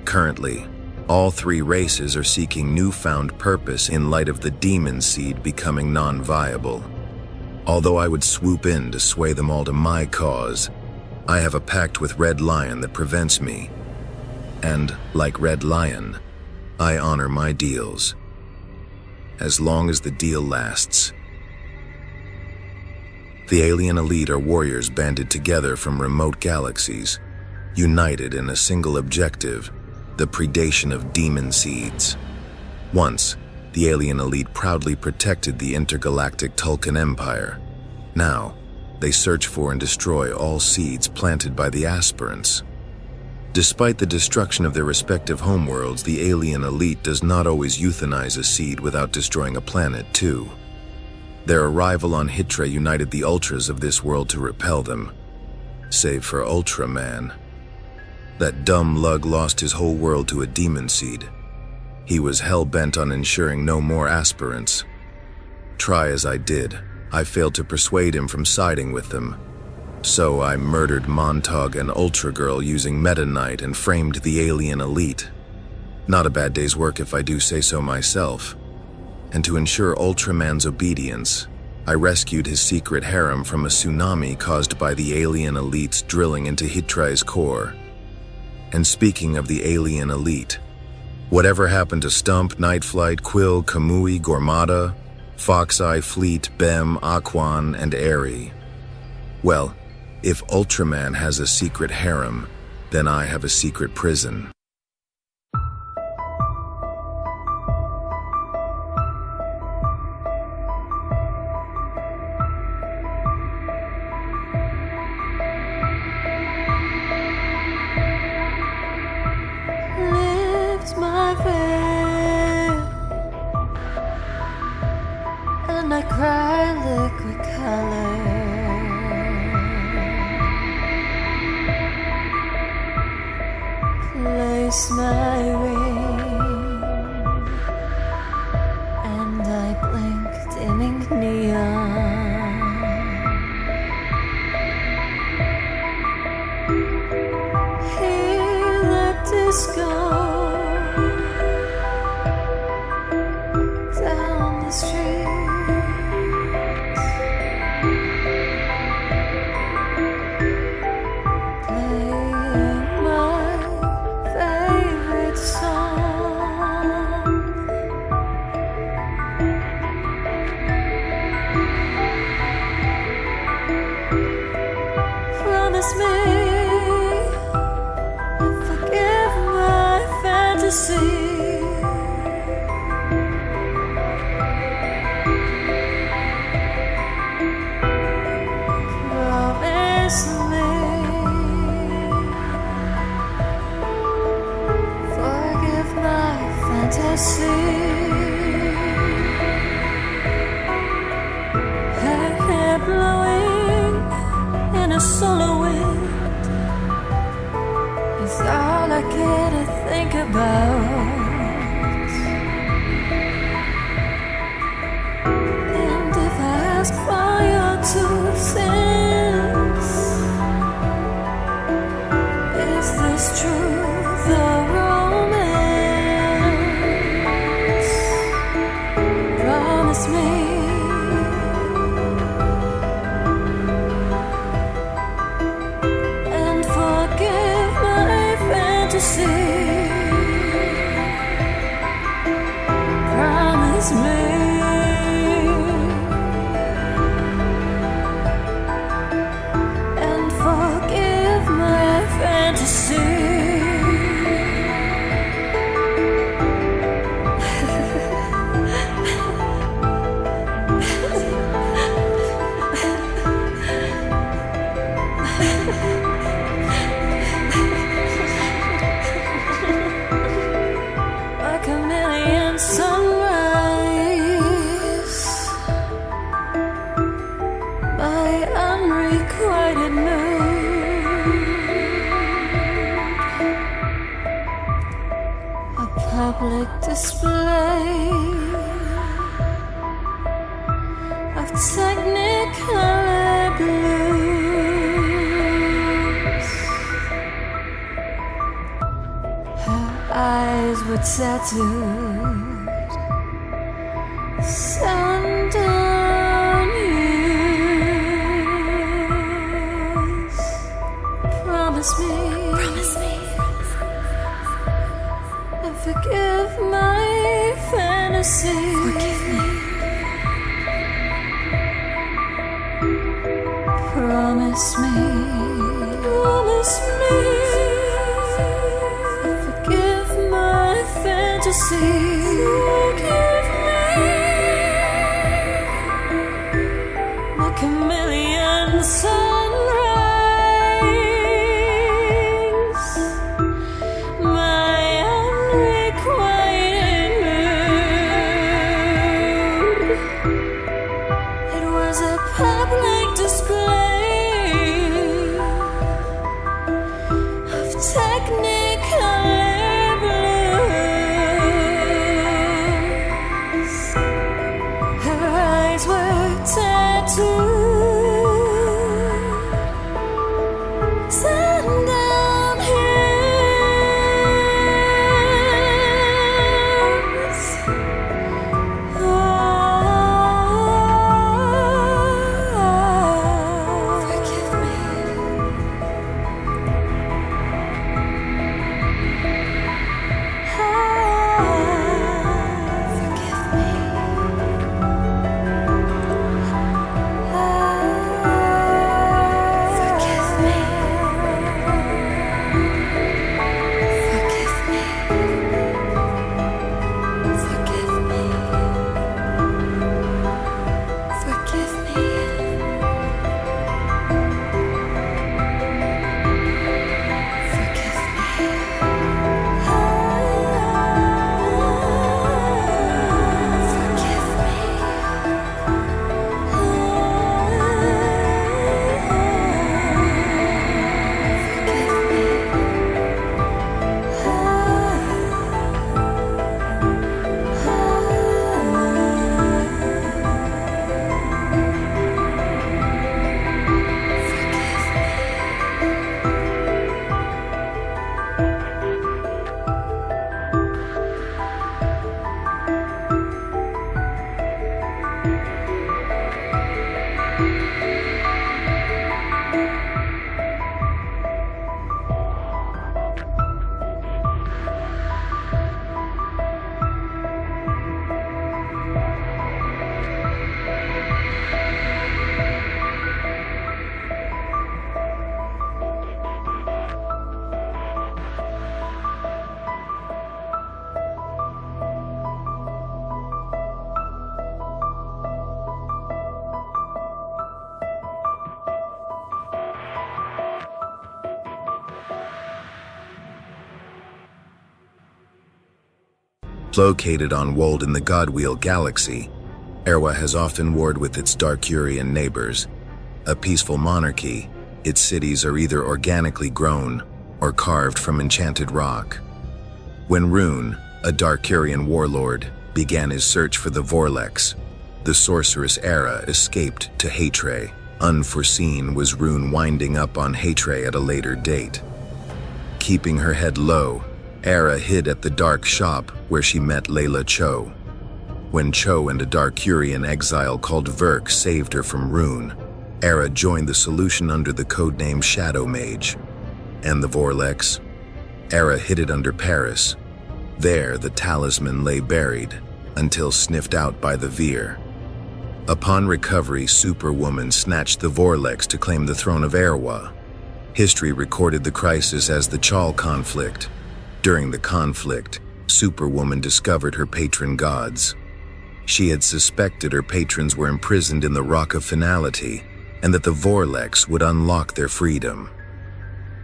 A: Currently, All three races are seeking newfound purpose in light of the demon seed becoming non-viable. Although I would swoop in to sway them all to my cause, I have a pact with Red Lion that prevents me. And, like Red Lion, I honor my deals. As long as the deal lasts. The alien elite are warriors banded together from remote galaxies, united in a single objective, the predation of demon seeds. Once, the alien elite proudly protected the intergalactic Tulkan Empire. Now, they search for and destroy all seeds planted by the aspirants. Despite the destruction of their respective homeworlds, the alien elite does not always euthanize a seed without destroying a planet, too. Their arrival on Hitra united the Ultras of this world to repel them. Save for Ultraman. That dumb lug lost his whole world to a demon seed. He was hell-bent on ensuring no more aspirants. Try as I did, I failed to persuade him from siding with them. So I murdered Montauk and Ultra Girl using Meta Knight and framed the alien elite. Not a bad day's work if I do say so myself. And to ensure Ultraman's obedience, I rescued his secret harem from a tsunami caused by the alien elite's drilling into Hitrai's core. And speaking of the alien elite, whatever happened to Stump, Nightflight, Quill, Kamui, Gormata, Foxeye, Fleet, Bem, Aquan, and Airy? Well, if Ultraman has a secret harem, then I have a secret prison.
K: Lift my veil, and I cry liquid color. Place my ring, and I blink dimming neon. Hear the disco down the street. Promise me and forgive my fantasy. Promise me, forgive my fantasy. Her hair blowing in a solo wind is all I care to think about. And if I ask for your 2 cents, is this truth or romance? Promise me. Promise me, and forgive my fantasy. Like a million sunrise, my unrequited mood, a public display of technicolor blues. Her eyes were were tattooed. Sand dunes. Promise me. And forgive my fantasy.
F: Forgive me.
K: Promise me. And forgive my fantasy. Forgive me. My chameleon sunrise. My unrequited mood. It was a public display of technicolor blues. Her eyes were tattooed. Sundown hills.
F: Forgive me. Forgive me. Forgive me. Forgive me. Forgive me. Forgive me.
A: Located on Wold in the Godwheel galaxy, Erwa has often warred with its Darkurian neighbors. A peaceful monarchy, its cities are either organically grown or carved from enchanted rock. When Rune, a Darkurian warlord, began his search for the Vorlex, the sorceress Era escaped to Hatre. Unforeseen was Rune winding up on Hatre at a later date. Keeping her head low, Era hid at the dark shop where she met Layla Cho. When Cho and a Darkurian exile called Verk saved her from Rune, Era joined the solution under the codename Shadow Mage. And the Vorlex? Era hid it under Paris. There the talisman lay buried, until sniffed out by the Veer. Upon recovery, Superwoman snatched the Vorlex to claim the throne of Erwa. History recorded the crisis as the Chal conflict. During the conflict, Superwoman discovered her patron gods. She had suspected her patrons were imprisoned in the Rock of Finality, and that the Vorlex would unlock their freedom.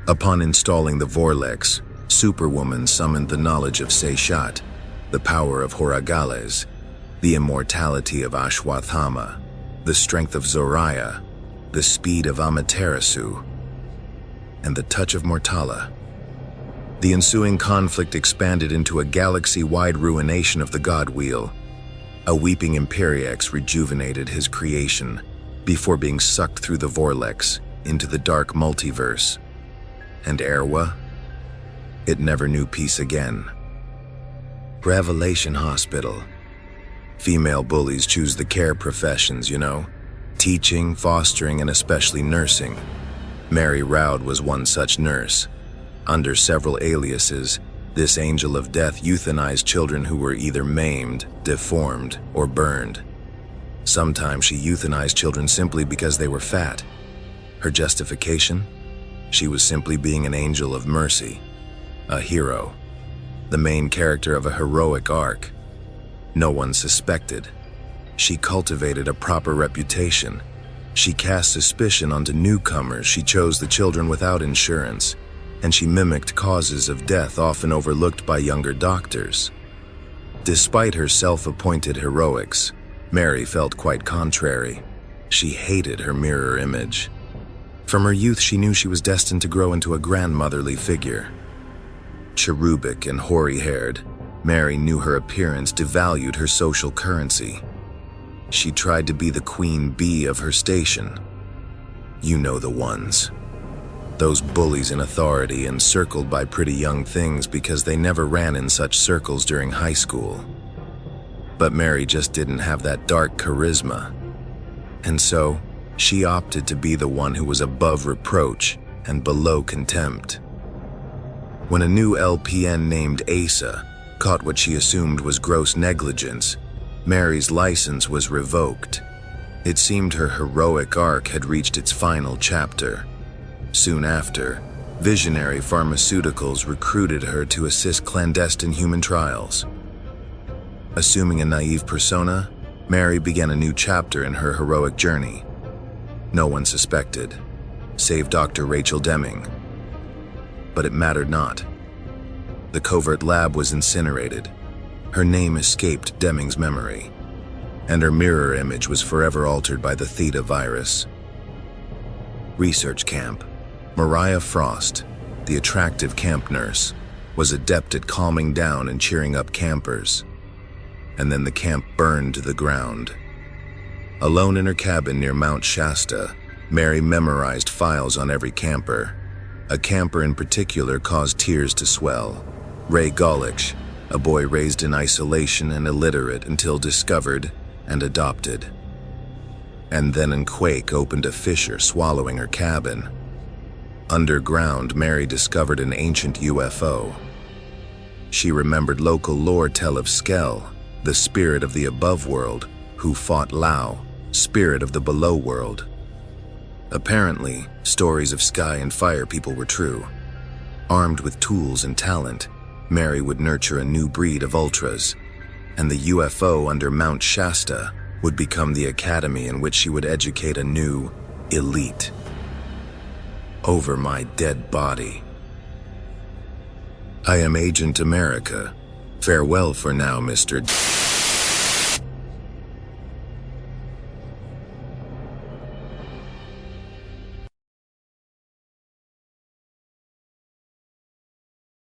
A: Upon installing the Vorlex, Superwoman summoned the knowledge of Seishat, the power of Horagales, the immortality of Ashwathama, the strength of Zoraya, the speed of Amaterasu, and the touch of Mortala. The ensuing conflict expanded into a galaxy-wide ruination of the Godwheel. A weeping Imperiex rejuvenated his creation before being sucked through the Vorlex into the dark multiverse. And Erwa? It never knew peace again. Revelation Hospital. Female bullies choose the care professions, you know. Teaching, fostering, and especially nursing. Mary Roud was one such nurse. Under several aliases, this angel of death euthanized children who were either maimed, deformed, or burned. Sometimes she euthanized children simply because they were fat. Her justification? She was simply being an angel of mercy. A hero. The main character of a heroic arc. No one suspected. She cultivated a proper reputation. She cast suspicion onto newcomers. She chose the children without insurance. And she mimicked causes of death often overlooked by younger doctors. Despite her self-appointed heroics, Mary felt quite contrary. She hated her mirror image. From her youth, she knew she was destined to grow into a grandmotherly figure. Cherubic and hoary-haired, Mary knew her appearance devalued her social currency. She tried to be the queen bee of her station. You know the ones. Those bullies in authority encircled by pretty young things because they never ran in such circles during high school. But Mary just didn't have that dark charisma. And so, she opted to be the one who was above reproach and below contempt. When a new LPN named Asa caught what she assumed was gross negligence, Mary's license was revoked. It seemed her heroic arc had reached its final chapter. Soon after, Visionary Pharmaceuticals recruited her to assist clandestine human trials. Assuming a naive persona, Mary began a new chapter in her heroic journey. No one suspected, save Dr. Rachel Deming. But it mattered not. The covert lab was incinerated. Her name escaped Deming's memory, and her mirror image was forever altered by the Theta virus. Research camp. Mariah Frost, the attractive camp nurse, was adept at calming down and cheering up campers. And then the camp burned to the ground. Alone in her cabin near Mount Shasta, Mary memorized files on every camper. A camper in particular caused tears to swell. Ray Golich, a boy raised in isolation and illiterate until discovered and adopted. And then in Quake opened a fissure swallowing her cabin. Underground, Mary discovered an ancient UFO. She remembered local lore tell of Skell, the spirit of the above world, who fought Lao, spirit of the below world. Apparently, stories of sky and fire people were true. Armed with tools and talent, Mary would nurture a new breed of ultras, and the UFO under Mount Shasta would become the academy in which she would educate a new elite. Over my dead body. I am Agent America. Farewell for now, Mr.